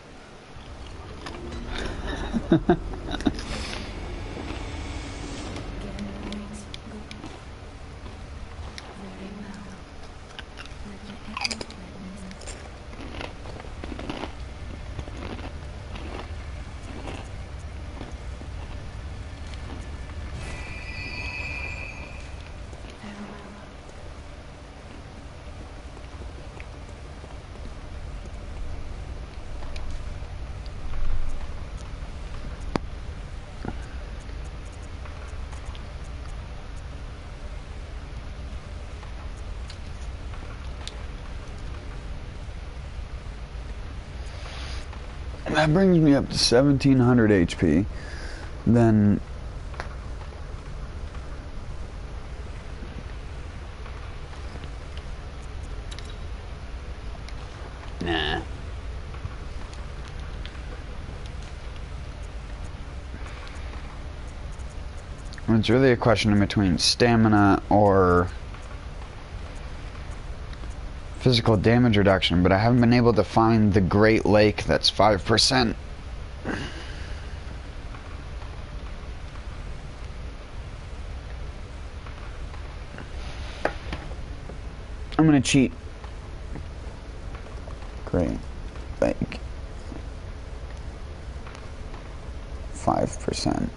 That brings me up to 1700 HP. Then nah. It's really a question in between stamina or physical damage reduction, but I haven't been able to find the Great Lake that's 5%. I'm gonna cheat. Great Lake. 5%.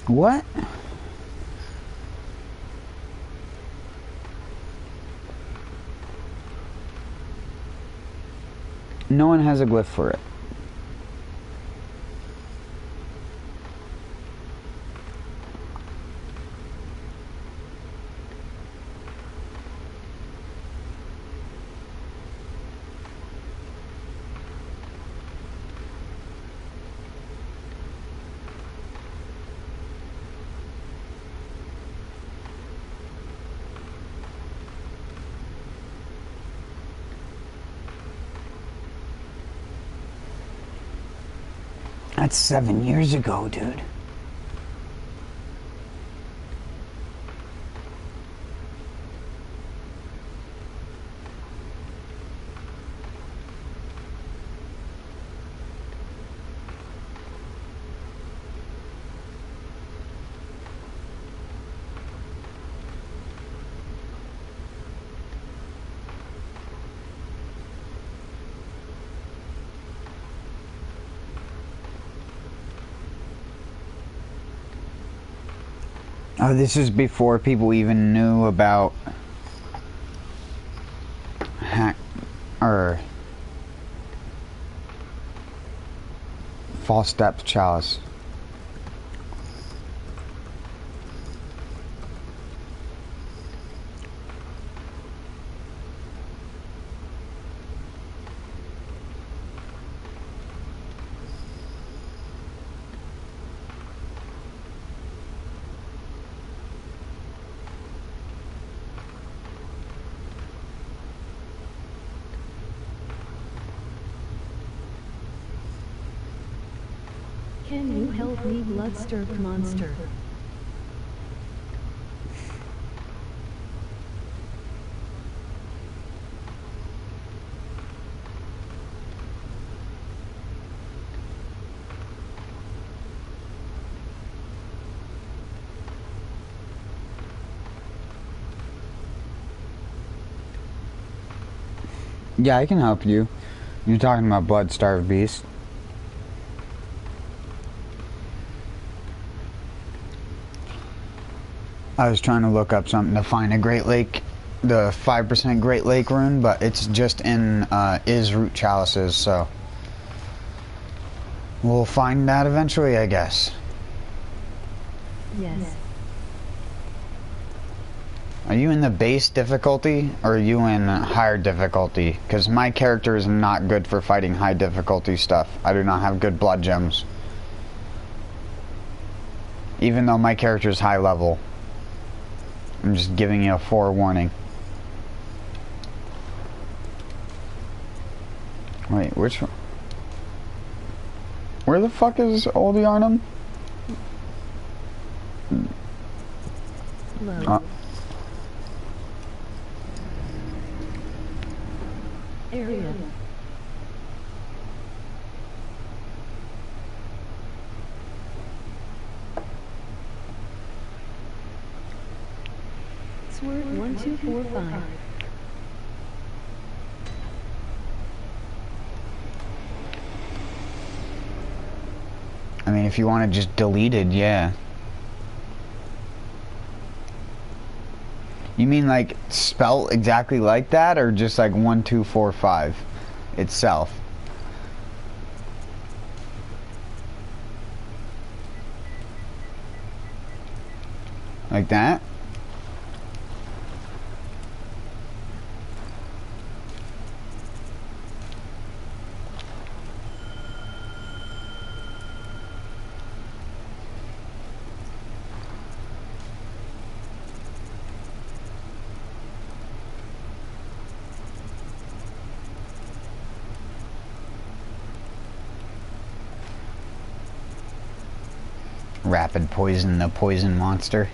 What? No one has a glyph for it. That's 7 years ago, dude. Oh, this is before people even knew about or false depth chalice. Can you help me, blood-starved monster? Yeah, I can help you. You're talking about blood-starved beast. I was trying to look up something to find a Great Lake, the 5% Great Lake rune, but it's just in is root chalices, so we'll find that eventually, I guess. Yes. Are you in the base difficulty, or are you in higher difficulty? Because my character is not good for fighting high difficulty stuff. I do not have good blood gems. Even though my character is high level. I'm just giving you a forewarning. Wait, which one? Where the fuck is Old Yarnum? Low. Area. Sword 1245. I mean, if you want to just delete it, yeah. You mean like spelt exactly like that, or just like 1245 itself? Like that? Rapid poison, the poison monster.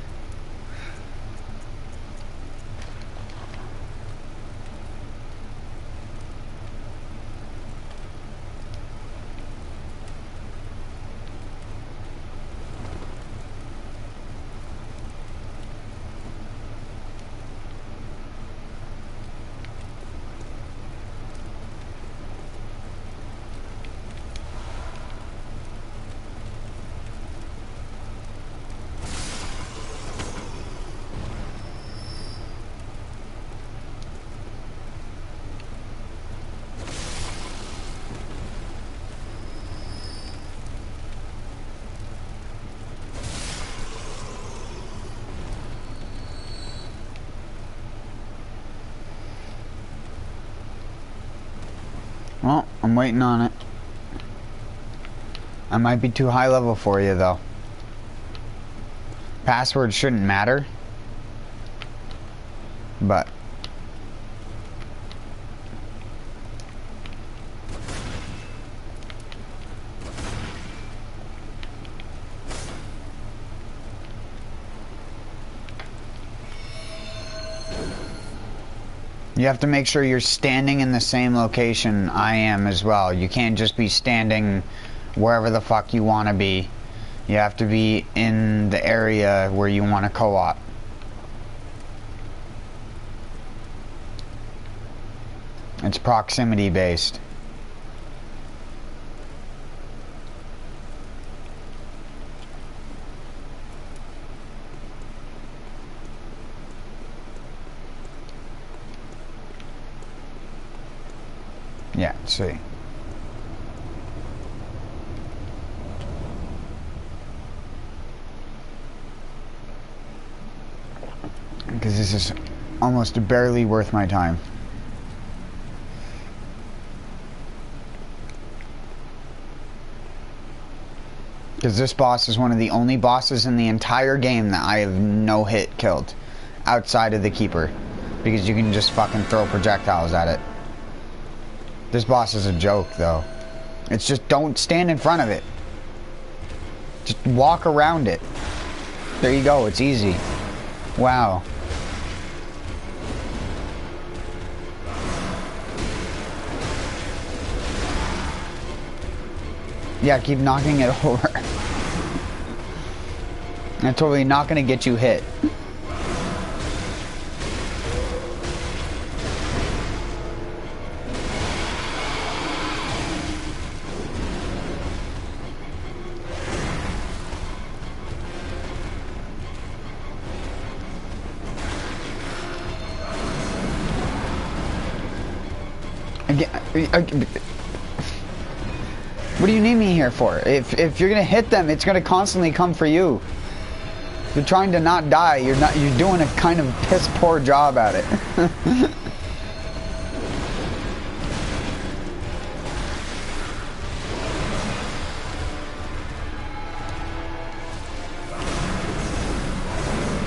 Well, I'm waiting on it. I might be too high level for you, though. Passwords shouldn't matter. But You have to make sure you're standing in the same location I am as well. You can't just be standing wherever the fuck you want to be. You have to be in the area where you want to co-op. It's proximity based. Yeah, see. Because this is almost barely worth my time. Because this boss is one of the only bosses in the entire game that I have no hit killed. Outside of the Keeper. Because you can just fucking throw projectiles at it. This boss is a joke, though. It's just don't stand in front of it. Just walk around it. There you go, it's easy. Wow. Yeah, keep knocking it over. I'm totally not gonna get you hit. What do you need me here for? If you're gonna hit them, it's gonna constantly come for you. You're trying to not die. You're doing a kind of piss poor job at it.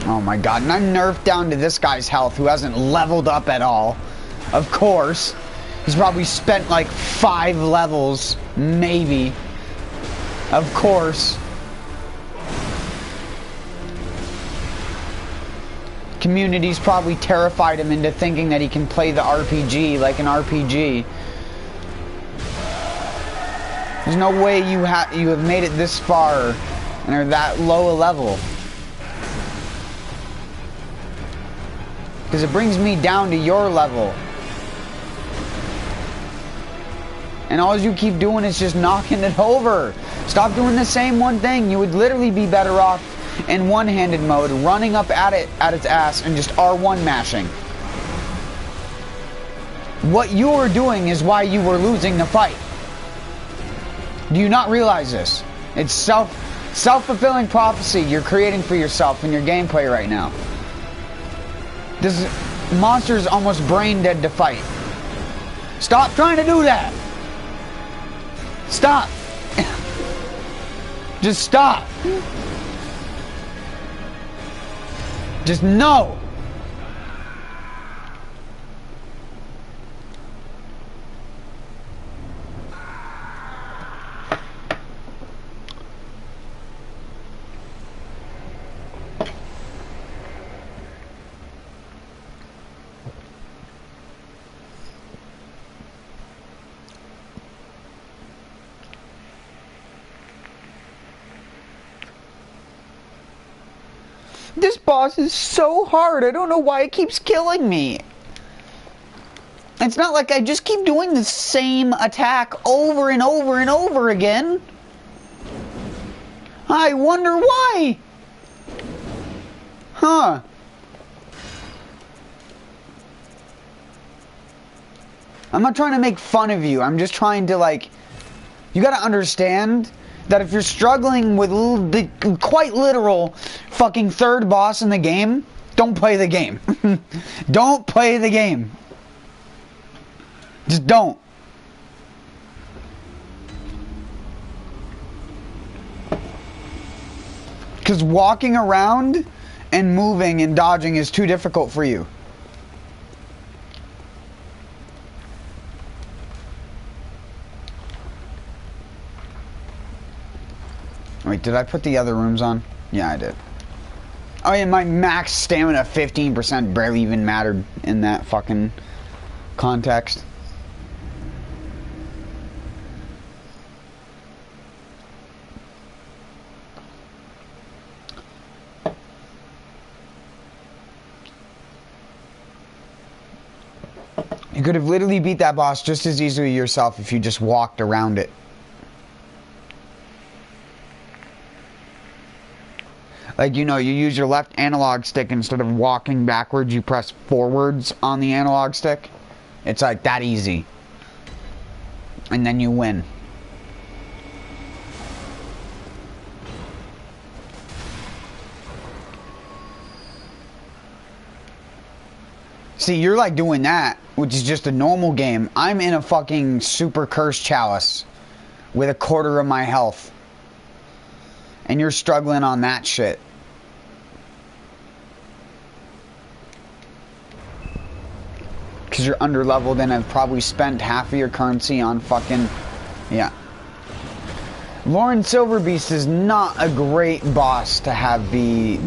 Oh my god, and I'm nerfed down to this guy's health who hasn't leveled up at all. Of course. He's probably spent like 5 levels, maybe. Of course. Community's probably terrified him into thinking that he can play the RPG like an RPG. There's no way you have made it this far and are that low a level. Because it brings me down to your level. And all you keep doing is just knocking it over. Stop doing the same one thing. You would literally be better off in one-handed mode, running up at it at its ass and just R1 mashing. What you were doing is why you were losing the fight. Do you not realize this? It's self-fulfilling prophecy you're creating for yourself in your gameplay right now. This monster's almost brain dead to fight. Stop trying to do that. Stop. Just stop. Just no. This boss is so hard. I don't know why it keeps killing me. It's not like I just keep doing the same attack over and over and over again. I wonder why. Huh. I'm not trying to make fun of you. I'm just trying to, like... You gotta understand that if you're struggling with the quite literal fucking third boss in the game, don't play the game. Don't play the game. Just don't. Because walking around and moving and dodging is too difficult for you. Wait, did I put the other rooms on? Yeah, I did. Oh yeah, my max stamina 15% barely even mattered in that fucking context. You could have literally beat that boss just as easily yourself if you just walked around it. Like, you know, you use your left analog stick instead of walking backwards, you press forwards on the analog stick. It's like that easy. And then you win. See, you're like doing that, which is just a normal game. I'm in a fucking super cursed chalice with a quarter of my health. And you're struggling on that shit. Because you're underleveled and have probably spent half of your currency on fucking... Yeah. Lauren Silverbeast is not a great boss to have be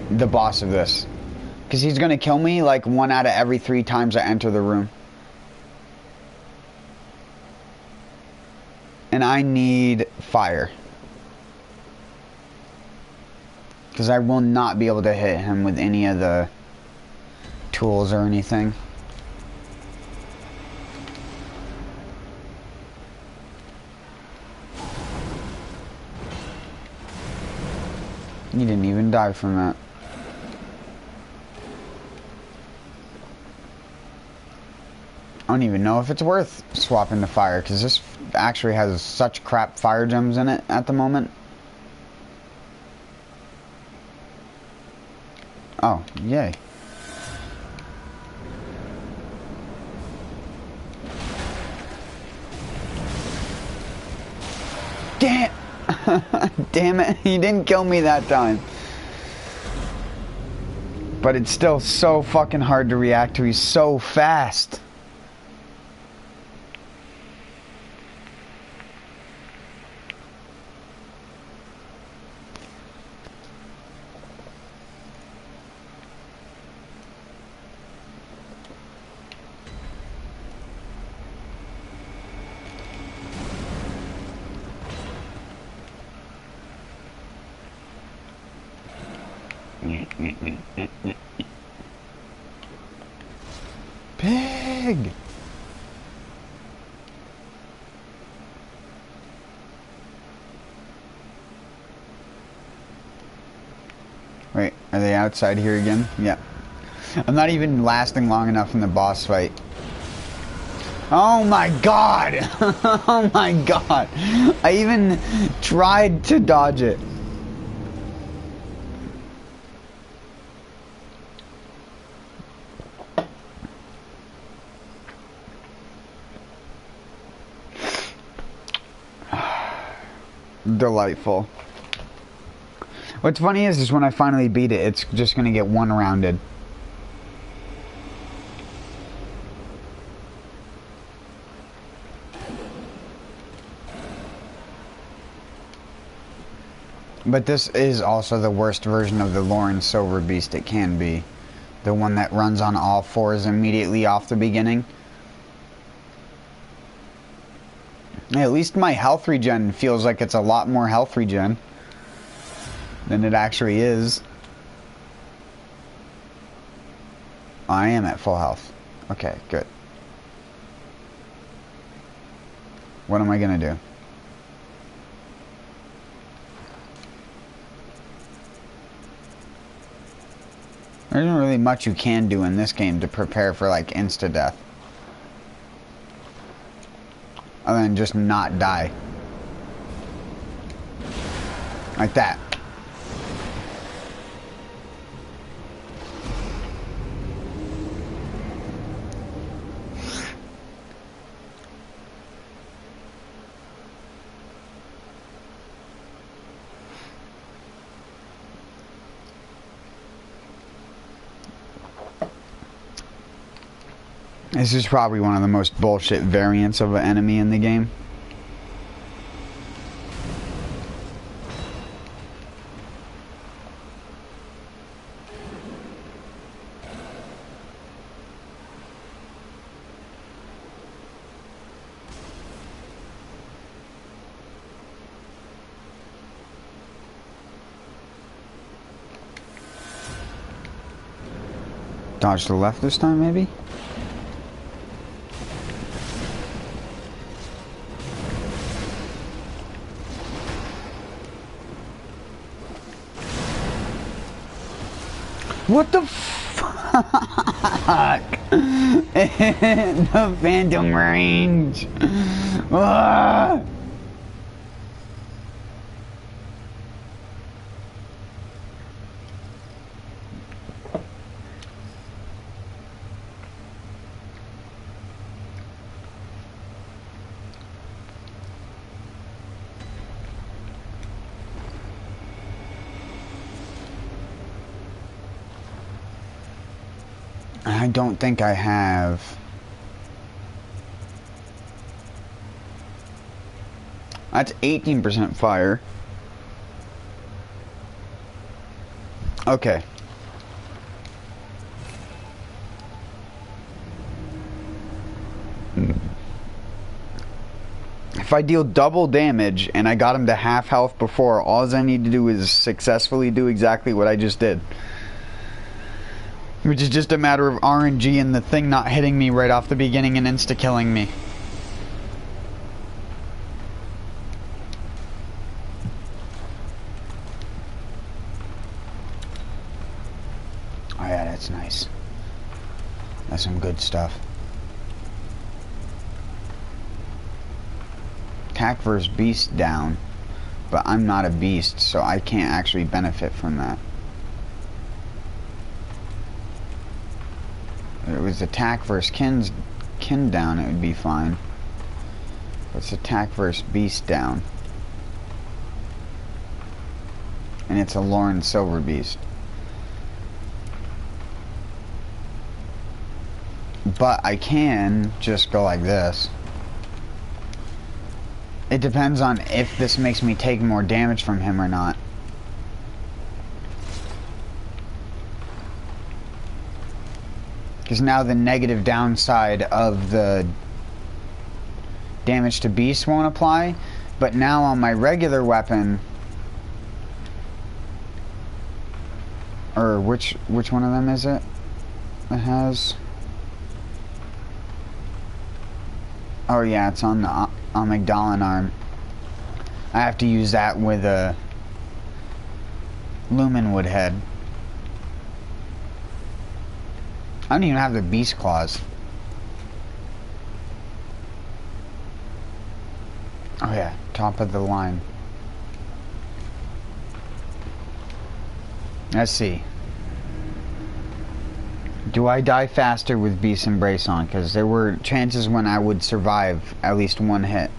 the boss of this. Because he's going to kill me like 1 out of every 3 times I enter the room. And I need fire. Because I will not be able to hit him with any of the tools or anything. You didn't even die from that. I don't even know if it's worth swapping to fire, because this actually has such crap fire gems in it at the moment. Oh, yay. Damn! Damn it, he didn't kill me that time. But it's still so fucking hard to react to. He's so fast. Pig! Wait, are they outside here again? Yeah. I'm not even lasting long enough in the boss fight. Oh my god! Oh my god! I even tried to dodge it. Delightful. What's funny is when I finally beat it, it's just gonna get one-rounded. But this is also the worst version of the Lauren Silverbeast it can be. The one that runs on all fours immediately off the beginning. At least my health regen feels like it's a lot more health regen than it actually is. I am at full health. Okay, good. What am I gonna do? There isn't really much you can do in this game to prepare for like insta-death. Other than just not die. Like that. This is probably one of the most bullshit variants of an enemy in the game. Dodge to the left this time, maybe? What the fuck? The phantom range. Ah! I don't think I have. That's 18% fire. Okay. If I deal double damage and I got him to half health before, all I need to do is successfully do exactly what I just did. Which is just a matter of RNG and the thing not hitting me right off the beginning and insta-killing me. Oh yeah, that's nice. That's some good stuff. Attack versus beast down. But I'm not a beast, so I can't actually benefit from that. If it was attack versus kin down, it would be fine. But it's attack versus beast down. And it's a Lauren Silver Beast. But I can just go like this. It depends on if this makes me take more damage from him or not. Because now the negative downside of the damage to beast won't apply. But now on my regular weapon, or which one of them is it? It has. Oh yeah, it's on the amygdalin arm. I have to use that with a Lumenwood head. I don't even have the beast claws. Oh yeah, top of the line. Let's see. Do I die faster with Beast Embrace on? Because there were chances when I would survive at least one hit.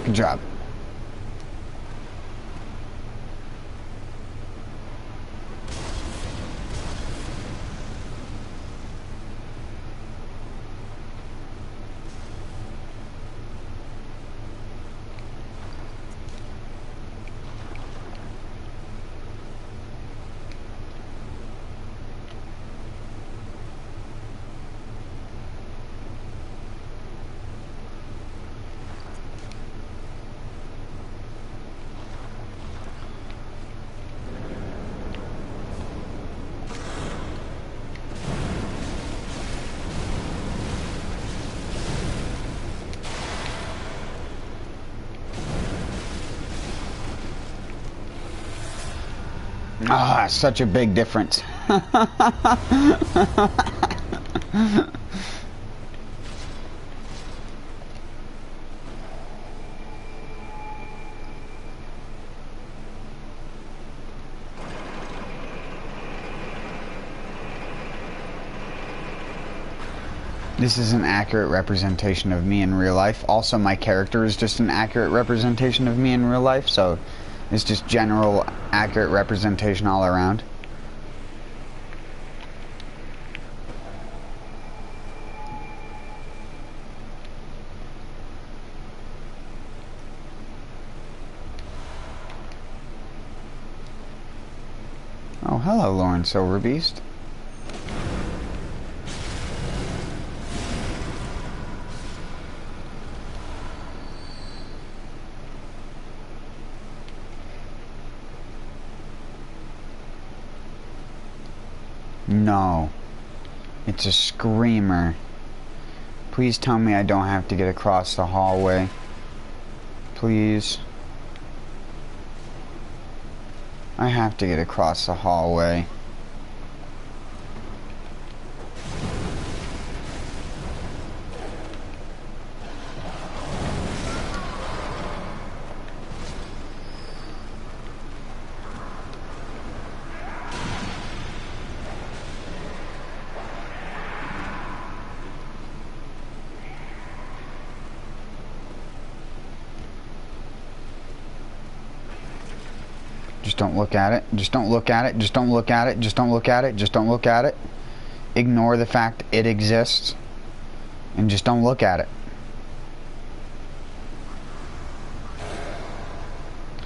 Good job. Ah, such a big difference. This is an accurate representation of me in real life. Also, my character is just an accurate representation of me in real life, so it's just general accurate representation all around. Oh, hello, Lauren Silverbeast. No. It's a screamer. Please tell me I don't have to get across the hallway. Please. I have to get across the hallway. Just don't look at it. Just don't look at it. Just don't look at it. Just don't look at it. Just don't look at it. Ignore the fact it exists. And just don't look at it.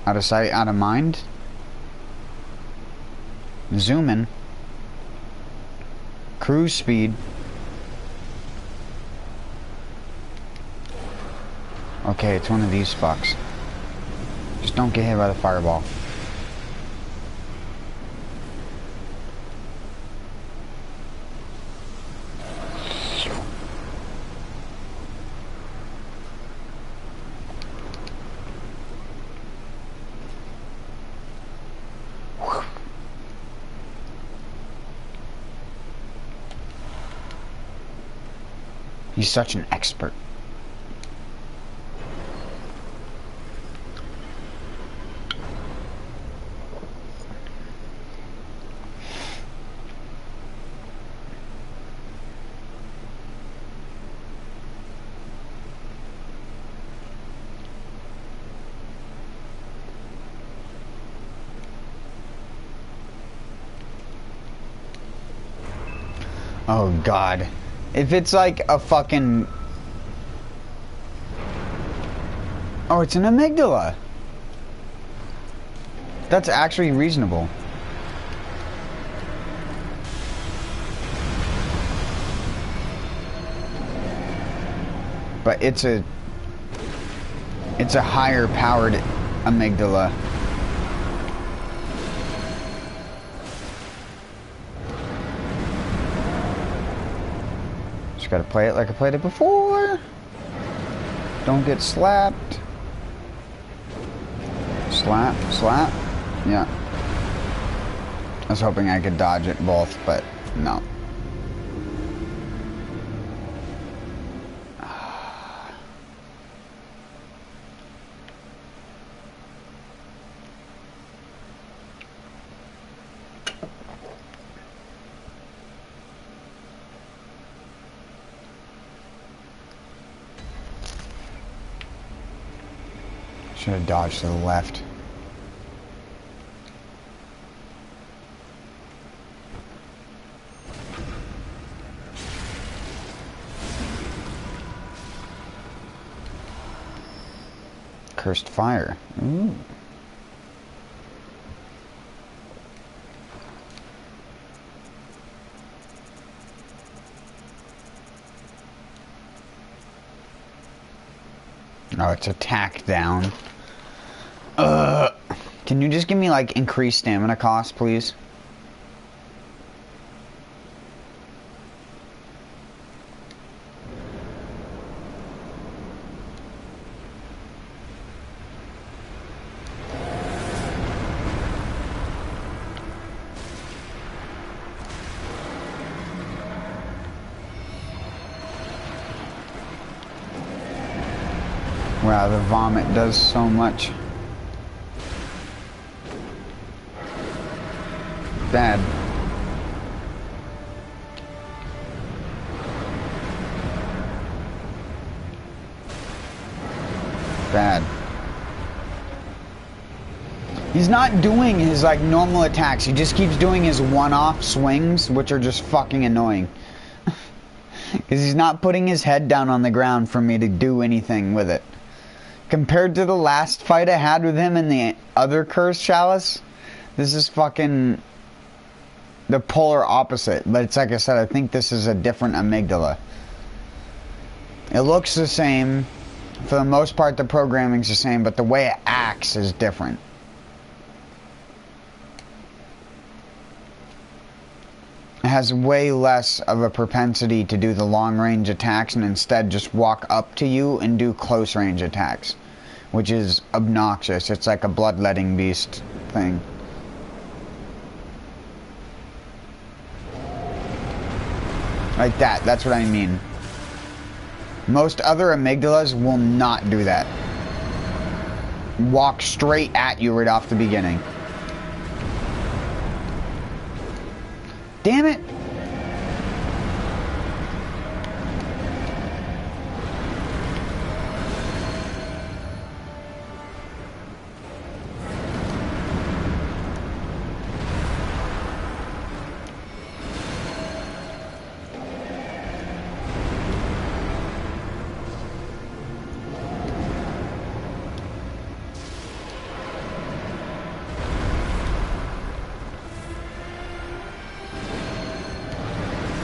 Out of sight, out of mind. Zoom in. Cruise speed. Okay, it's one of these fucks. Just don't get hit by the fireball. He's such an expert. Oh God. If it's like a fucking... Oh, it's an amygdala. That's actually reasonable. But it's a higher powered amygdala. Just gotta play it like I played it before. Don't get slapped. Slap, slap. Yeah. I was hoping I could dodge it both, but no. Should have dodged to the left. Cursed fire. Ooh. Oh, it's attack down. Can you just give me, like, increased stamina cost, please? Wow, the vomit does so much. Bad. Bad. He's not doing his, like, normal attacks. He just keeps doing his one-off swings, which are just fucking annoying. Because he's not putting his head down on the ground for me to do anything with it. Compared to the last fight I had with him in the other cursed chalice, this is fucking the polar opposite. But it's like I said, I think this is a different amygdala. It looks the same. For the most part, the programming's the same, but the way it acts is different. It has way less of a propensity to do the long-range attacks and instead just walk up to you and do close-range attacks, which is obnoxious. It's like a bloodletting beast thing. Like that. That's what I mean. Most other amygdalas will not do that. Walk straight at you right off the beginning. Damn it!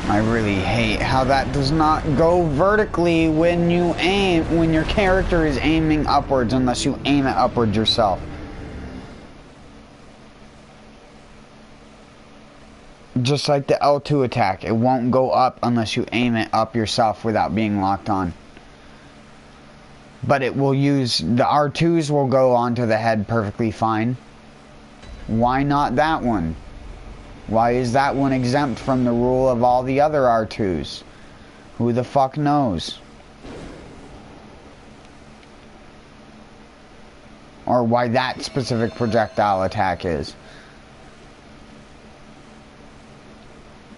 I really hate how that does not go vertically when you aim, when your character is aiming upwards, unless you aim it upwards yourself. Just like the L2 attack, it won't go up unless you aim it up yourself without being locked on. But it will use, the R2s will go onto the head perfectly fine. Why not that one? Why is that one exempt from the rule of all the other R2s? Who the fuck knows? Or why that specific projectile attack is.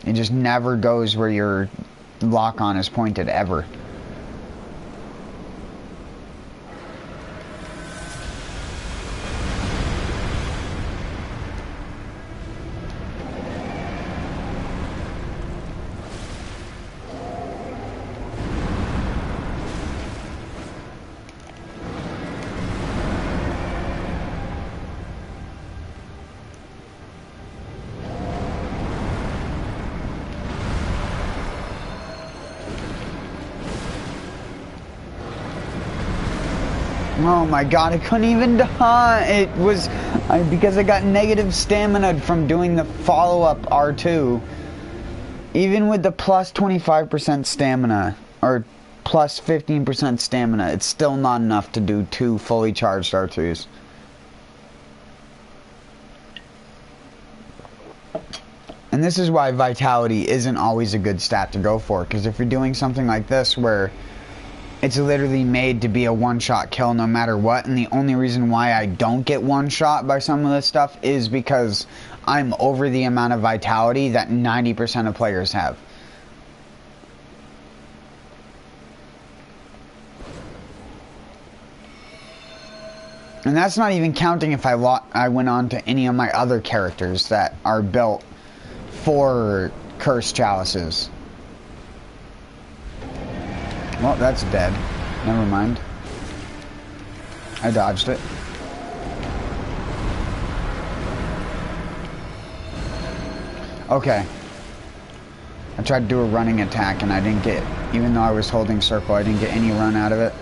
It just never goes where your lock-on is pointed, ever. Oh my god, I couldn't even die. It was because I got negative stamina from doing the follow-up R2. Even with the plus 25% stamina, or plus 15% stamina, it's still not enough to do 2 fully charged R2s. And this is why vitality isn't always a good stat to go for, because if you're doing something like this where it's literally made to be a one-shot kill no matter what, and the only reason why I don't get one-shot by some of this stuff is because I'm over the amount of vitality that 90% of players have. And that's not even counting if I went on to any of my other characters that are built for Cursed Chalices. Well, that's dead. Never mind. I dodged it. Okay. I tried to do a running attack and I didn't get, even though I was holding circle, I didn't get any run out of it.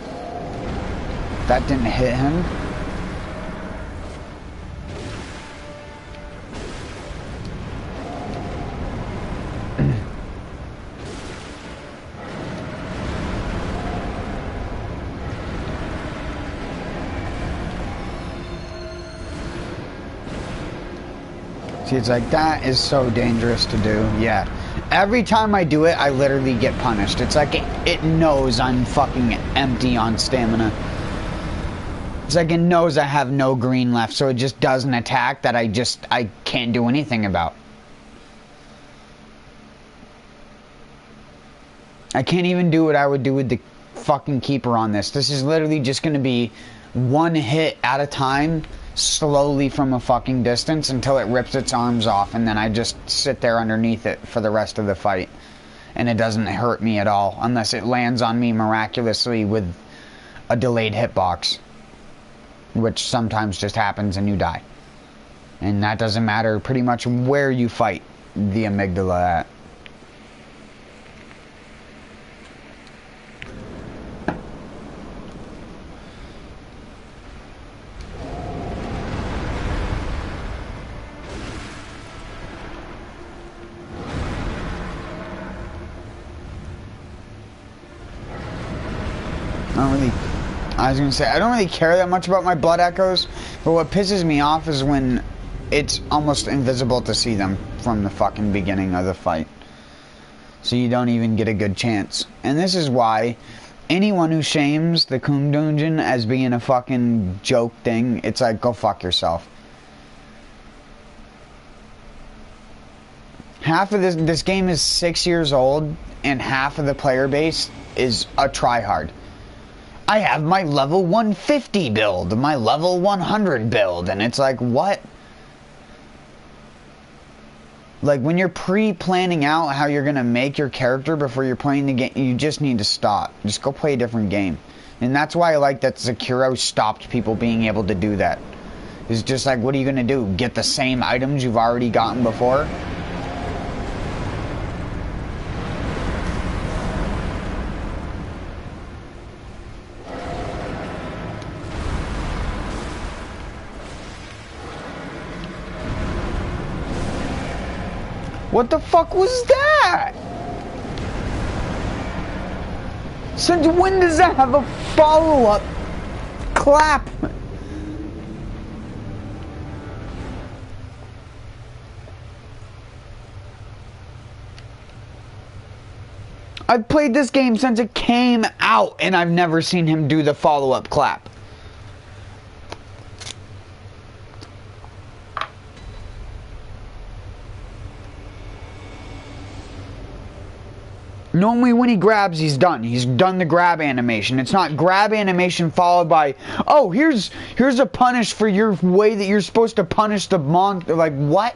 That didn't hit him. See, it's like, that is so dangerous to do. Yeah. Every time I do it, I literally get punished. It's like it knows I'm fucking empty on stamina. It's like it knows I have no green left, so it just does an attack that I can't do anything about. I can't even do what I would do with the fucking keeper on this. This is literally just going to be one hit at a time, slowly from a fucking distance until it rips its arms off, and then I just sit there underneath it for the rest of the fight. And it doesn't hurt me at all, unless it lands on me miraculously with a delayed hitbox, which sometimes just happens and you die. And that doesn't matter pretty much where you fight. the amygdala at. I was gonna say, I don't really care that much about my blood echoes, but what pisses me off is when it's almost invisible to see them from the fucking beginning of the fight. So you don't even get a good chance. And this is why anyone who shames the Coom Dungeon as being a fucking joke thing, it's like, go fuck yourself. Half of this game is 6 years old, and half of the player base is a tryhard. I have my level 150 build, my level 100 build, and it's like, what? Like, when you're pre-planning out how you're gonna make your character before you're playing the game, you just need to stop. Just go play a different game. And that's why I like that Sekiro stopped people being able to do that. It's just like, what are you gonna do? Get the same items you've already gotten before? What the fuck was that? Since when does that have a follow-up clap? I've played this game since it came out, and I've never seen him do the follow-up clap. Normally when he grabs, he's done. He's done the grab animation. It's not grab animation followed by, oh, here's a punish for your way that you're supposed to punish the monster. Like, what?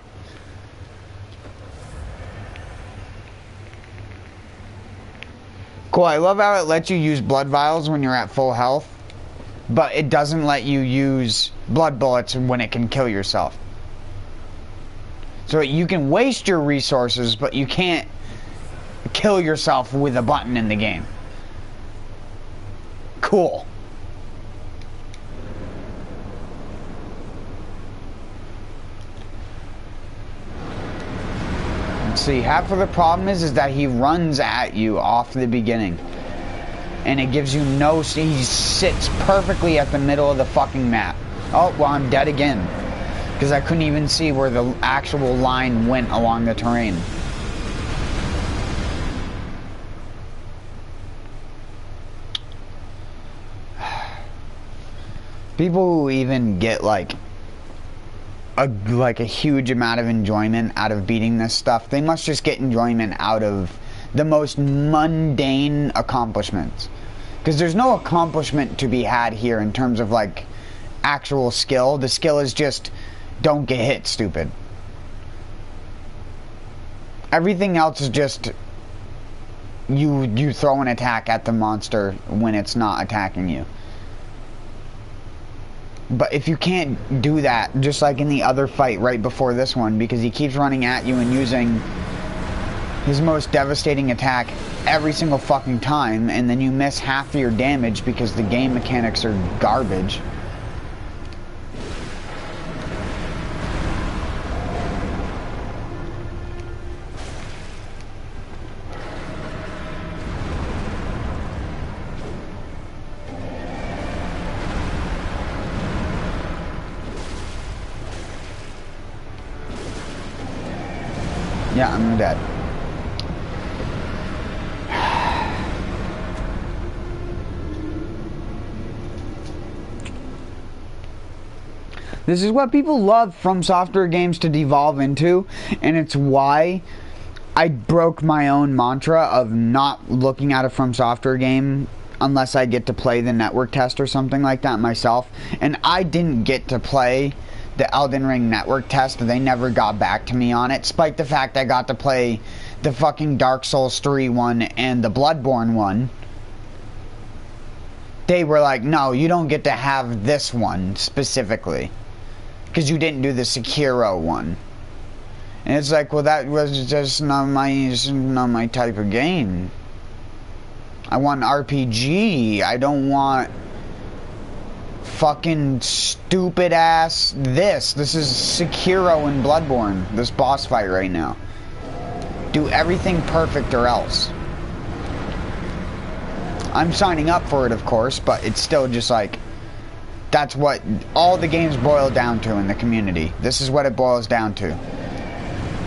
Cool, I love how it lets you use blood vials when you're at full health, but it doesn't let you use blood bullets when it can kill yourself. So you can waste your resources, but you can't kill yourself with a button in the game. Cool. Let's see, half of the problem is that he runs at you off the beginning. And it gives you no... He sits perfectly at the middle of the fucking map. Oh, well, I'm dead again. Because I couldn't even see where the actual line went along the terrain. People who even get like a huge amount of enjoyment out of beating this stuff, they must just get enjoyment out of the most mundane accomplishments. Because there's no accomplishment to be had here in terms of like actual skill. The skill is just don't get hit, stupid. Everything else is just you throw an attack at the monster when it's not attacking you. But if you can't do that, just like in the other fight right before this one, because he keeps running at you and using his most devastating attack every single fucking time, and then you miss half of your damage because the game mechanics are garbage. Yeah, I'm dead. This is what people love From Software games to devolve into, and it's why I broke my own mantra of not looking at a From Software game unless I get to play the network test or something like that myself. And I didn't get to play the Elden Ring network test. They never got back to me on it, despite the fact I got to play the fucking Dark Souls 3 one and the Bloodborne one. They were like, no, you don't get to have this one specifically because you didn't do the Sekiro one. And And it's like, well, that was just not my type of game. I want an RPG. I don't want fucking stupid ass this. This is Sekiro and Bloodborne, this boss fight right now. Do everything perfect or else. I'm signing up for it, of course, but it's still just like, that's what all the games boil down to in the community. This is what it boils down to.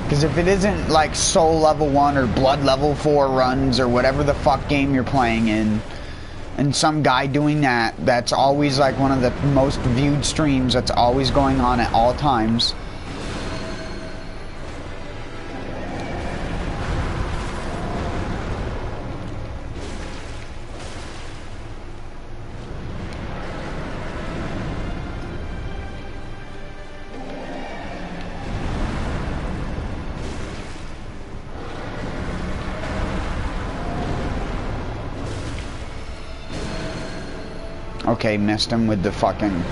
Because if it isn't like Soul Level 1 or Blood Level 4 runs or whatever the fuck game you're playing in, and some guy doing that, that's always like one of the most viewed streams that's always going on at all times. Okay, missed him with the fucking...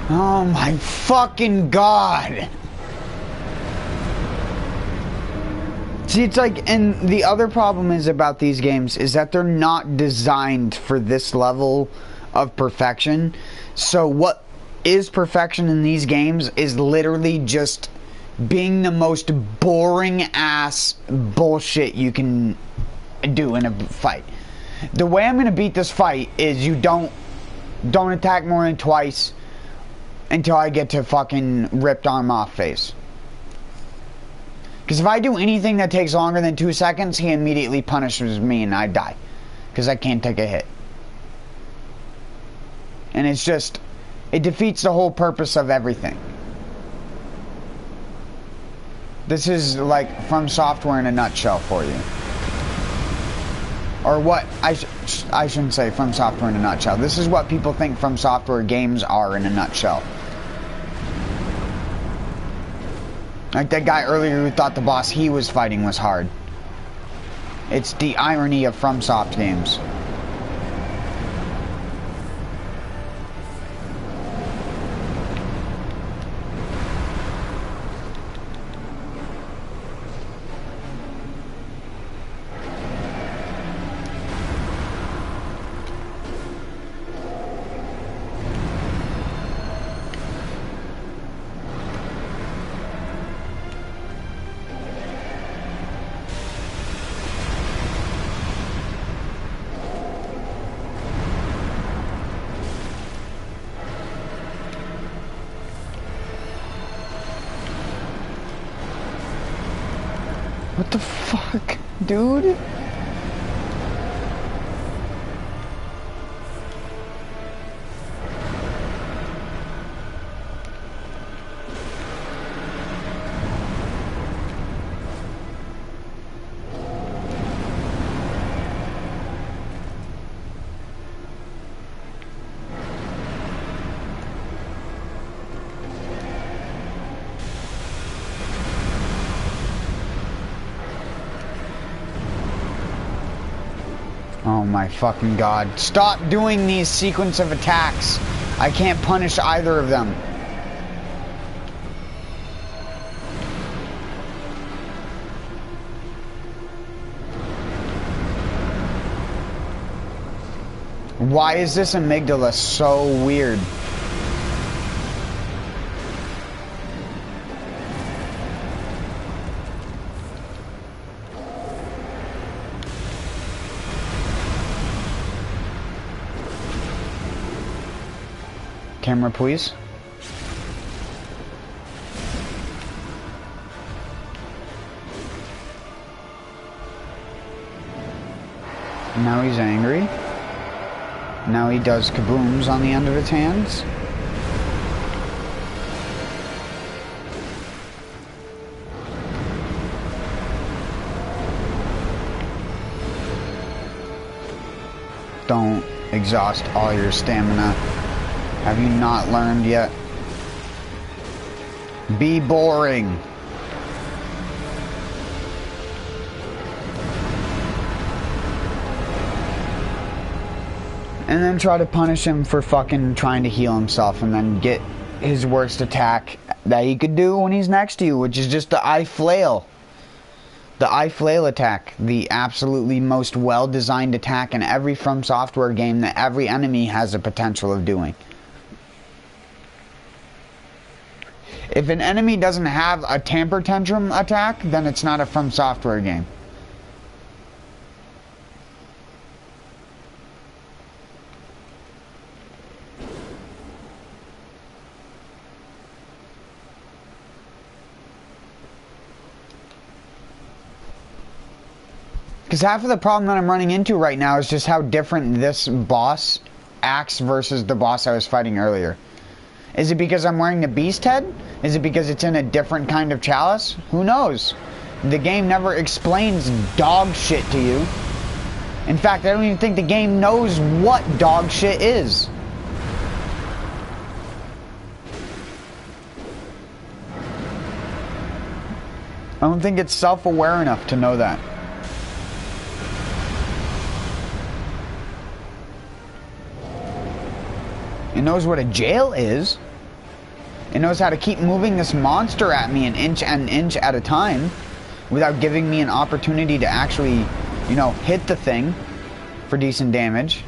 Oh my fucking god! See, it's like, and the other problem is about these games is that they're not designed for this level of perfection. So what is perfection in these games is literally just being the most boring ass bullshit you can do in a fight. The way I'm gonna beat this fight is you don't attack more than twice until I get to fucking ripped arm off phase. Because if I do anything that takes longer than 2 seconds, he immediately punishes me and I die. Because I can't take a hit. And it's just, it defeats the whole purpose of everything. This is like From Software in a nutshell for you. Or what, I shouldn't say From Software in a nutshell. This is what people think From Software games are in a nutshell. Like that guy earlier who thought the boss he was fighting was hard. It's the irony of FromSoft games. What the fuck, dude? Oh my fucking god. Stop doing these sequence of attacks. I can't punish either of them. Why is this amygdala so weird? Camera, please. Now he's angry. Now he does kabooms on the end of his hands. Don't exhaust all your stamina. Have you not learned yet? Be boring. And then try to punish him for fucking trying to heal himself, and then get his worst attack that he could do when he's next to you, which is just the eye flail. The eye flail attack, the absolutely most well-designed attack in every From Software game that every enemy has a potential of doing. If an enemy doesn't have a temper tantrum attack, then it's not a From Software game. Because half of the problem that I'm running into right now is just how different this boss acts versus the boss I was fighting earlier. Is it because I'm wearing the beast head? Is it because it's in a different kind of chalice? Who knows? The game never explains dog shit to you. In fact, I don't even think the game knows what dog shit is. I don't think it's self-aware enough to know that. It knows what a jail is. It knows how to keep moving this monster at me an inch at a time without giving me an opportunity to actually, you know, hit the thing for decent damage.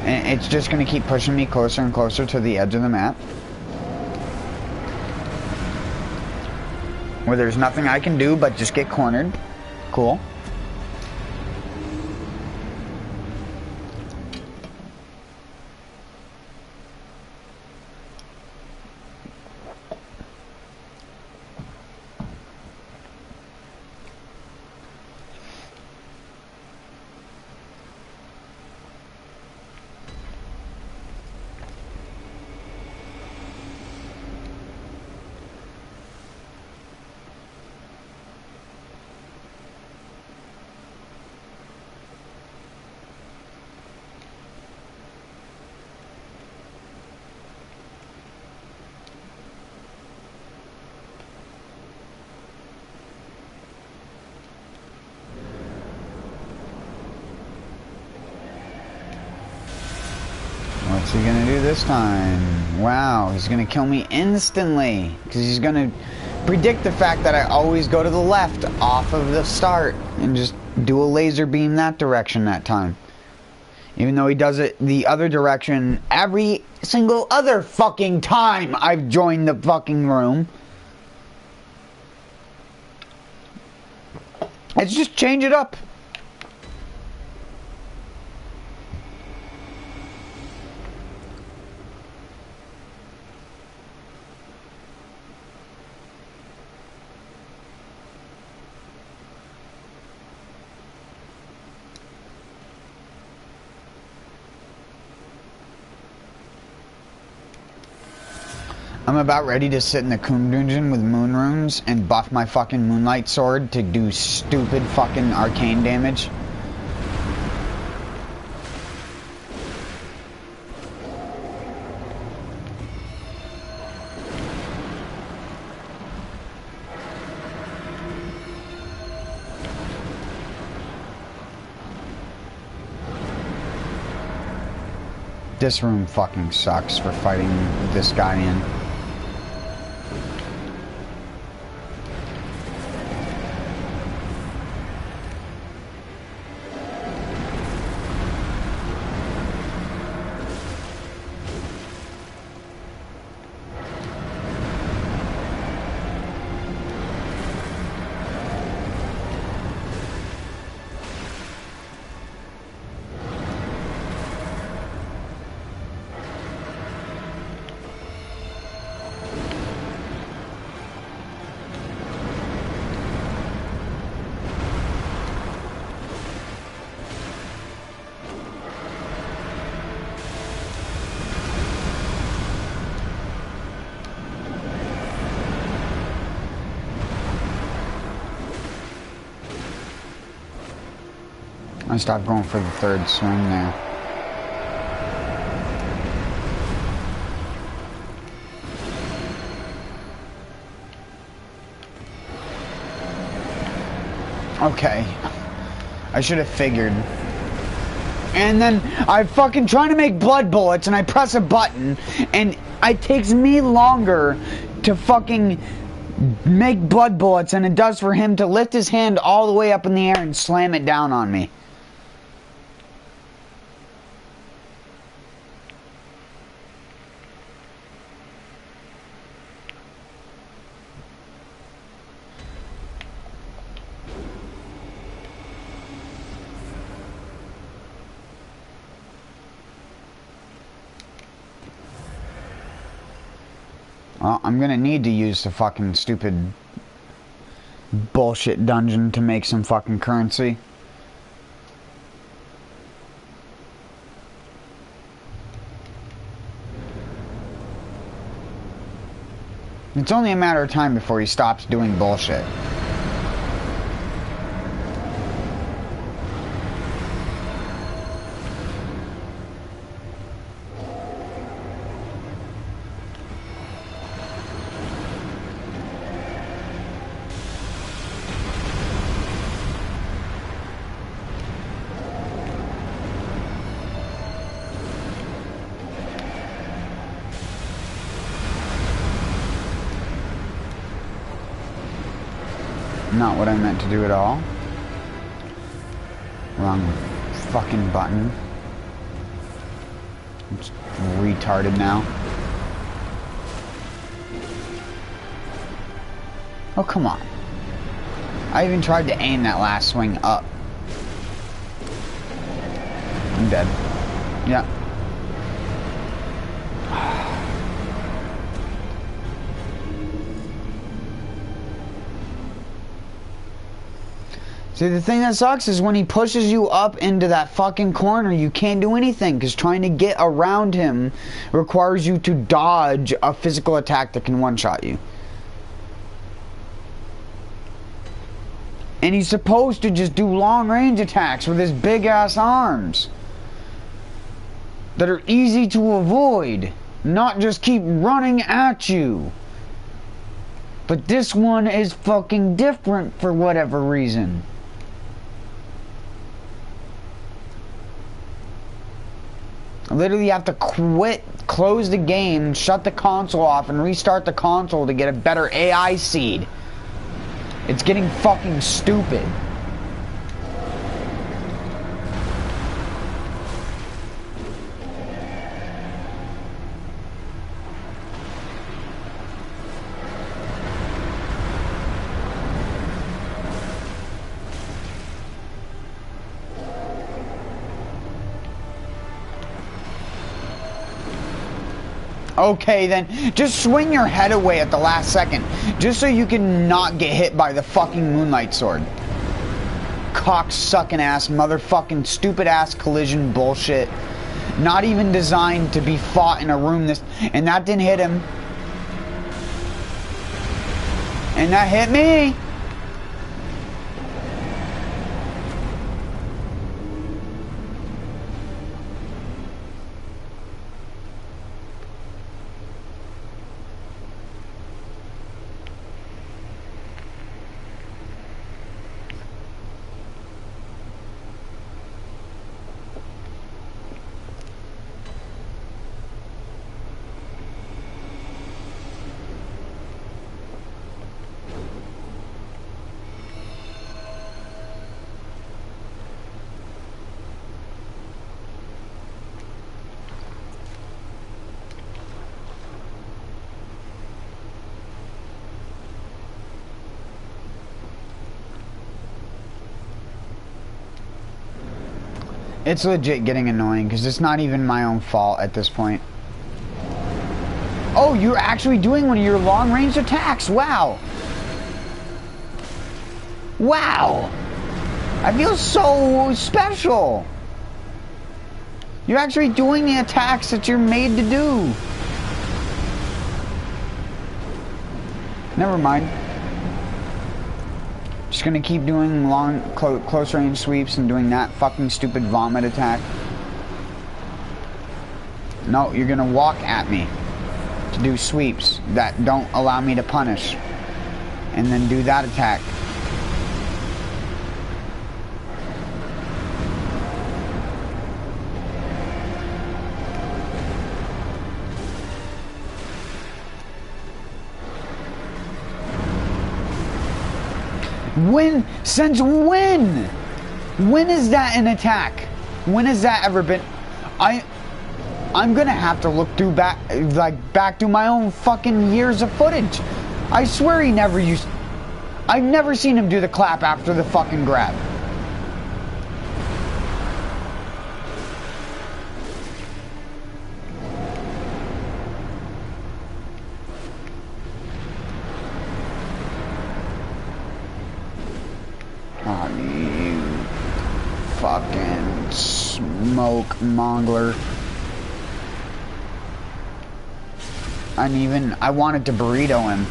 And it's just going to keep pushing me closer and closer to the edge of the map, where there's nothing I can do but just get cornered. Cool. What's he gonna do this time? Wow, he's gonna kill me instantly. Because he's gonna predict the fact that I always go to the left off of the start and just do a laser beam that direction that time. Even though he does it the other direction every single other fucking time I've joined the fucking room. Let's just change it up. I'm about ready to sit in the Coom Dungeon with moon runes and buff my fucking Moonlight Sword to do stupid fucking arcane damage. This room fucking sucks for fighting this guy in. I stopped going for the third swing there. Okay. I should have figured. And then I fucking try to make blood bullets and I press a button and it takes me longer to fucking make blood bullets than it does for him to lift his hand all the way up in the air and slam it down on me. Well, I'm gonna need to use the fucking stupid bullshit dungeon to make some fucking currency. It's only a matter of time before he stops doing bullshit. Not what I meant to do at all. Wrong fucking button. I'm just retarded now. Oh, come on. I even tried to aim that last swing up. I'm dead. Yeah. See, the thing that sucks is when he pushes you up into that fucking corner, you can't do anything, because trying to get around him requires you to dodge a physical attack that can one-shot you. And he's supposed to just do long-range attacks with his big-ass arms that are easy to avoid, not just keep running at you. But this one is fucking different for whatever reason. Literally, you have to close the game, shut the console off, and restart the console to get a better AI seed. It's getting fucking stupid. Okay, then just swing your head away at the last second, just so you can not get hit by the fucking moonlight sword. Cock-sucking ass, motherfucking stupid ass collision bullshit. Not even designed to be fought in a room this, and that didn't hit him. And that hit me. It's legit getting annoying because it's not even my own fault at this point. Oh, you're actually doing one of your long-range attacks. Wow. Wow. I feel so special. You're actually doing the attacks that you're made to do. Never mind. Just gonna keep doing long, close range sweeps and doing that fucking stupid vomit attack. No, you're gonna walk at me to do sweeps that don't allow me to punish. And then do that attack. When? Since when? When is that an attack? When has that ever been? I'm gonna have to look through back through my own fucking years of footage. I swear he never used. I've never seen him do the clap after the fucking grab. You fucking smoke mongler. I wanted to burrito him.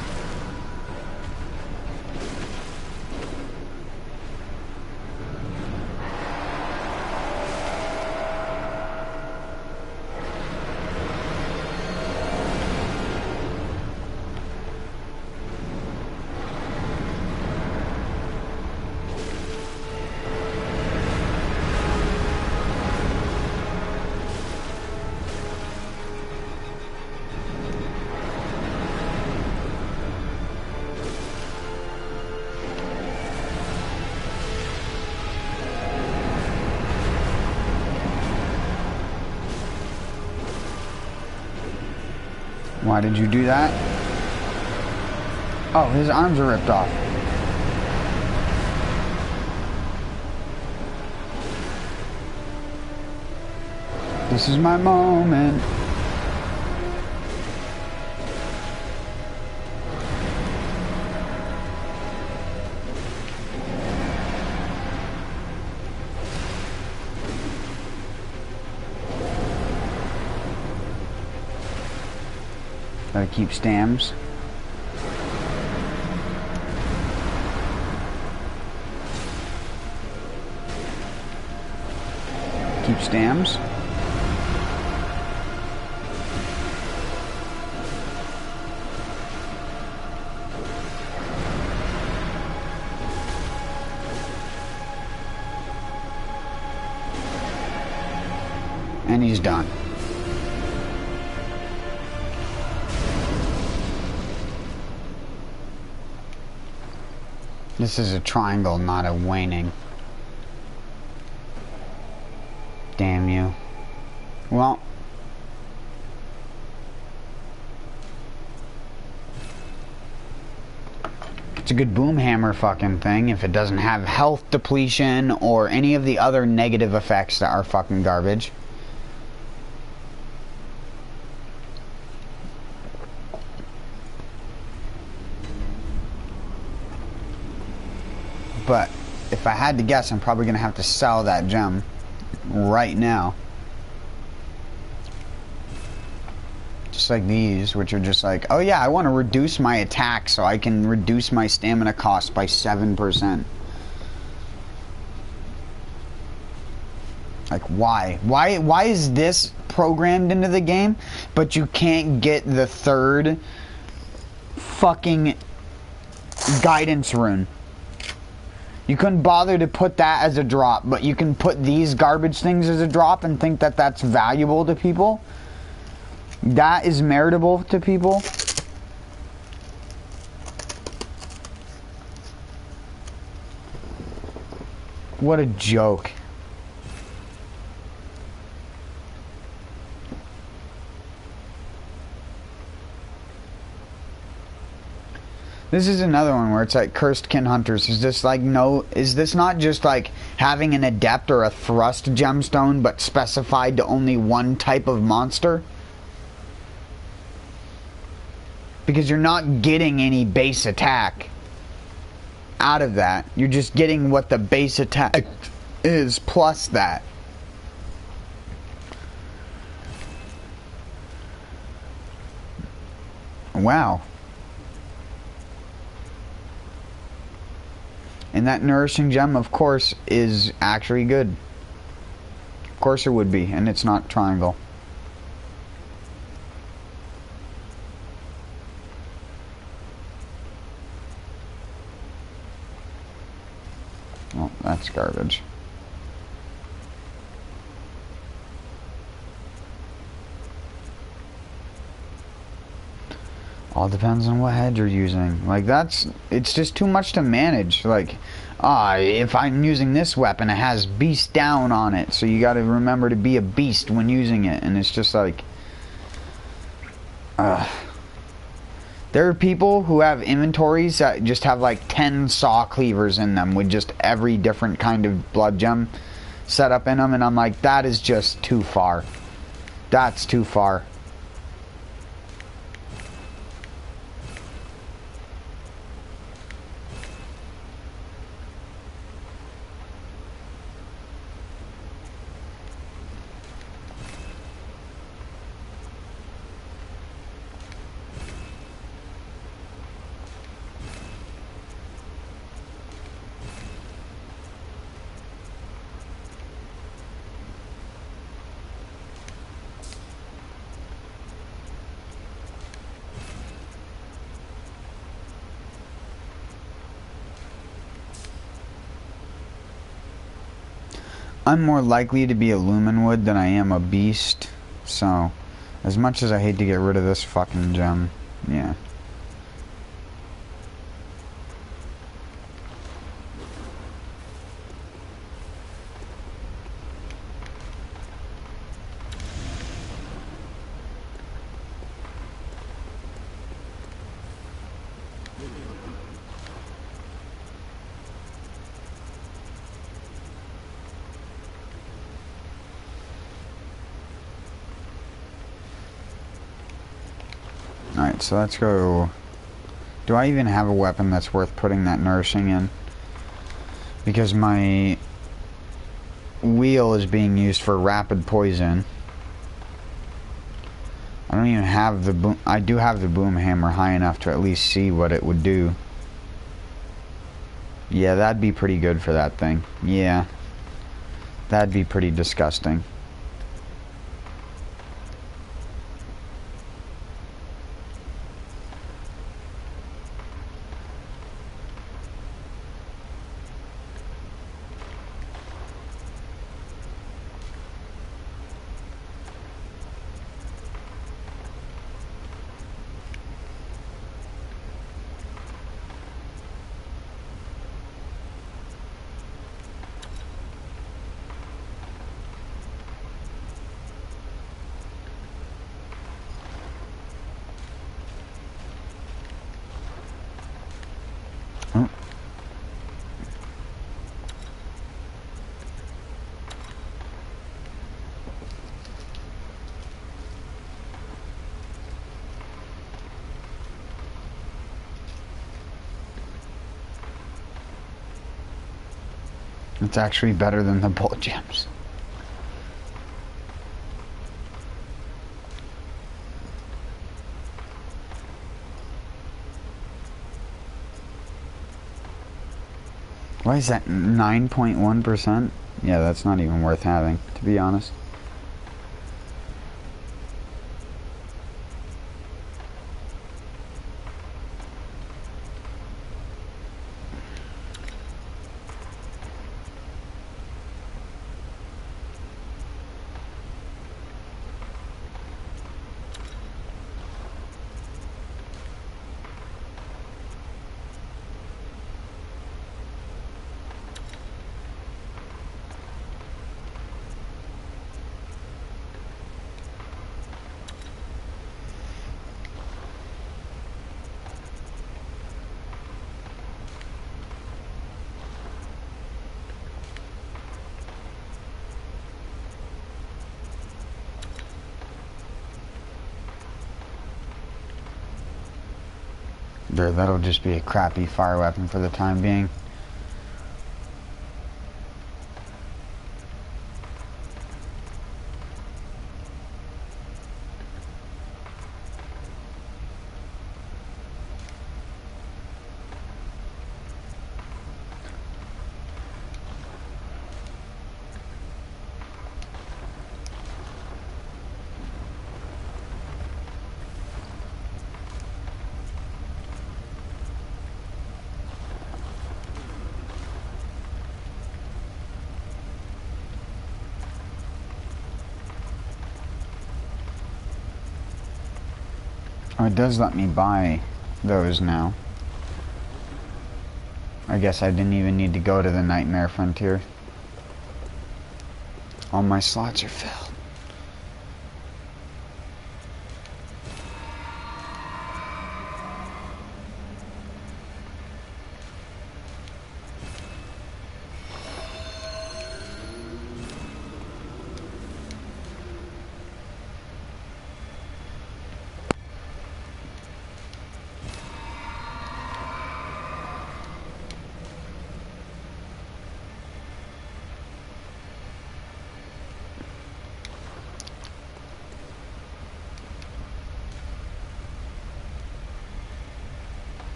Why did you do that? Oh, his arms are ripped off. This is my moment. Gotta keep stams. Keep stams. And he's done. This is a triangle, not a waning. Damn you. Well. It's a good boom hammer fucking thing if it doesn't have health depletion or any of the other negative effects that are fucking garbage. But if I had to guess, I'm probably going to have to sell that gem right now. Just like these, which are just like, oh yeah, I want to reduce my attack so I can reduce my stamina cost by 7%. Like, why? Why is this programmed into the game, but you can't get the third fucking guidance rune? You couldn't bother to put that as a drop, but you can put these garbage things as a drop and think that that's valuable to people? That is meritable to people? What a joke. This is another one where it's like cursed kin hunters. Is this like is this not just like having an adept or a thrust gemstone but specified to only one type of monster? Because you're not getting any base attack out of that. You're just getting what the base attack is plus that. Wow. And that nourishing gem, of course, is actually good. Of course it would be, and it's not triangle. Well, that's garbage. All depends on what head you're using. Like, it's just too much to manage. Like, if I'm using this weapon, it has beast down on it, so you gotta remember to be a beast when using it, and it's just like, there are people who have inventories that just have like 10 saw cleavers in them with just every different kind of blood gem set up in them, and I'm like, that is just too far. That's too far. I'm more likely to be a lumen wood than I am a beast, so as much as I hate to get rid of this fucking gem, yeah. Alright, so let's go. Do I even have a weapon that's worth putting that nourishing in? Because my wheel is being used for rapid poison. I don't even have the boom. I do have the boom hammer high enough to at least see what it would do. Yeah, that'd be pretty good for that thing. Yeah. That'd be pretty disgusting. Oh. It's actually better than the bullet gems. Why is that 9.1%? Yeah, that's not even worth having, to be honest. There, that'll just be a crappy fire weapon for the time being. Oh, it does let me buy those now. I guess I didn't even need to go to the Nightmare Frontier. All my slots are filled.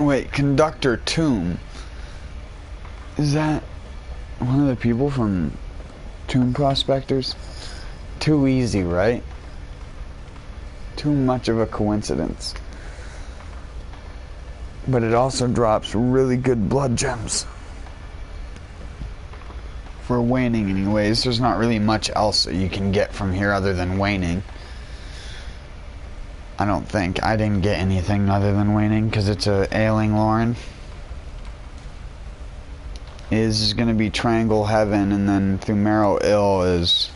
Wait, Conductor Tomb. Is that one of the people from Tomb Prospectors? Too easy, right? Too much of a coincidence. But it also drops really good blood gems. For waning anyways, there's not really much else that you can get from here other than waning. I don't think. I didn't get anything other than waning because it's a ailing Lauren. Is going to be Triangle Heaven, and then through Marrow Ill is...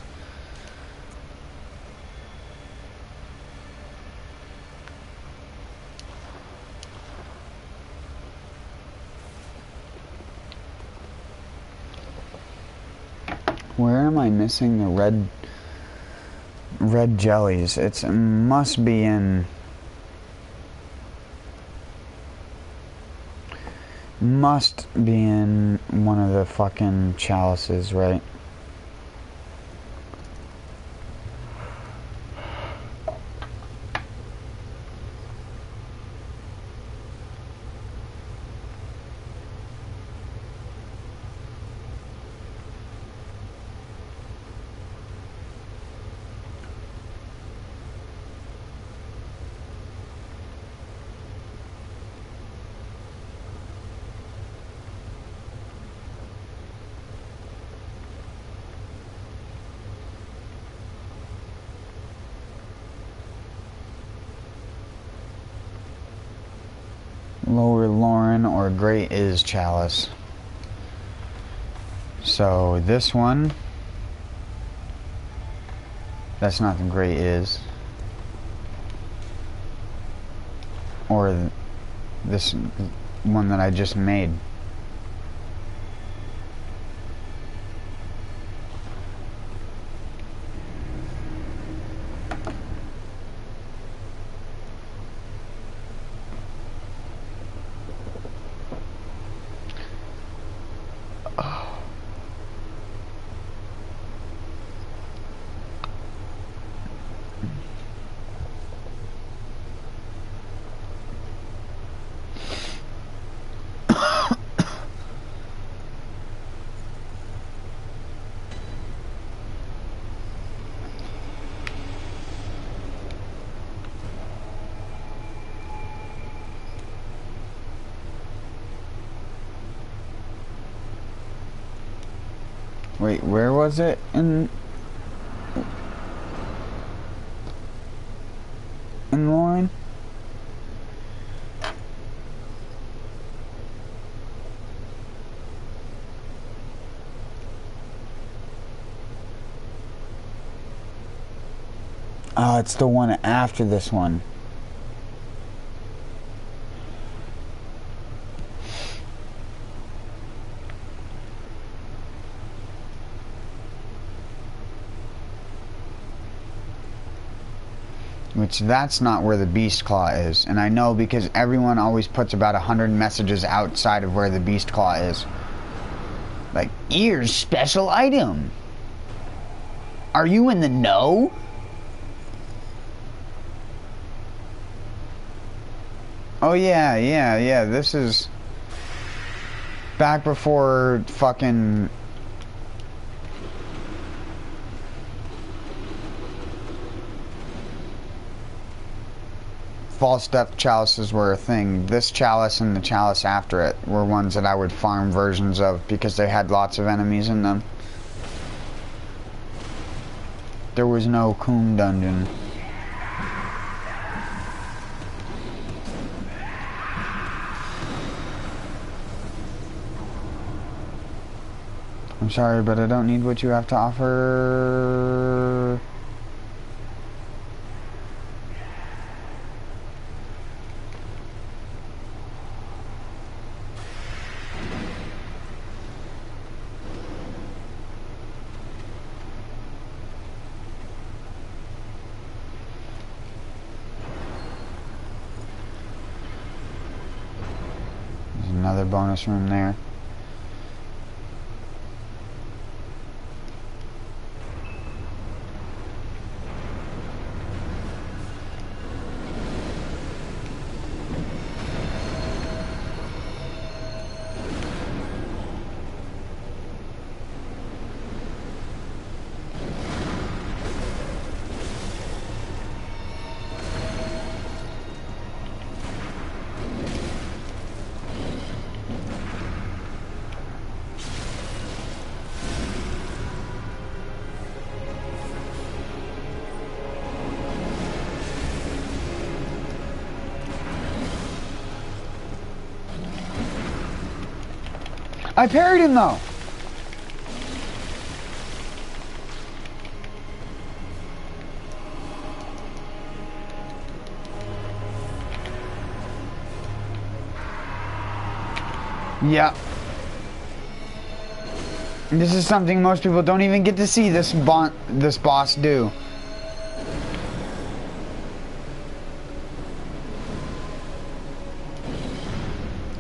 Where am I missing the red jellies? It must be in one of the fucking chalices, right? Lower Lauren or Great Is Chalice. So this one, that's not the Great Is. Or this one that I just made. Wait, where was it in Lauren? Oh, it's the one after this one. Which that's not where the Beast Claw is. And I know because everyone always puts about 100 messages outside of where the Beast Claw is. Like, here's special item. Are you in the know? Oh yeah, this is back before fucking false depth chalices were a thing. This chalice and the chalice after it were ones that I would farm versions of because they had lots of enemies in them. there was no Coom dungeon. I'm sorry, but I don't need what you have to offer. There's another bonus room there. I parried him though. Yeah. This is something most people don't even get to see this boss do.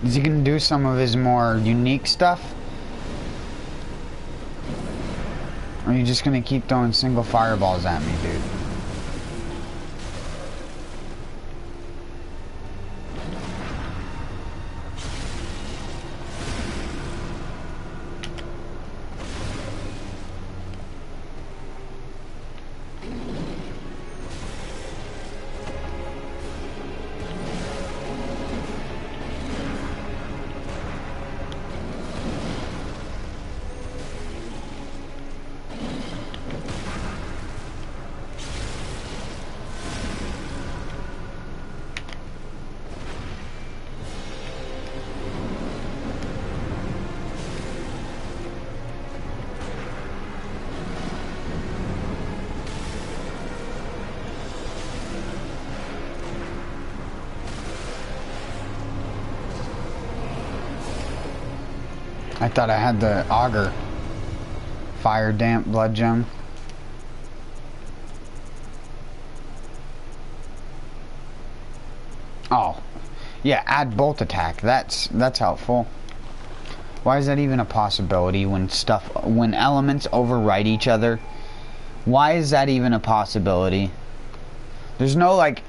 Is he gonna do some of his more unique stuff? Or are you just gonna keep throwing single fireballs at me, dude? I thought I had the auger. Fire, damp, blood gem. Oh. Yeah, add bolt attack. That's helpful. Why is that even a possibility when elements overwrite each other? Why is that even a possibility? There's no, like,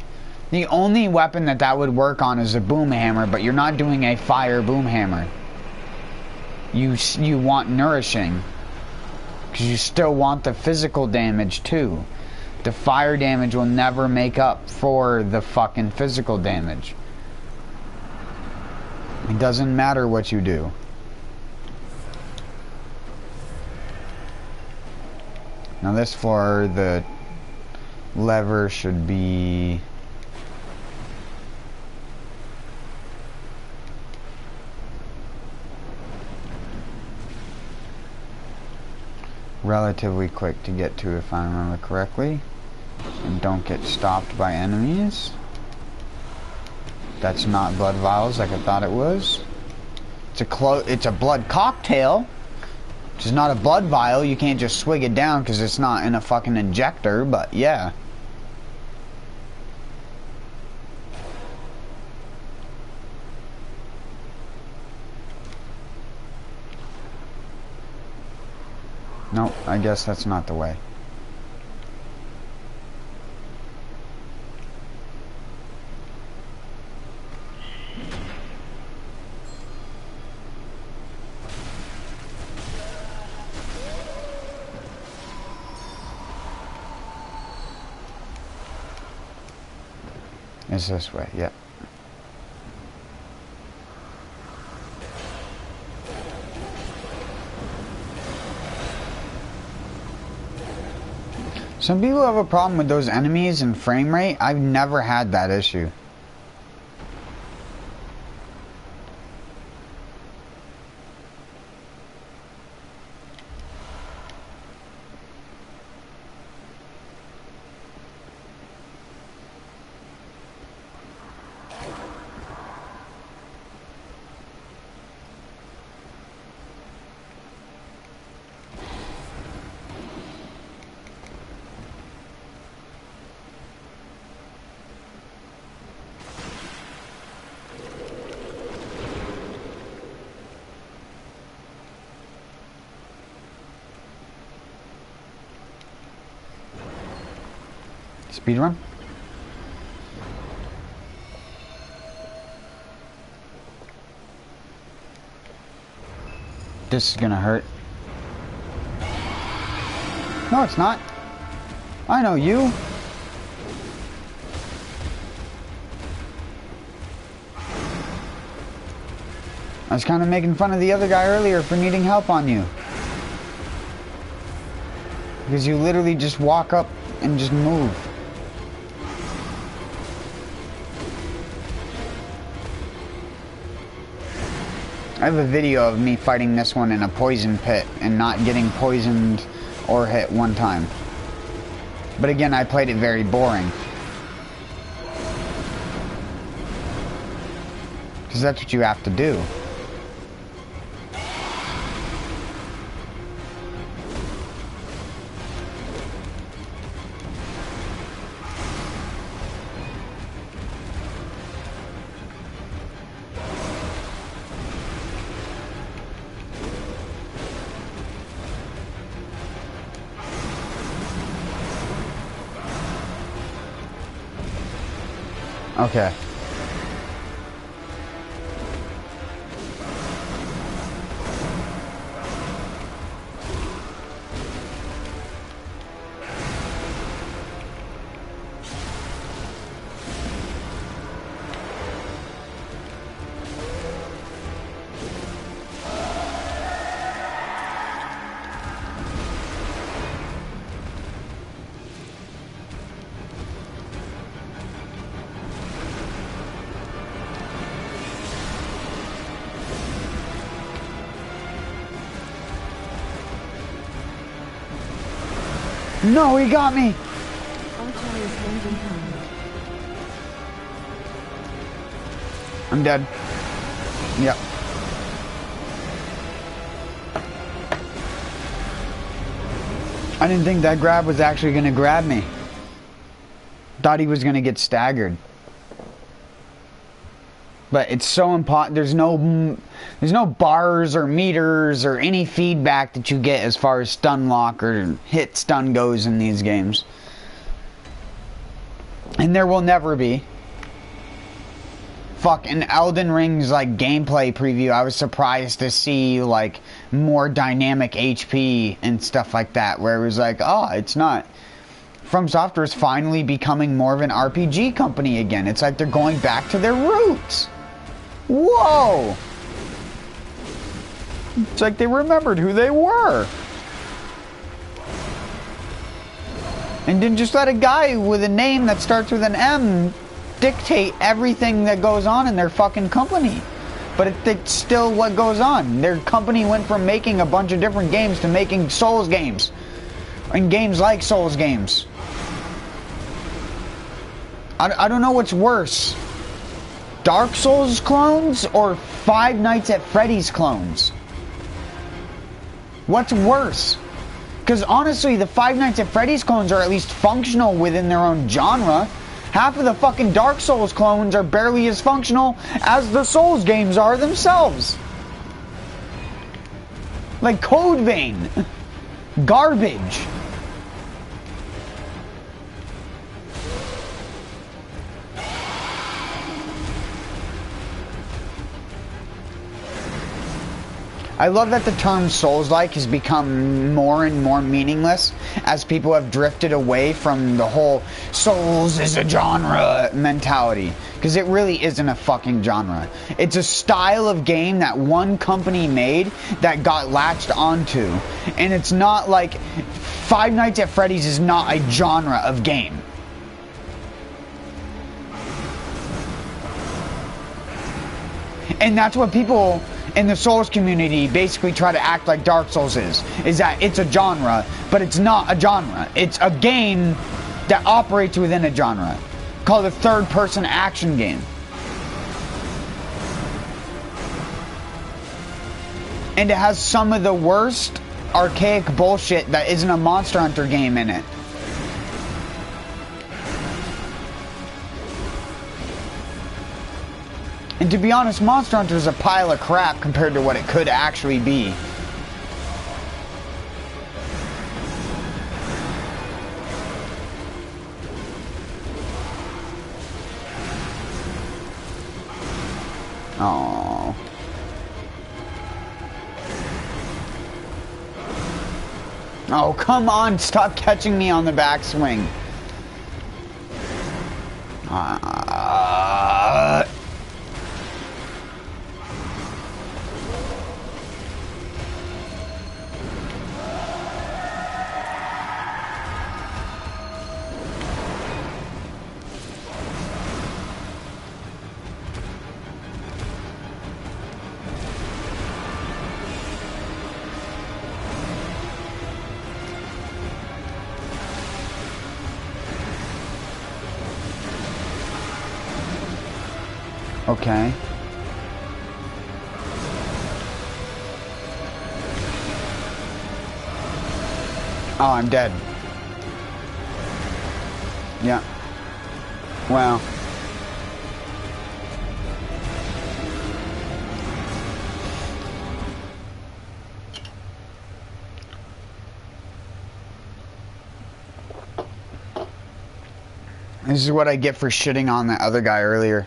the only weapon that would work on is a boom hammer, but you're not doing a fire boom hammer. You want nourishing, because you still want the physical damage too. The fire damage will never make up for the fucking physical damage. It doesn't matter what you do. Now this floor, the lever should be... relatively quick to get to, if I remember correctly, and don't get stopped by enemies. That's not blood vials like I thought it was. It's a blood cocktail, which is not a blood vial. You can't just swig it down because it's not in a fucking injector, but yeah. Nope, I guess that's not the way. It's this way, yep. Some people have a problem with those enemies and frame rate. I've never had that issue. Speedrun? This is gonna hurt. No, it's not. I know you. I was kind of making fun of the other guy earlier for needing help on you. Because you literally just walk up and just move. I have a video of me fighting this one in a poison pit and not getting poisoned or hit one time. But again, I played it very boring. Because that's what you have to do. Okay. No, he got me! I'm dead. Yep. I didn't think that grab was actually gonna grab me. Thought he was gonna get staggered. But it's so important. There's no bars or meters or any feedback that you get as far as stun lock or hit stun goes in these games. And there will never be. Fuck, in Elden Ring's like gameplay preview, I was surprised to see like more dynamic HP and stuff like that, where it was like, oh, it's not. From Software is finally becoming more of an RPG company again. It's like they're going back to their roots. Whoa! It's like they remembered who they were. And didn't just let a guy with a name that starts with an M dictate everything that goes on in their fucking company. But it's still what goes on. Their company went from making a bunch of different games to making Souls games. And games like Souls games. I don't know what's worse. Dark Souls clones or Five Nights at Freddy's clones? What's worse? Because honestly, the Five Nights at Freddy's clones are at least functional within their own genre. Half of the fucking Dark Souls clones are barely as functional as the Souls games are themselves. Like Code Vein. Garbage. I love that the term Souls-like has become more and more meaningless as people have drifted away from the whole Souls is a genre mentality. Because it really isn't a fucking genre. It's a style of game that one company made that got latched onto. And it's not like Five Nights at Freddy's is not a genre of game. And that's what people in the Souls community basically try to act like Dark Souls is that it's a genre, but it's not a genre. It's a game that operates within a genre, called a third-person action game. And it has some of the worst archaic bullshit that isn't a Monster Hunter game in it. And to be honest, Monster Hunter is a pile of crap compared to what it could actually be. Oh. Oh, come on, stop catching me on the backswing. Okay. Oh, I'm dead. Yeah. Well. This is what I get for shitting on that other guy earlier.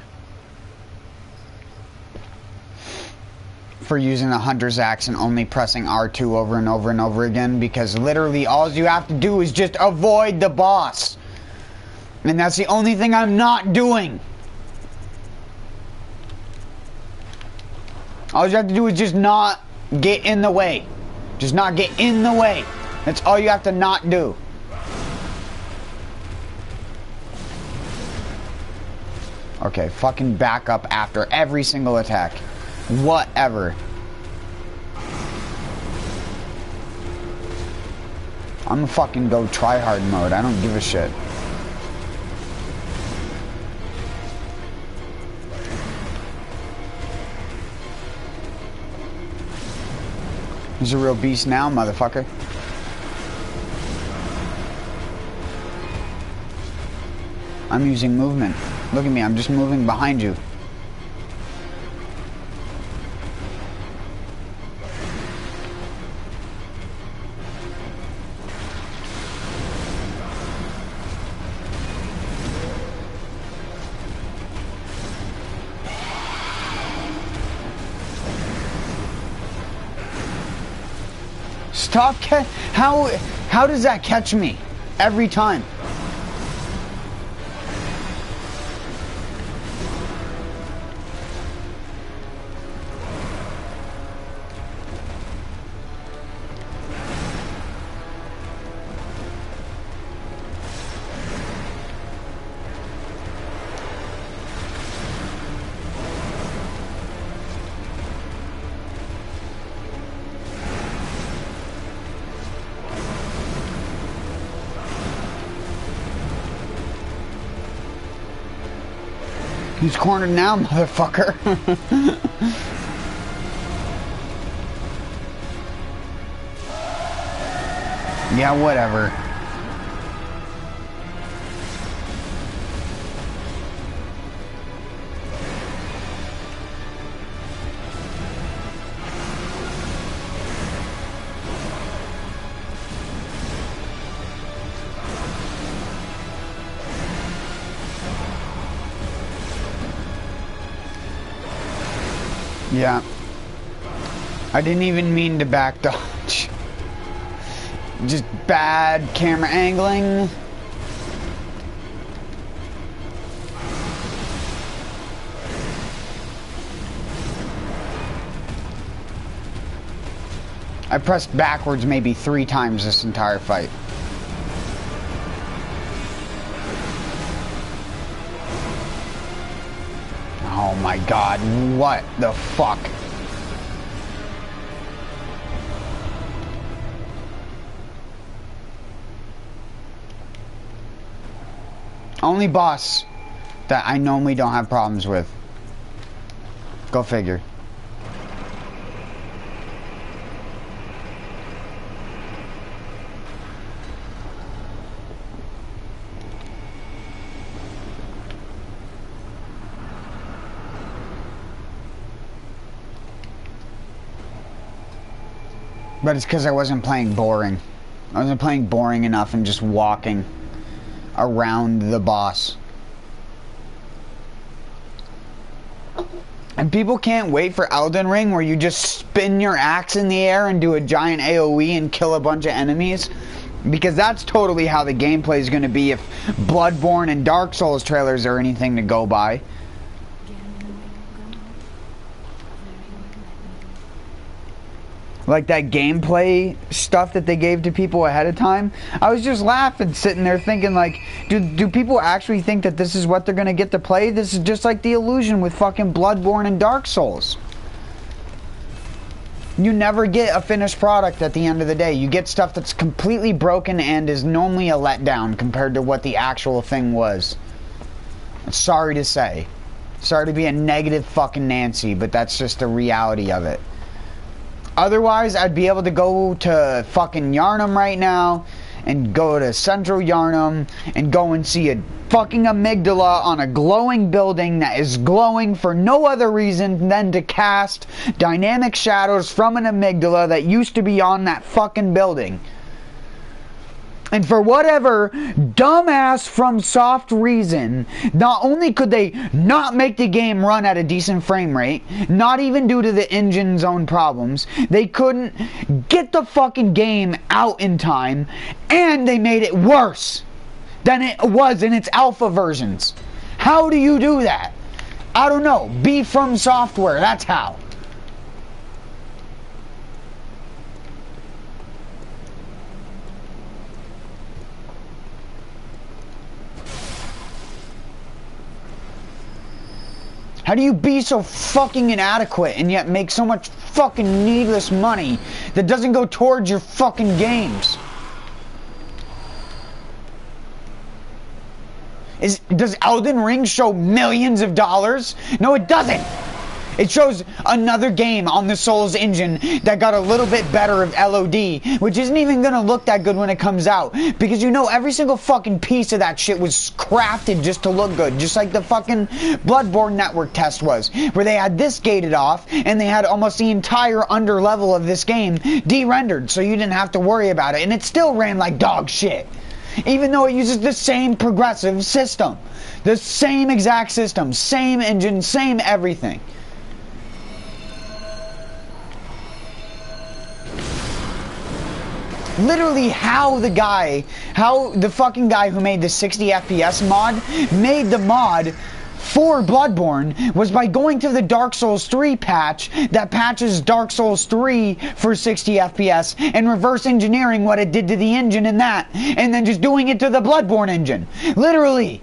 For using the hunter's axe and only pressing R2 over and over and over again, because literally all you have to do is just avoid the boss. And that's the only thing I'm not doing. All you have to do is just not get in the way. Just not get in the way. That's all you have to not do. Okay, fucking back up after every single attack. Whatever. I'm gonna fucking go try hard mode. I don't give a shit. He's a real beast now, motherfucker. I'm using movement. Look at me, I'm just moving behind you. Stop! How does that catch me every time? He's cornered now, motherfucker. Yeah, whatever. Yeah. I didn't even mean to back dodge. Just bad camera angling. I pressed backwards maybe 3 times this entire fight. Oh my god, what the fuck? Only boss that I normally don't have problems with. Go figure. But it's because I wasn't playing boring. I wasn't playing boring enough and just walking around the boss. And people can't wait for Elden Ring where you just spin your axe in the air and do a giant AoE and kill a bunch of enemies. Because that's totally how the gameplay is going to be if Bloodborne and Dark Souls trailers are anything to go by. Like that gameplay stuff that they gave to people ahead of time. I was just laughing, sitting there thinking like, do people actually think that this is what they're gonna get to play? This is just like the illusion with fucking Bloodborne and Dark Souls. You never get a finished product at the end of the day. You get stuff that's completely broken and is normally a letdown compared to what the actual thing was. Sorry to say. Sorry to be a negative fucking Nancy, but that's just the reality of it. Otherwise, I'd be able to go to fucking Yarnum right now and go to Central Yarnum and go and see a fucking amygdala on a glowing building that is glowing for no other reason than to cast dynamic shadows from an amygdala that used to be on that fucking building. And for whatever dumbass FromSoft reason, not only could they not make the game run at a decent frame rate, not even due to the engine's own problems, they couldn't get the fucking game out in time, and they made it worse than it was in its alpha versions. How do you do that? I don't know. Be From Software, that's how. How do you be so fucking inadequate and yet make so much fucking needless money that doesn't go towards your fucking games? Does Elden Ring show millions of dollars? No, it doesn't. It shows another game on the Souls engine that got a little bit better of LOD, which isn't even gonna look that good when it comes out. Because you know every single fucking piece of that shit was crafted just to look good. Just like the fucking Bloodborne network test was. Where they had this gated off, and they had almost the entire under level of this game de-rendered, so you didn't have to worry about it. And it still ran like dog shit. Even though it uses the same progressive system. The same exact system. Same engine, same everything. Literally how the fucking guy who made the 60 FPS mod made the mod for Bloodborne was by going to the Dark Souls 3 patch that patches Dark Souls 3 for 60 FPS and reverse engineering what it did to the engine in that, and then just doing it to the Bloodborne engine. Literally.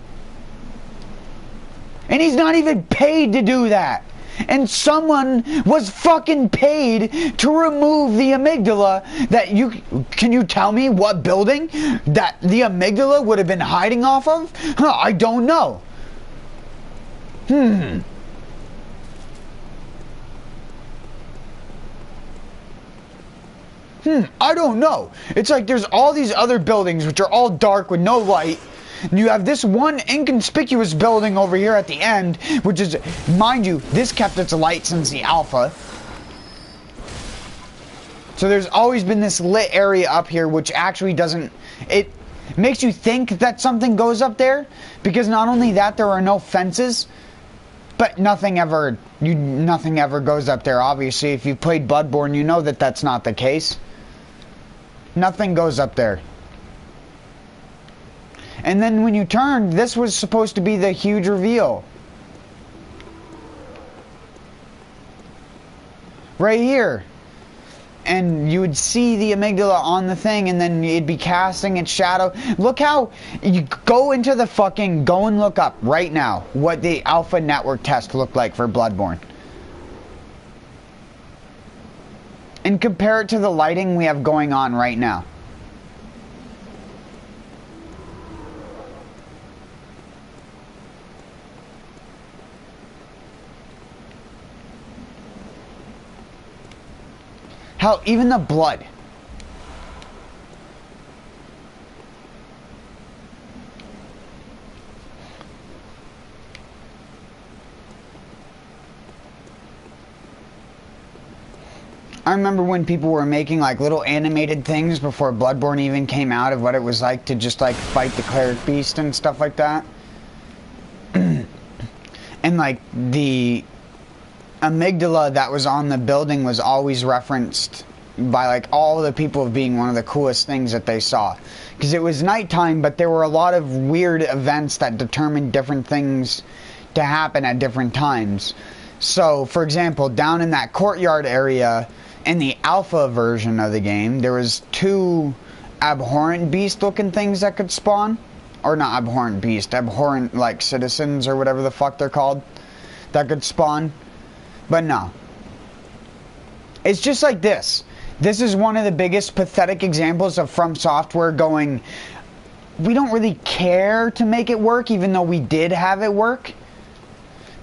And he's not even paid to do that. And someone was fucking paid to remove the amygdala that can you tell me what building that the amygdala would have been hiding off of? Huh, I don't know. I don't know. It's like there's all these other buildings which are all dark with no light. And you have this one inconspicuous building over here at the end, which is, mind you, this kept its light since the alpha. So there's always been this lit area up here, which actually doesn't, it makes you think that something goes up there, because not only that, there are no fences. But nothing ever goes up there. Obviously, if you've played Bloodborne, you know that that's not the case. Nothing goes up there. And then when you turned, this was supposed to be the huge reveal. Right here. And you would see the amygdala on the thing, and then it'd be casting its shadow. Look how you go into the fucking, go and look up right now what the alpha network test looked like for Bloodborne. And compare it to the lighting we have going on right now. Hell, even the blood. I remember when people were making like little animated things before Bloodborne even came out of what it was like to just like fight the cleric beast and stuff like that. And like the amygdala that was on the building was always referenced by like all the people of being one of the coolest things that they saw, because it was nighttime, but there were a lot of weird events that determined different things to happen at different times. So for example, down in that courtyard area in the alpha version of the game, there was 2 abhorrent beast looking things that could spawn, or not abhorrent beast, abhorrent like citizens or whatever the fuck they're called, that could spawn. But no. It's just like this. This is one of the biggest pathetic examples of From Software going, we don't really care to make it work, even though we did have it work.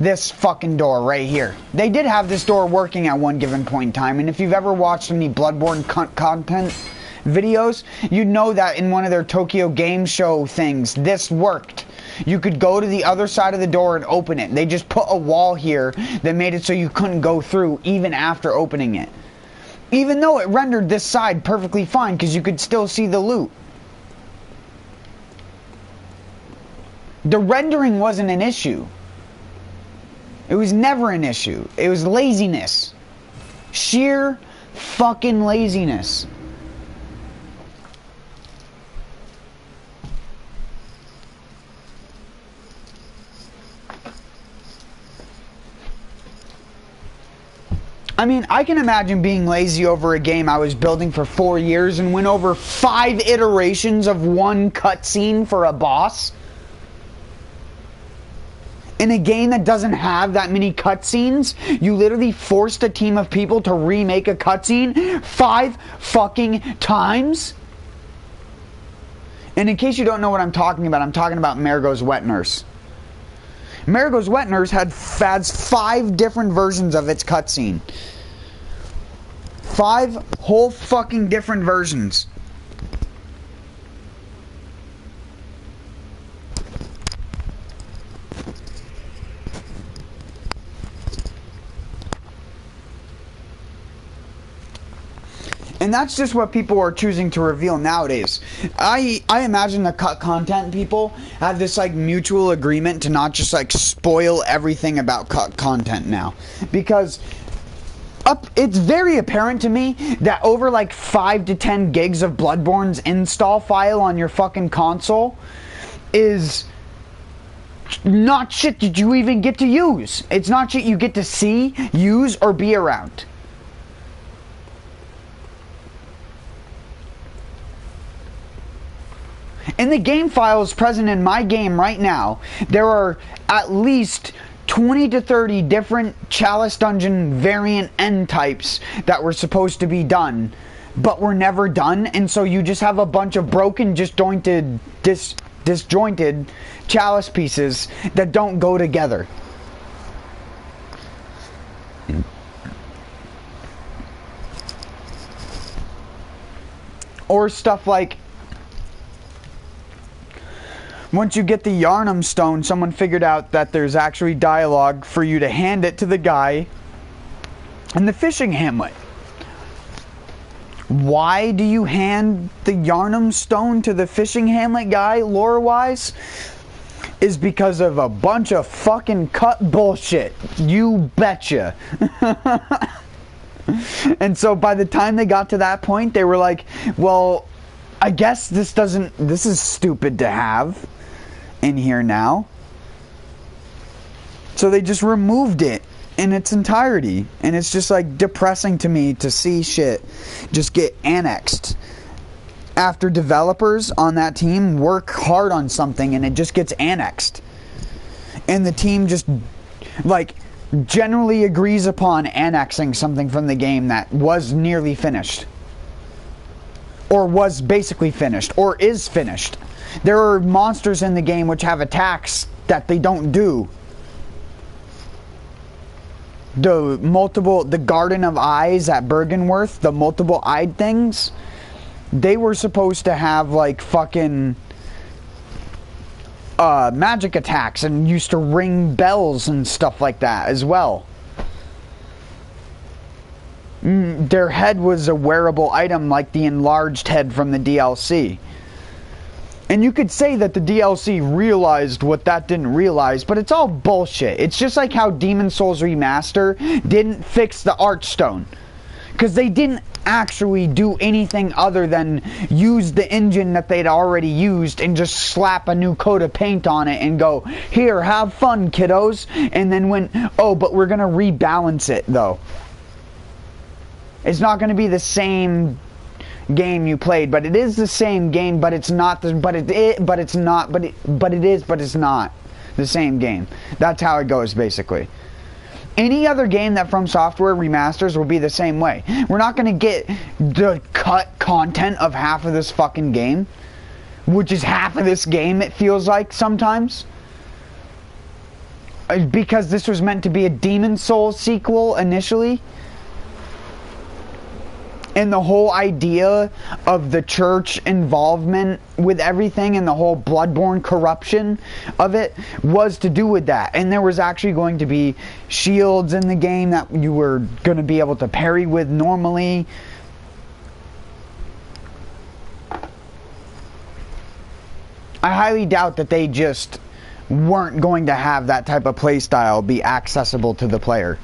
This fucking door right here. They did have this door working at one given point in time, and if you've ever watched any Bloodborne content videos, you'd know that in one of their Tokyo Game Show things, this worked. You could go to the other side of the door and open it. They just put a wall here that made it so you couldn't go through even after opening it. Even though it rendered this side perfectly fine because you could still see the loot. The rendering wasn't an issue. It was never an issue. It was laziness. Sheer fucking laziness. I mean, I can imagine being lazy over a game I was building for 4 years and went over 5 iterations of one cutscene for a boss. In a game that doesn't have that many cutscenes, you literally forced a team of people to remake a cutscene 5 fucking times. And in case you don't know what I'm talking about Marigo's Wet Nurse. Marigo's Wet Nurse has 5 different versions of its cutscene. 5 whole fucking different versions. And that's just what people are choosing to reveal nowadays. I imagine the cut content people have this like mutual agreement to not just like spoil everything about cut content now. Because it's very apparent to me that over like 5 to 10 gigs of Bloodborne's install file on your fucking console is not shit that you even get to use. It's not shit you get to see, use, or be around. In the game files present in my game right now, there are at least 20 to 30 different Chalice Dungeon variant end types that were supposed to be done, but were never done, and so you just have a bunch of broken, disjointed Chalice pieces that don't go together. Or stuff like, once you get the Yarnum Stone, someone figured out that there's actually dialogue for you to hand it to the guy in the fishing hamlet. Why do you hand the Yarnum Stone to the fishing hamlet guy, lore-wise? is because of a bunch of fucking cut bullshit. You betcha. And so by the time they got to that point, they were like, well, I guess this is stupid to have in here now. So they just removed it in its entirety. And it's just like depressing to me to see shit just get annexed after developers on that team work hard on something and it just gets annexed. And the team just like generally agrees upon annexing something from the game that was nearly finished. Or was basically finished. Or is finished. There are monsters in the game which have attacks that they don't do. The Garden of Eyes at Bergenworth, the multiple-eyed things, they were supposed to have like fucking magic attacks and used to ring bells and stuff like that as well. Their head was a wearable item like the enlarged head from the DLC. And you could say that the DLC realized what that didn't realize, but it's all bullshit. It's just like how Demon's Souls Remaster didn't fix the Archstone. Because they didn't actually do anything other than use the engine that they'd already used and just slap a new coat of paint on it and go, here, have fun, kiddos. And then went, oh, but we're going to rebalance it, though. It's not going to be the same game you played, but it is the same game, but it's not the, but it is not the same game. That's how it goes, basically. Any other game that From Software remasters will be the same way. We're not going to get the cut content of half of this fucking game, which is half of this game, it feels like sometimes. Because this was meant to be a Demon's Souls sequel initially. And the whole idea of the church involvement with everything and the whole Bloodborne corruption of it was to do with that. And there was actually going to be shields in the game that you were going to be able to parry with normally. I highly doubt that they just weren't going to have that type of playstyle be accessible to the player.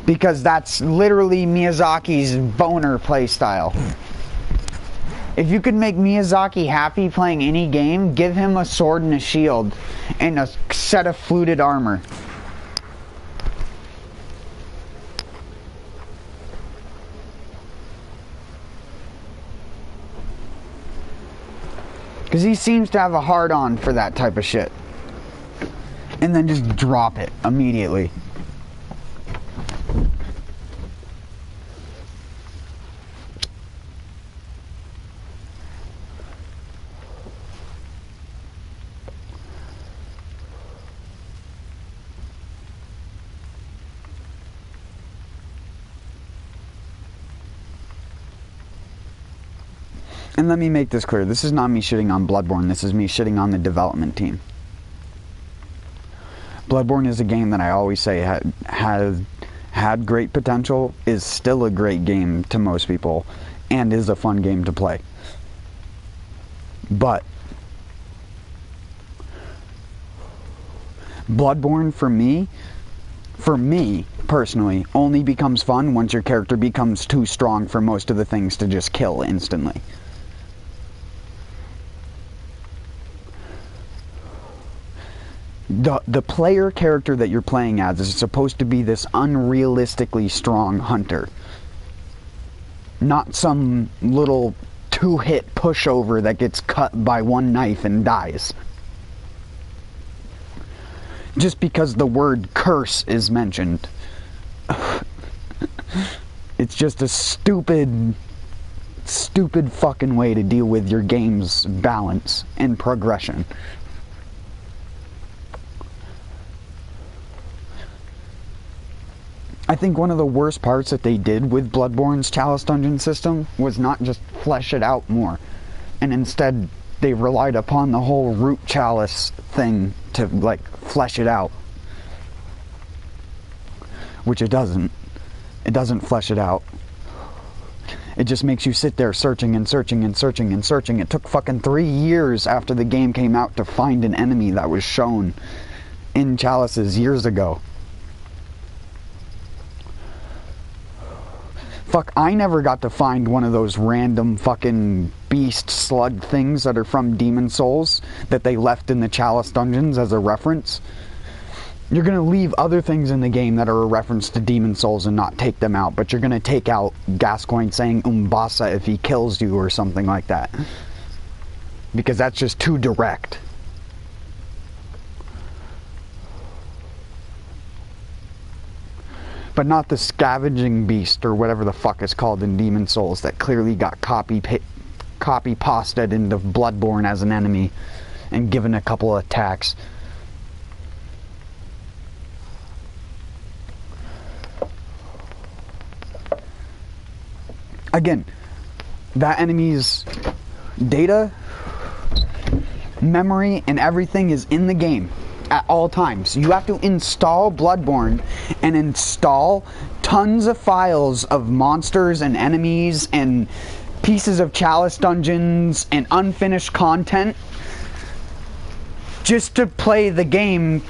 Because that's literally Miyazaki's boner playstyle. If you could make Miyazaki happy playing any game, give him a sword and a shield and a set of fluted armor. Because he seems to have a hard-on for that type of shit. And then just drop it immediately. And let me make this clear. This is not me shitting on Bloodborne. This is me shitting on the development team. Bloodborne is a game that I always say had great potential, is still a great game to most people, and is a fun game to play. But Bloodborne, for me personally, only becomes fun once your character becomes too strong for most of the things to just kill instantly. The player character that you're playing as is supposed to be this unrealistically strong hunter. Not some little two-hit pushover that gets cut by one knife and dies. Just because the word curse is mentioned. It's just a stupid fucking way to deal with your game's balance and progression. I think one of the worst parts that they did with Bloodborne's Chalice Dungeon system was not just flesh it out more, and instead they relied upon the whole root chalice thing to like flesh it out, which it doesn't. It doesn't flesh it out. It just makes you sit there searching and searching and searching and searching. It took fucking 3 years after the game came out to find an enemy that was shown in chalices years ago. Fuck, I never got to find one of those random fucking beast slug things that are from Demon Souls that they left in the chalice dungeons as a reference. You're going to leave other things in the game that are a reference to Demon Souls and not take them out, but you're going to take out Gascoigne saying Umbasa if he kills you or something like that. Because that's just too direct. But not the scavenging beast or whatever the fuck it's called in Demon Souls that clearly got copy-pasted into Bloodborne as an enemy and given a couple of attacks. Again, that enemy's data, memory, and everything is in the game at all times. You have to install Bloodborne and install tons of files of monsters and enemies and pieces of chalice dungeons and unfinished content just to play the game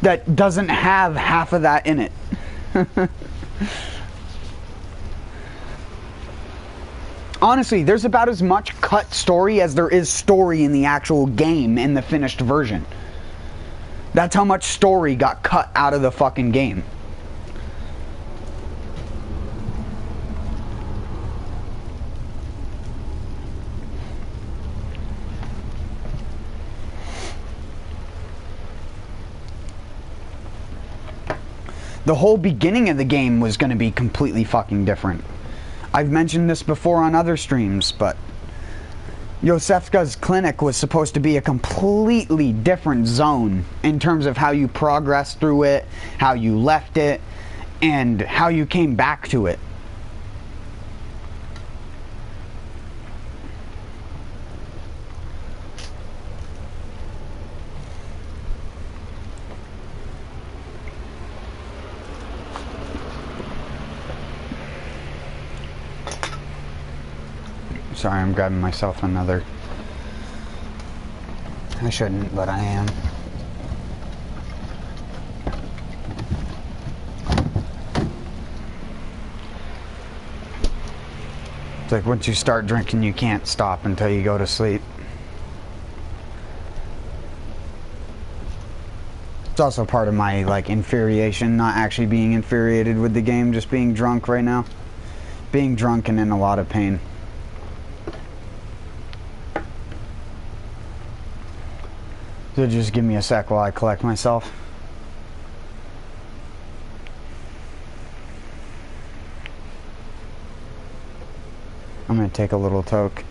that doesn't have half of that in it. Honestly, there's about as much cut story as there is story in the actual game in the finished version. That's how much story got cut out of the fucking game. The whole beginning of the game was going to be completely fucking different. I've mentioned this before on other streams, but Yosefka's clinic was supposed to be a completely different zone in terms of how you progressed through it, how you left it, and how you came back to it. Sorry, I'm grabbing myself another. I shouldn't, but I am. It's like once you start drinking, you can't stop until you go to sleep. It's also part of my, like, infuriation, not actually being infuriated with the game, just being drunk right now. Being drunk and in a lot of pain. So just give me a sec while I collect myself. I'm gonna take a little toke.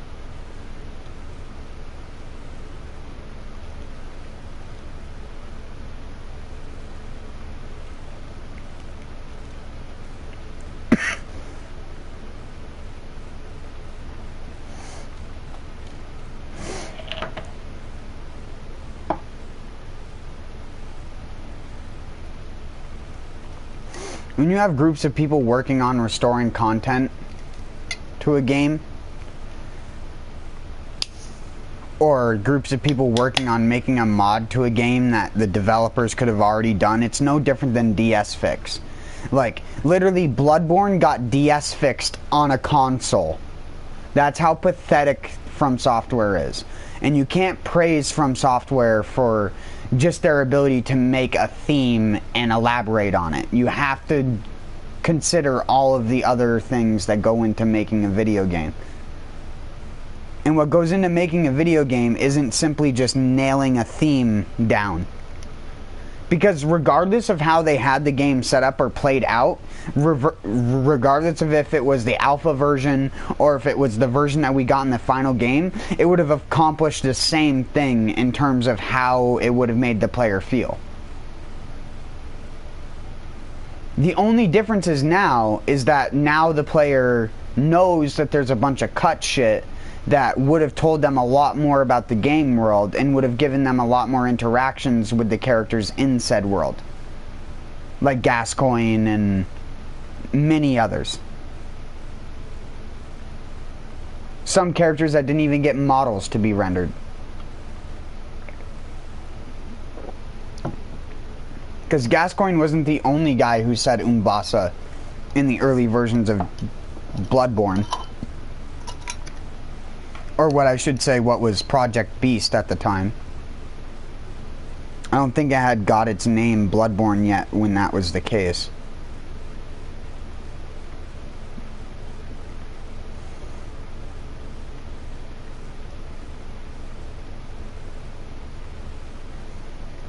When you have groups of people working on restoring content to a game, or groups of people working on making a mod to a game that the developers could have already done, it's no different than DS fix. Like, literally, Bloodborne got DS fixed on a console. That's how pathetic From Software is. And you can't praise From Software for just their ability to make a theme and elaborate on it. You have to consider all of the other things that go into making a video game. And what goes into making a video game isn't simply just nailing a theme down. Because regardless of how they had the game set up or played out, regardless of if it was the alpha version or if it was the version that we got in the final game, it would have accomplished the same thing in terms of how it would have made the player feel. The only difference is that now the player knows that there's a bunch of cut shit that would have told them a lot more about the game world and would have given them a lot more interactions with the characters in said world. Like Gascoigne and many others. Some characters that didn't even get models to be rendered. Because Gascoigne wasn't the only guy who said Umbasa in the early versions of Bloodborne. Or what I should say, what was Project Beast at the time. I don't think it had got its name Bloodborne yet when that was the case.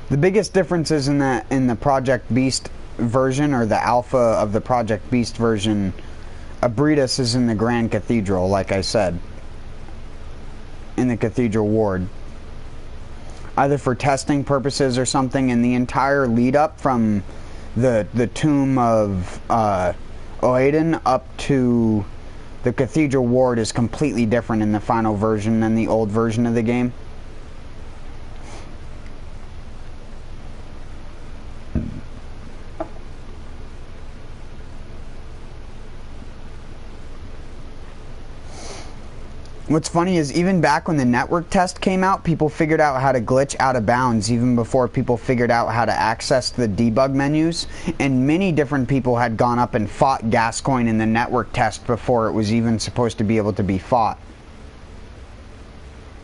The biggest differences in the Project Beast version, or the alpha of the Project Beast version, Abritus is in the Grand Cathedral, like I said. In the Cathedral Ward. Either for testing purposes or something, and the entire lead up from the tomb of Oedon up to the Cathedral Ward is completely different in the final version than the old version of the game. What's funny is even back when the network test came out, people figured out how to glitch out of bounds even before people figured out how to access the debug menus, and many different people had gone up and fought Gascoigne in the network test before it was even supposed to be able to be fought.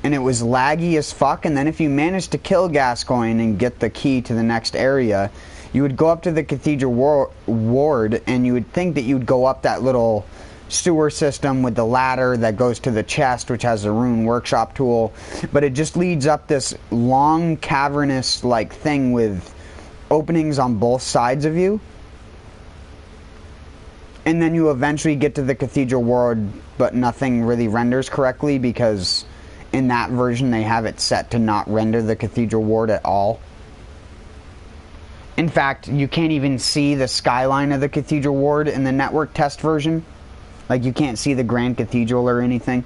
And it was laggy as fuck, and then if you managed to kill Gascoigne and get the key to the next area, you would go up to the Cathedral Ward, and you would think that you'd go up that little sewer system with the ladder that goes to the chest, which has a rune workshop tool, but it just leads up this long cavernous like thing with openings on both sides of you, and then you eventually get to the Cathedral Ward, but nothing really renders correctly because in that version they have it set to not render the Cathedral Ward at all. In fact, you can't even see the skyline of the Cathedral Ward in the network test version. Like, you can't see the Grand Cathedral or anything.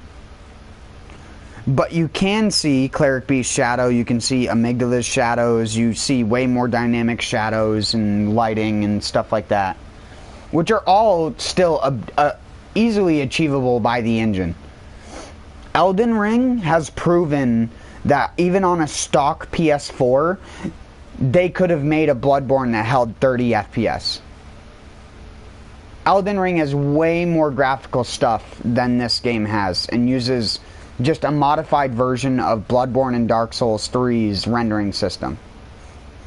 But you can see Cleric Beast's shadow, you can see Amygdala's shadows, you see way more dynamic shadows and lighting and stuff like that. Which are all still easily achievable by the engine. Elden Ring has proven that even on a stock PS4, they could have made a Bloodborne that held 30 FPS. Elden Ring has way more graphical stuff than this game has, and uses just a modified version of Bloodborne and Dark Souls 3's rendering system,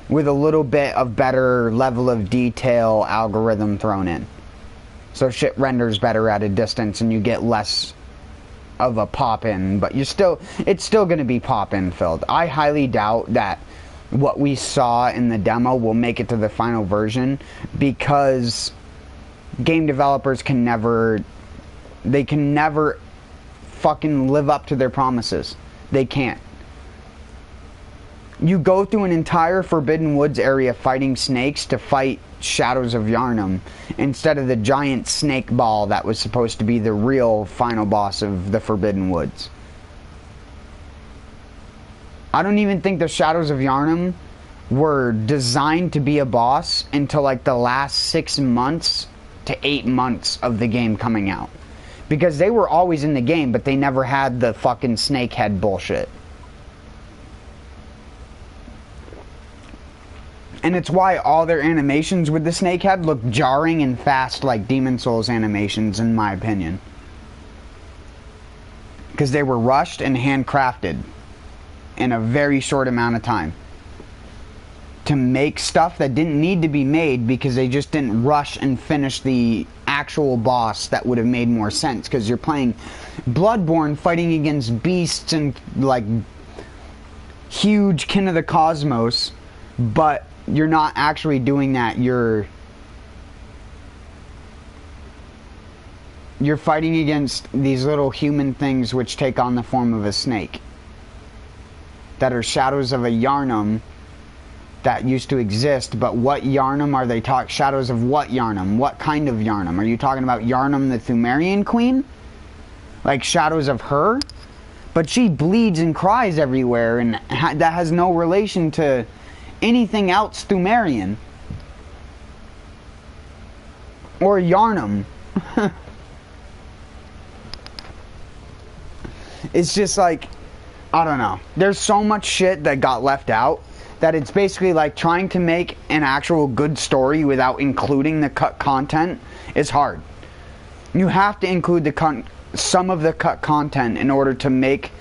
with a little bit of better level of detail algorithm thrown in. So shit renders better at a distance and you get less of a pop-in, but it's still going to be pop-in filled. I highly doubt that what we saw in the demo will make it to the final version, because game developers can never fucking live up to their promises. They can't. You go through an entire Forbidden Woods area fighting snakes to fight Shadows of Yharnam, instead of the giant snake ball that was supposed to be the real final boss of the Forbidden Woods. I don't even think the Shadows of Yharnam were designed to be a boss until like the last 6 months to 8 months of the game coming out. Because they were always in the game, but they never had the fucking snake head bullshit. And it's why all their animations with the snake head look jarring and fast like Demon Souls animations, in my opinion. Because they were rushed and handcrafted in a very short amount of time to make stuff that didn't need to be made, because they just didn't rush and finish the actual boss that would have made more sense, because you're playing Bloodborne fighting against beasts and like huge kin of the cosmos, but you're not actually doing that. You're fighting against these little human things which take on the form of a snake, that are shadows of a Yharnam that used to exist. But what Yharnam are they talking? Shadows of what Yharnam? What kind of Yharnam? Are you talking about Yharnam the Thumerian queen? Like shadows of her? But she bleeds and cries everywhere, and that has no relation to anything else Thumerian. Or Yarnum. It's just like, I don't know. There's so much shit that got left out that it's basically like trying to make an actual good story without including the cut content is hard. You have to include some of the cut content in order to make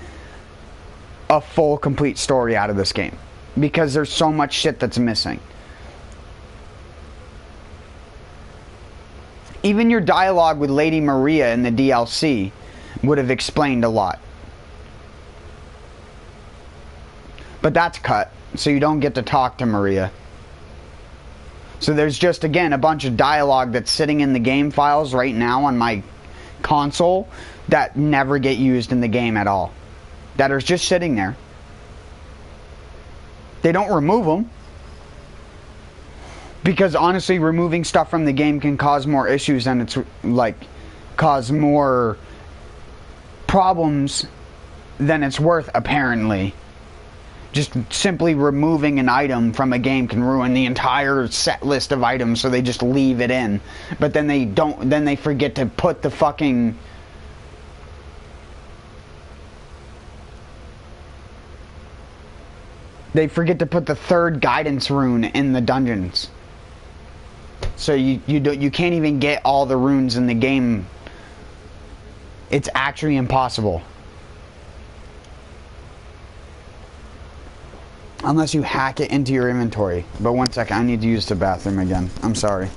a full, complete story out of this game. Because there's so much shit that's missing. Even your dialogue with Lady Maria in the DLC would have explained a lot. But that's cut, so you don't get to talk to Maria. So there's just, again, a bunch of dialogue that's sitting in the game files right now on my console that never get used in the game at all. That are just sitting there. They don't remove them. Because honestly, removing stuff from the game can cause more issues than it's like, cause more problems than it's worth, apparently. Just simply removing an item from a game can ruin the entire set list of items, so they just leave it in. But then they forget to put the fucking... They forget to put the third guidance rune in the dungeons. So you can't even get all the runes in the game. It's actually impossible. Unless you hack it into your inventory. But one second, I need to use the bathroom again. I'm sorry.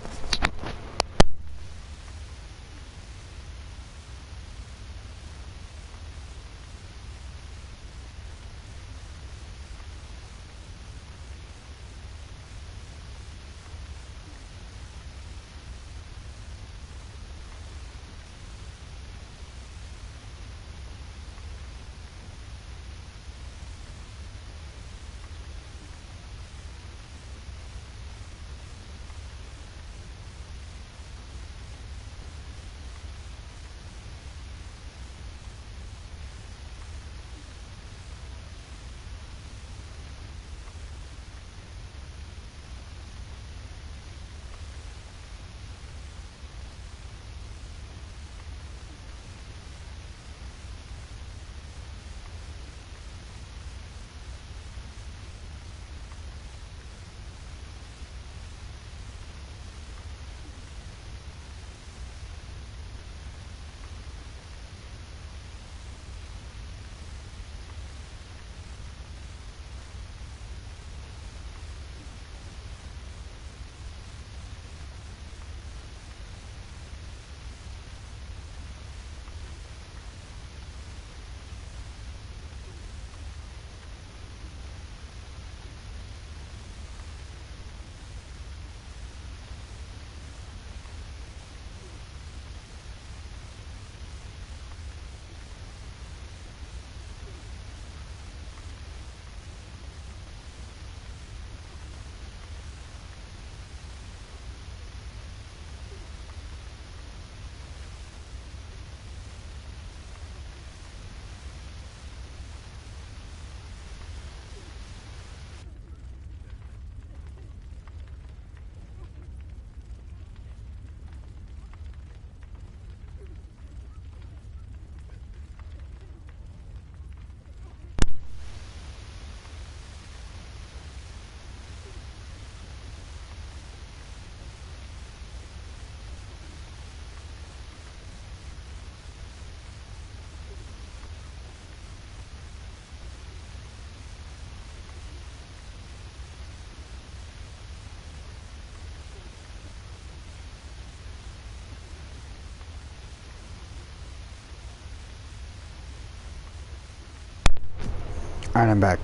Alright, I'm back.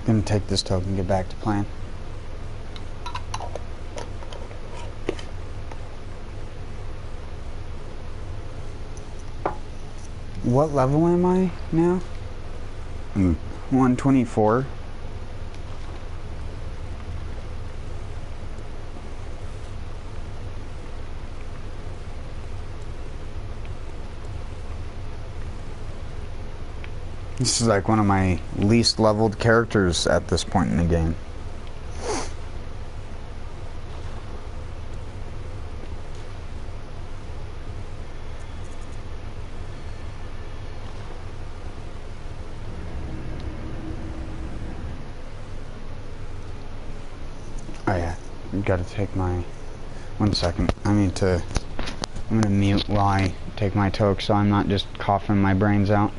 Gonna take this token and get back to playing. What level am I now? 124. This is like one of my least leveled characters at this point in the game. Oh yeah, you gotta take my... 1 second. I'm gonna mute while I take my toke so I'm not just coughing my brains out.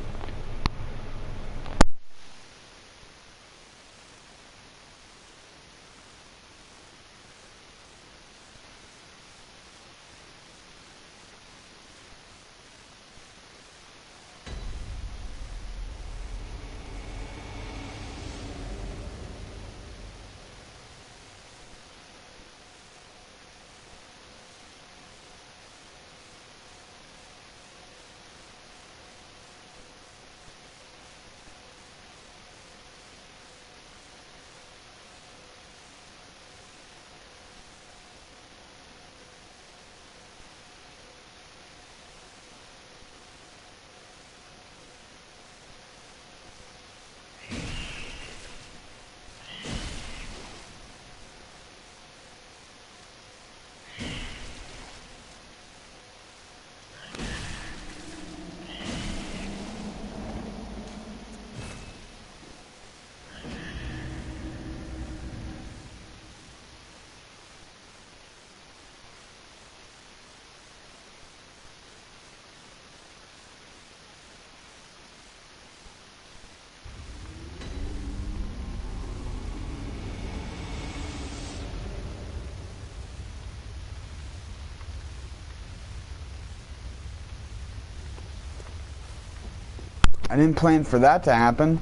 I didn't plan for that to happen.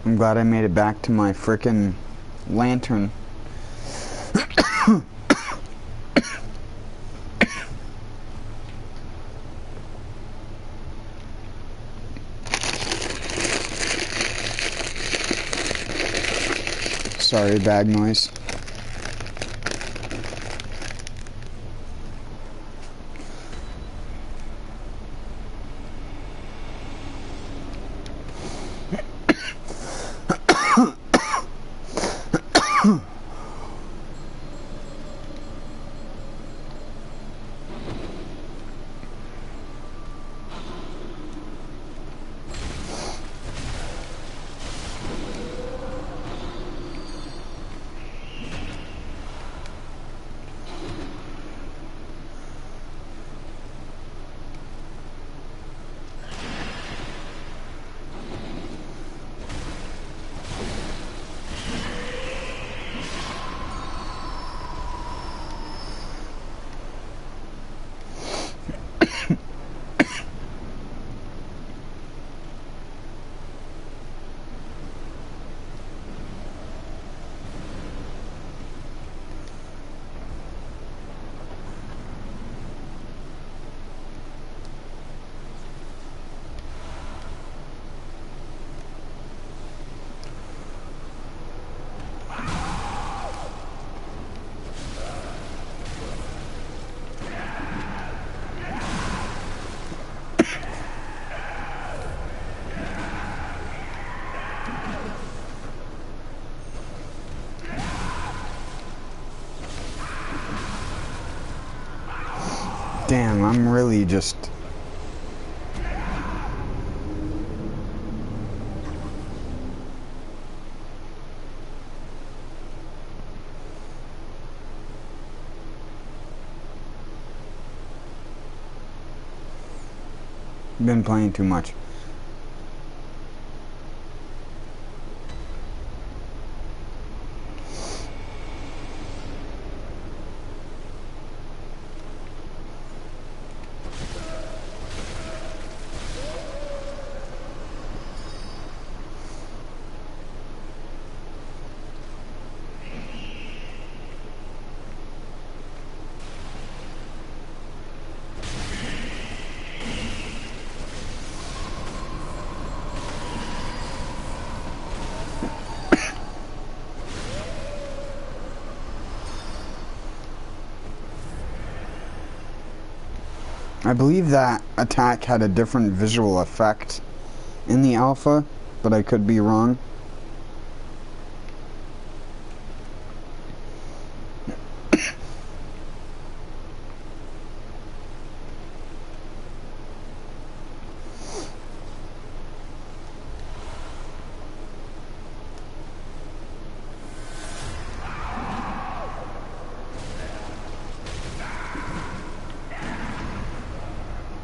I'm glad I made it back to my frickin' lantern. Sorry, bag noise. Damn, I'm really just... been playing too much. I believe that attack had a different visual effect in the alpha, but I could be wrong.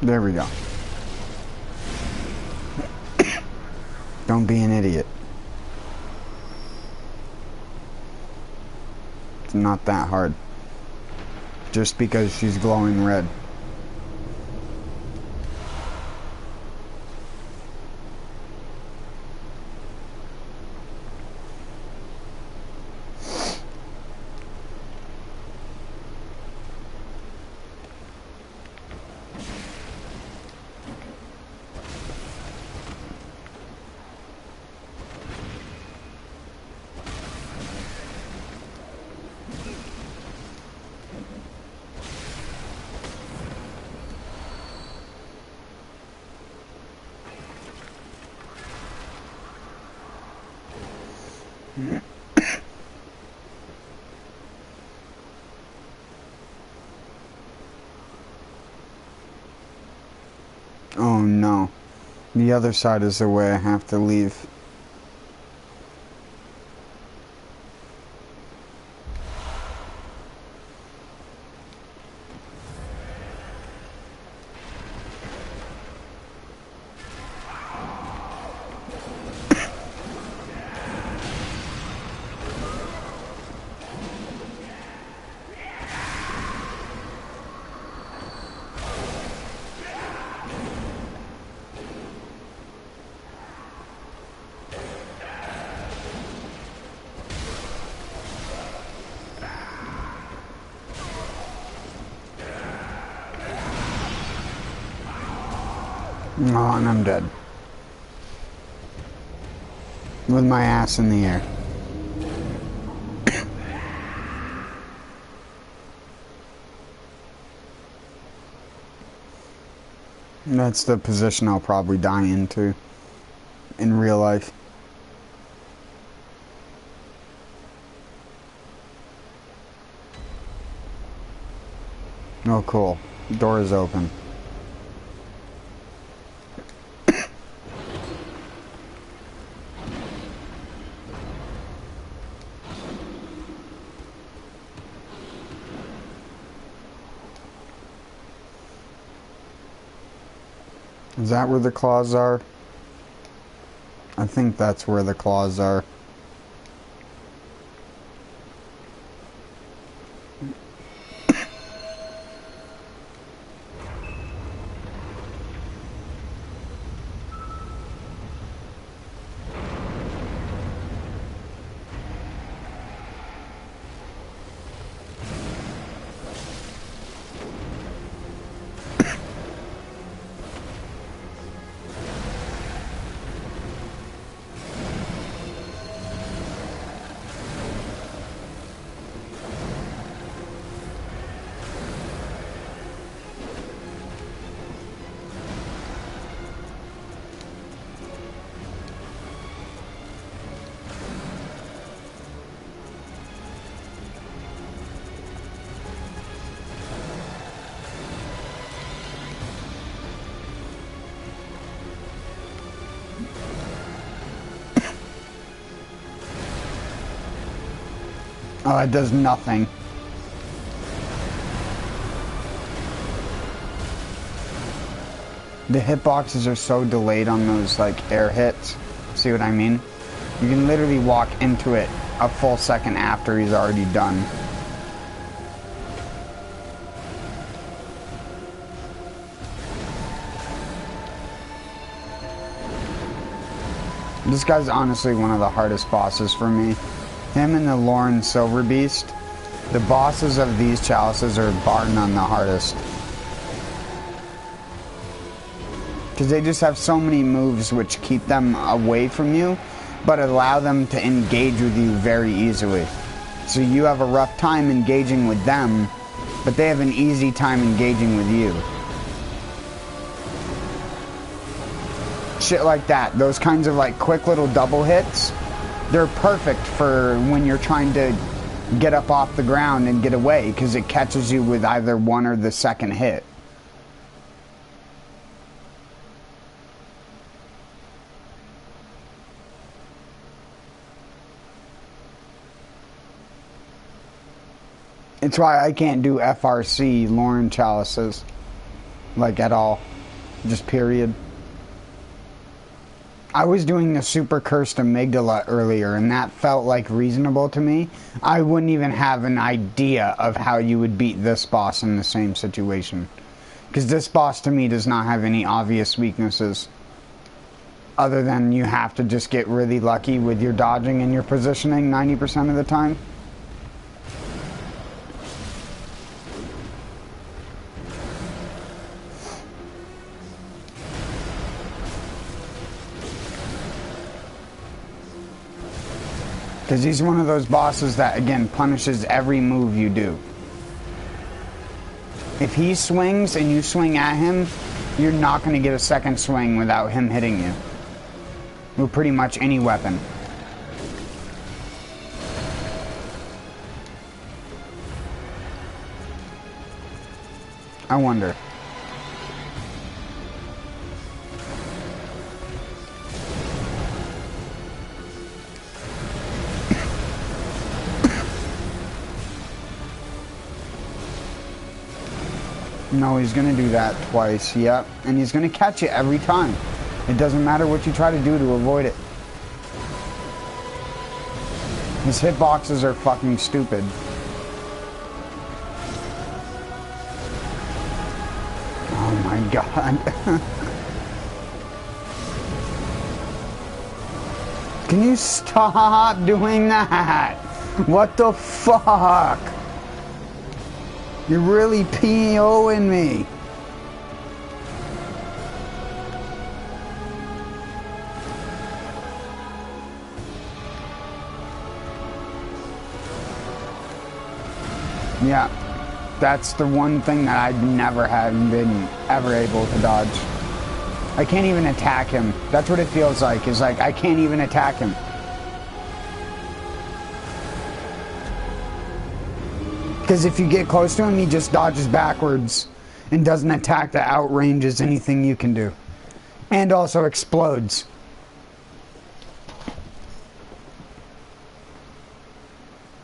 There we go. Don't be an idiot. It's not that hard. Just because she's glowing red. Oh no. The other side is the way I have to leave. Oh, and I'm dead. With my ass in the air. That's the position I'll probably die into in real life. Oh, cool. Door is open. Is that where the claws are? I think that's where the claws are. Oh, it does nothing. The hitboxes are so delayed on those, like, air hits. See what I mean? You can literally walk into it a full second after he's already done. This guy's honestly one of the hardest bosses for me. Him and the Lauren Silver Beast, the bosses of these chalices are bar none the hardest. Because they just have so many moves which keep them away from you, but allow them to engage with you very easily. So you have a rough time engaging with them, but they have an easy time engaging with you. Shit like that. Those kinds of like quick little double hits, they're perfect for when you're trying to get up off the ground and get away, because it catches you with either one or the second hit. It's why I can't do FRC Lauren chalices, like, at all. Just period. I was doing the super cursed amygdala earlier, and that felt like reasonable to me. I wouldn't even have an idea of how you would beat this boss in the same situation. Because this boss to me does not have any obvious weaknesses. Other than you have to just get really lucky with your dodging and your positioning 90% of the time. Because he's one of those bosses that, again, punishes every move you do. If he swings and you swing at him, you're not going to get a second swing without him hitting you. With pretty much any weapon. I wonder. No, he's gonna do that twice, yep. And he's gonna catch it every time. It doesn't matter what you try to do to avoid it. His hitboxes are fucking stupid. Oh my god. Can you stop doing that? What the fuck? You're really POing me. Yeah, that's the one thing that I've never been ever able to dodge. I can't even attack him. That's what it feels like. It's like I can't even attack him. Because if you get close to him, he just dodges backwards and doesn't attack that outranges anything you can do. And also explodes.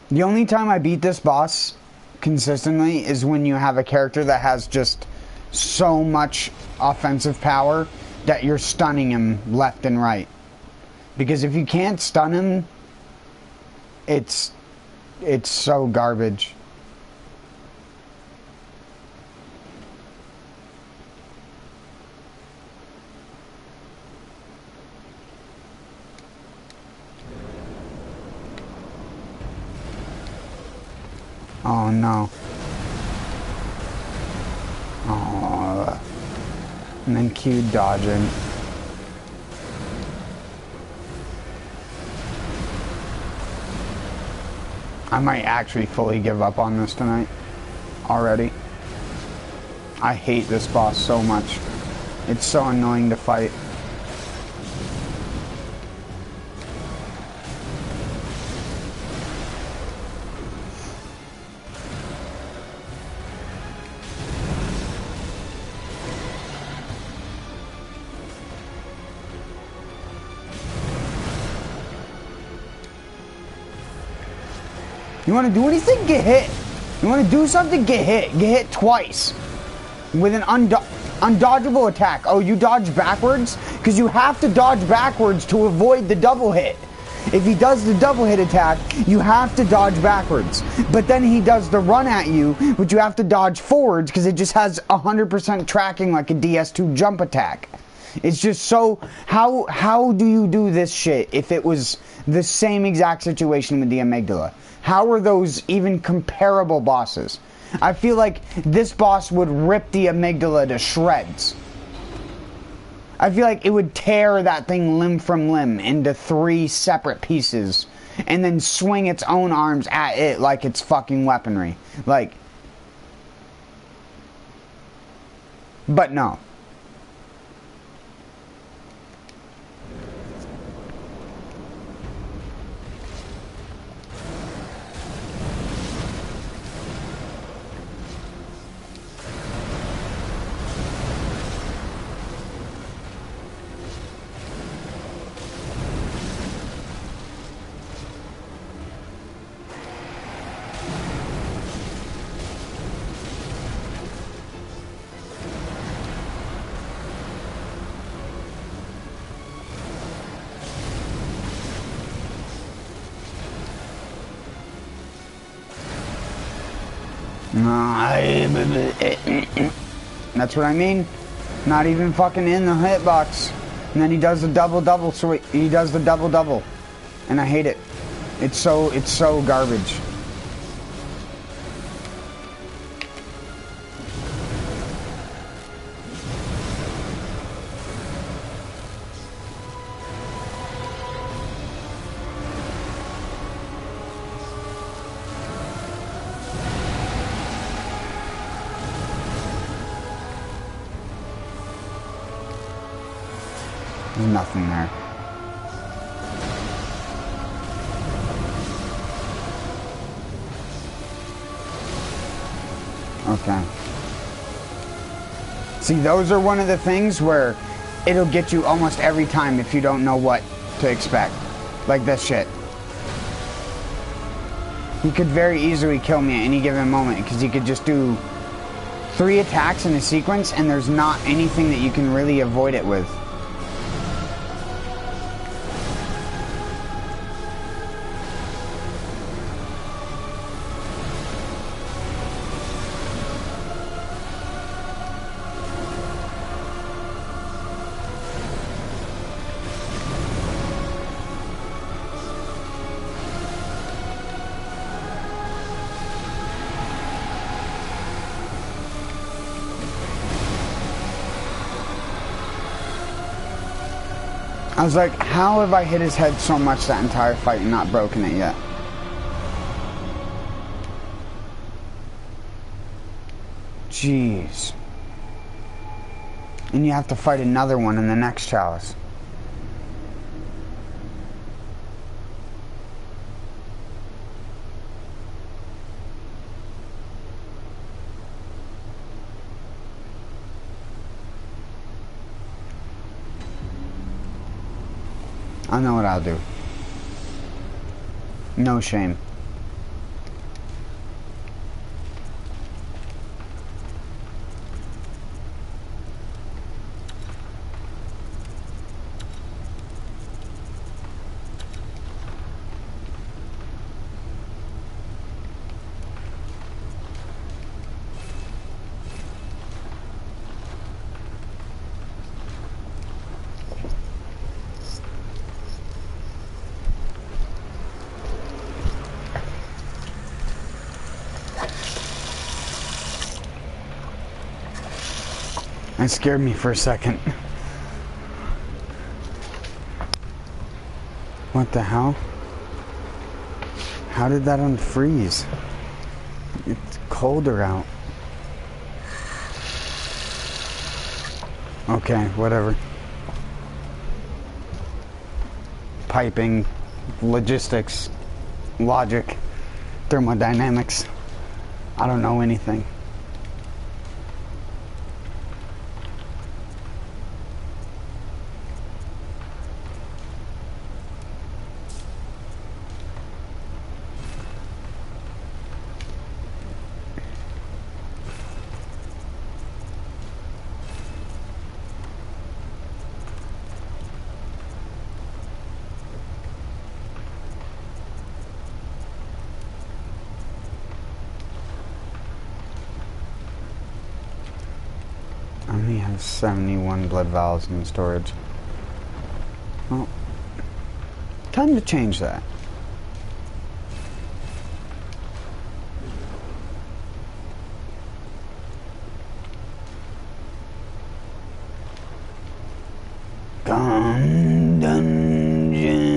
The only time I beat this boss consistently is when you have a character that has just so much offensive power that you're stunning him left and right. Because if you can't stun him, it's so garbage. Oh no. Oh. And then Q dodging. I might actually fully give up on this tonight. Already. I hate this boss so much. It's so annoying to fight. You want to do anything? Get hit. You want to do something? Get hit. Get hit twice. With an undodgeable attack. Oh, you dodge backwards? Because you have to dodge backwards to avoid the double hit. If he does the double hit attack, you have to dodge backwards. But then he does the run at you, but you have to dodge forwards because it just has 100% tracking like a DS2 jump attack. It's just so... How do you do this shit if it was the same exact situation with the amygdala? How are those even comparable bosses? I feel like this boss would rip the amygdala to shreds. I feel like it would tear that thing limb from limb into 3 separate pieces and then swing its own arms at it like it's fucking weaponry. Like... But no. That's what I mean. Not even fucking in the hitbox. And then he does the double-double, so he does the double-double. And I hate it. It's so garbage. There's nothing there. Okay. See, those are one of the things where it'll get you almost every time if you don't know what to expect. Like this shit. He could very easily kill me at any given moment because he could just do 3 attacks in a sequence and there's not anything that you can really avoid it with. I was like, how have I hit his head so much that entire fight and not broken it yet? Jeez. And you have to fight another one in the next chalice. I know what I'll do. No shame. That scared me for a second. What the hell? How did that unfreeze? It's colder out. Okay, whatever. Piping, logistics, logic, thermodynamics. I don't know anything. I only have 71 blood vials in storage. Well, time to change that. Gun dungeon.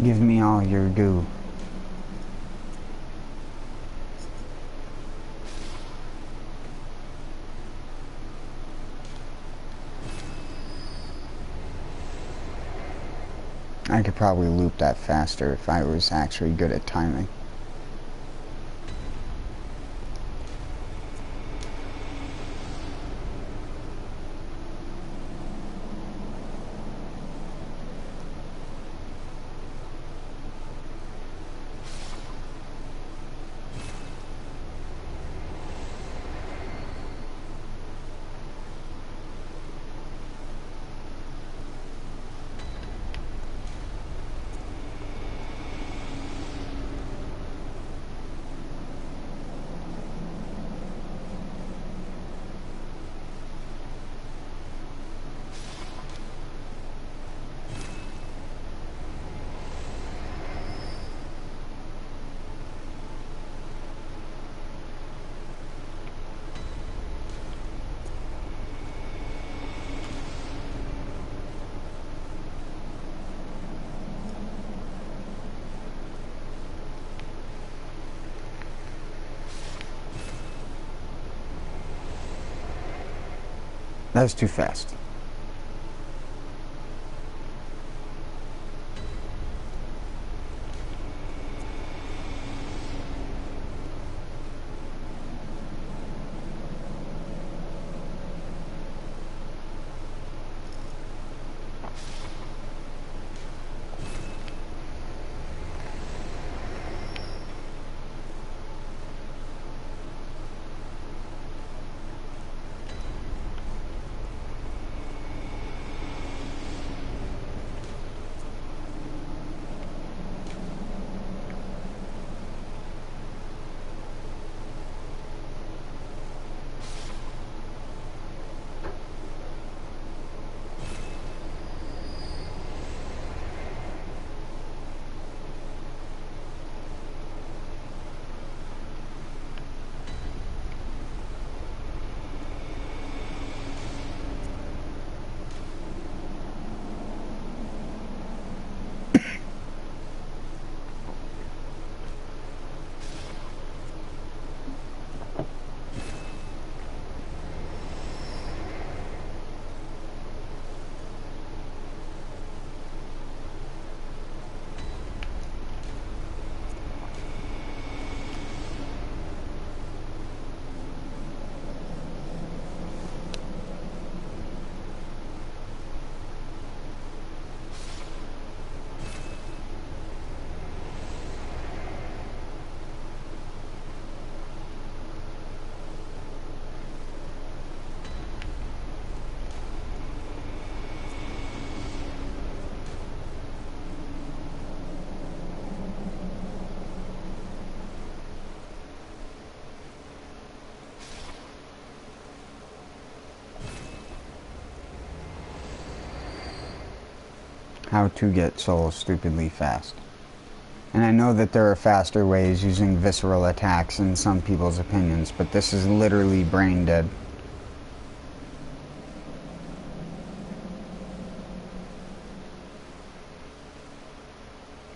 Give me all your goo. I could probably loop that faster if I was actually good at timing. That was too fast. How to get souls stupidly fast. And I know that there are faster ways using visceral attacks in some people's opinions, but this is literally brain dead.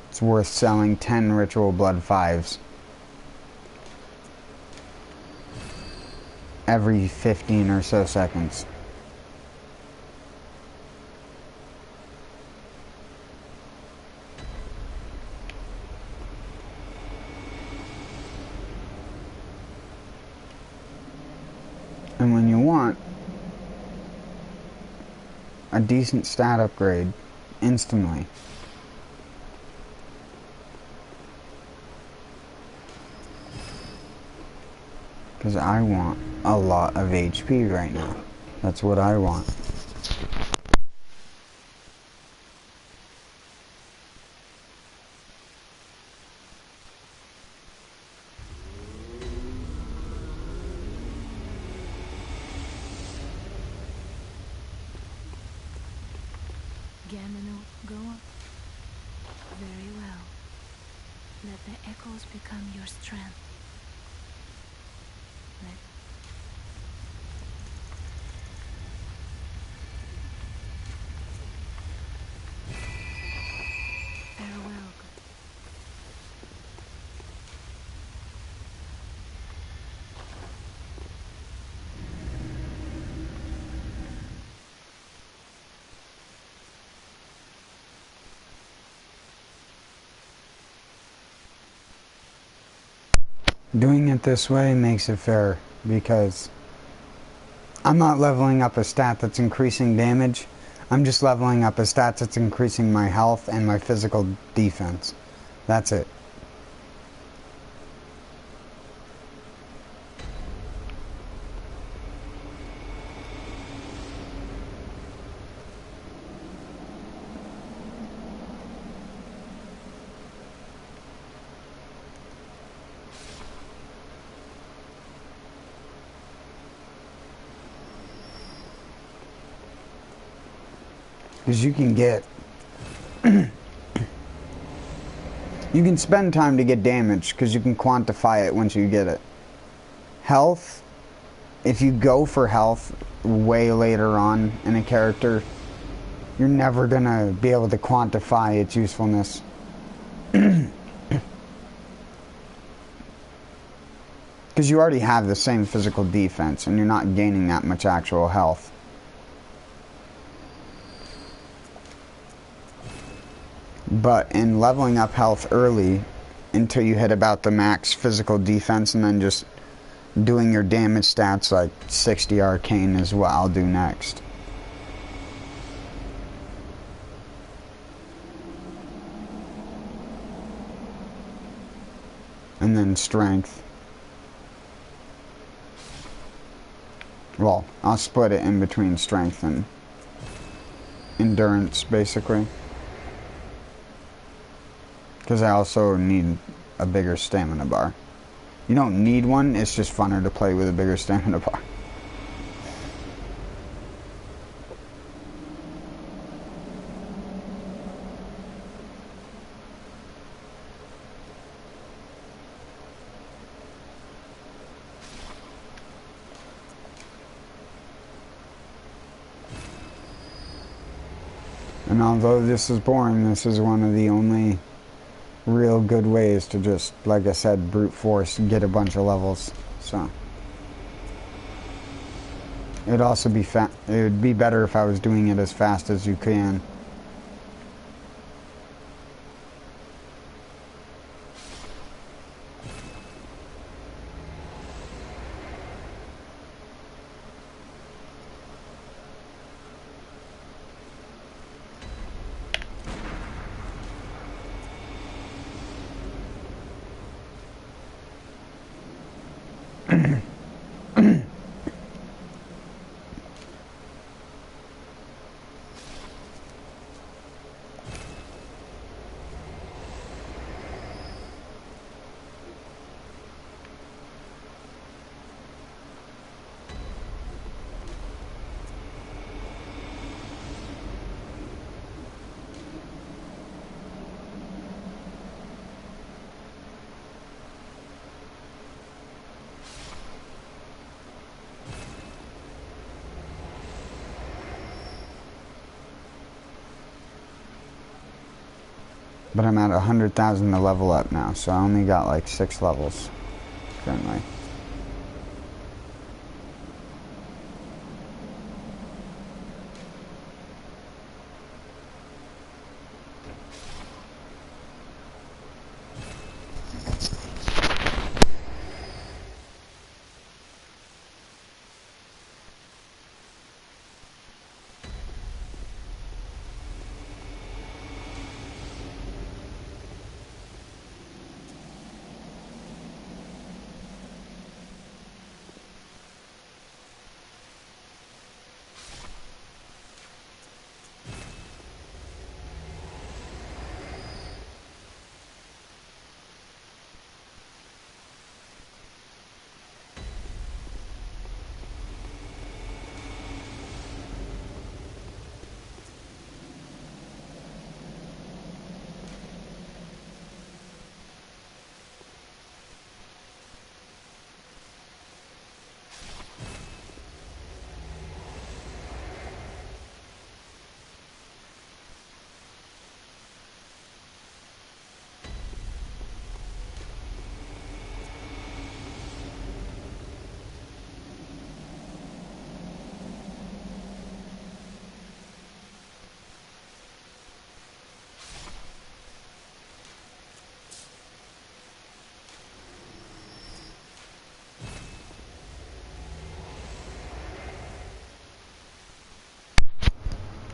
It's worth selling 10 ritual blood 5s every 15 or so seconds. And when you want a decent stat upgrade instantly, because I want a lot of HP right now. That's what I want. Gamino, go up. Very well. Let the echoes become your strength. Let farewell. Doing it this way makes it fair, because I'm not leveling up a stat that's increasing damage. I'm just leveling up a stat that's increasing my health and my physical defense. That's it. Because you can get... you can spend time to get damage, because you can quantify it once you get it. Health, if you go for health way later on in a character, you're never going to be able to quantify its usefulness. Because you already have the same physical defense, and you're not gaining that much actual health. But in leveling up health early until you hit about the max physical defense and then just doing your damage stats like 60 arcane is what I'll do next. And then strength. Well, I'll split it in between strength and endurance, basically. Because I also need a bigger stamina bar. You don't need one, it's just funner to play with a bigger stamina bar. And although this is boring, this is one of the only real good ways to just, like I said, brute force, get a bunch of levels. So it'd also be it would be better if I was doing it as fast as you can. But I'm at 100,000 to level up now, so I only got like 6 levels currently.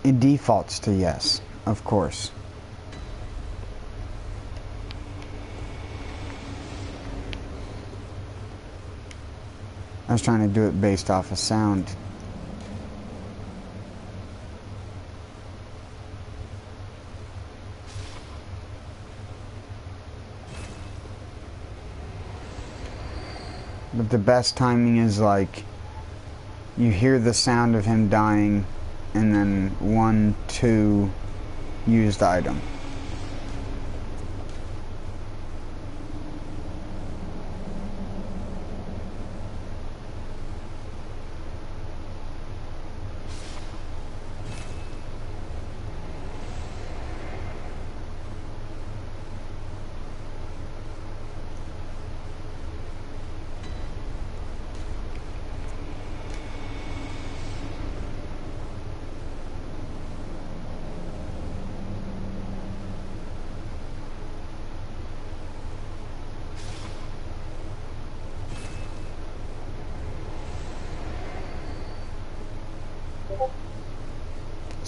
It defaults to yes, of course. I was trying to do it based off of sound. But the best timing is like you hear the sound of him dying and then 1, 2 used item.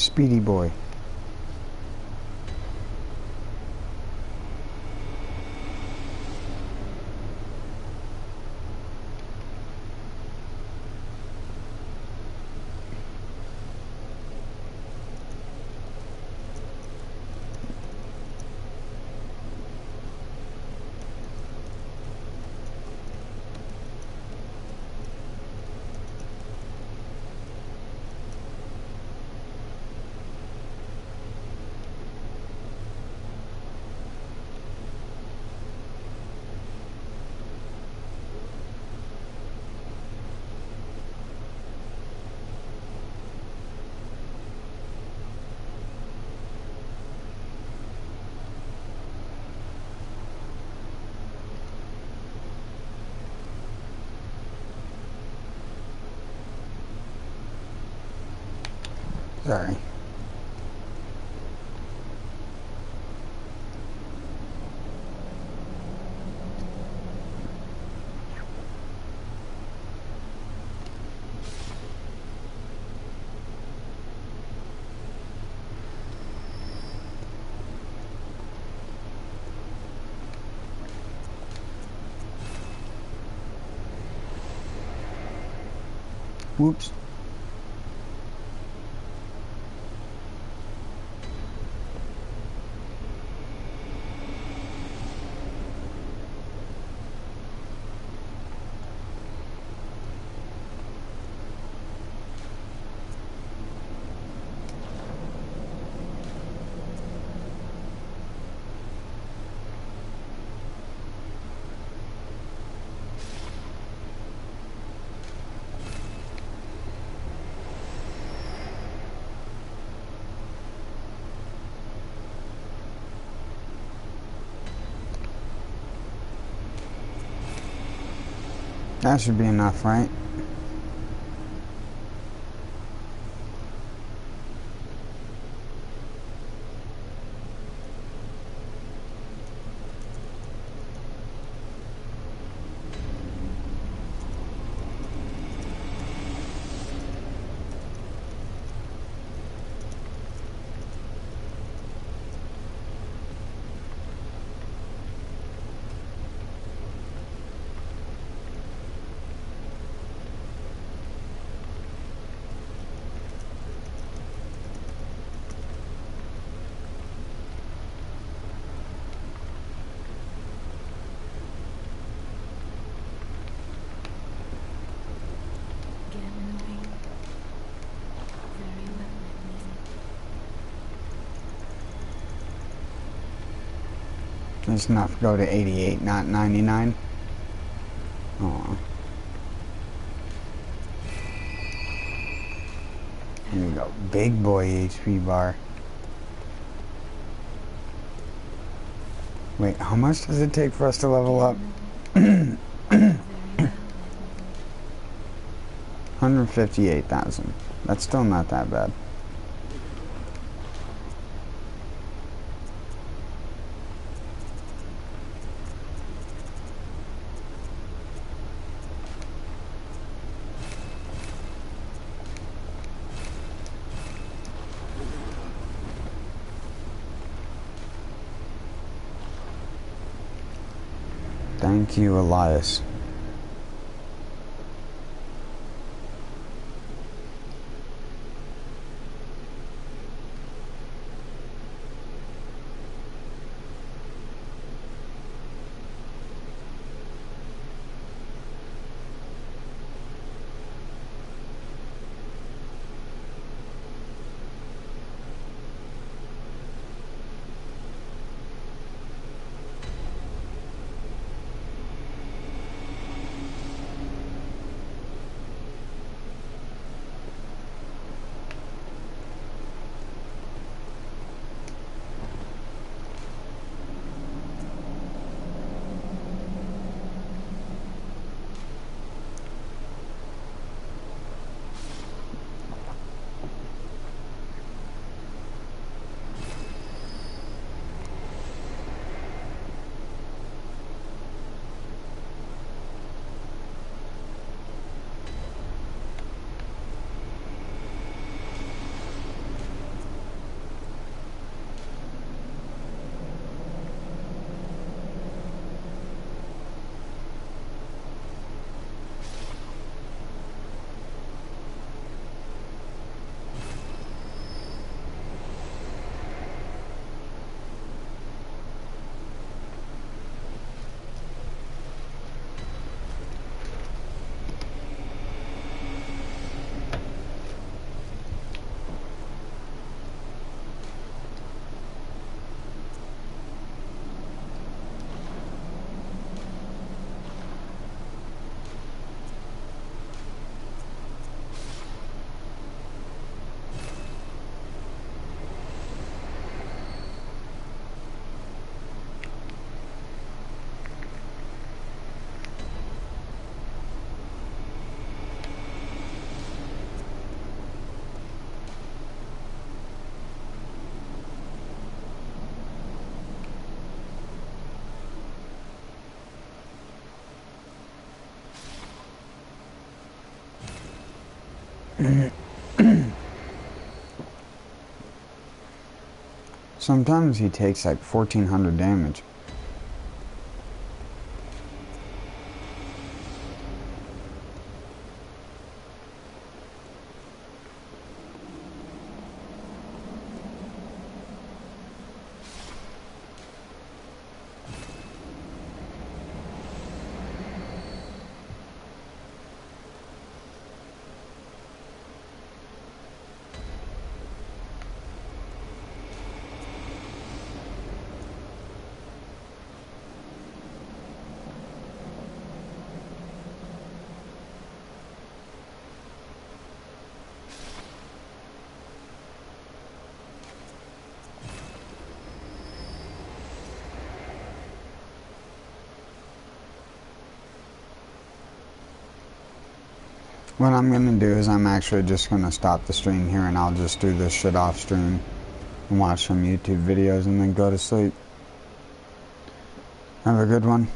Speedy boy. Sorry. Whoops. That should be enough, right? Get moving. Very well, then. It's enough to go to 88, not 99. Oh. Here we go. Big boy HP bar. Wait, how much does it take for us to level up? Very well, then. 158,000. That's still not that bad. Thank you, Elias. Sometimes he takes like 1400 damage. What I'm gonna do is I'm actually just gonna stop the stream here and I'll just do this shit off stream and watch some YouTube videos and then go to sleep. Have a good one.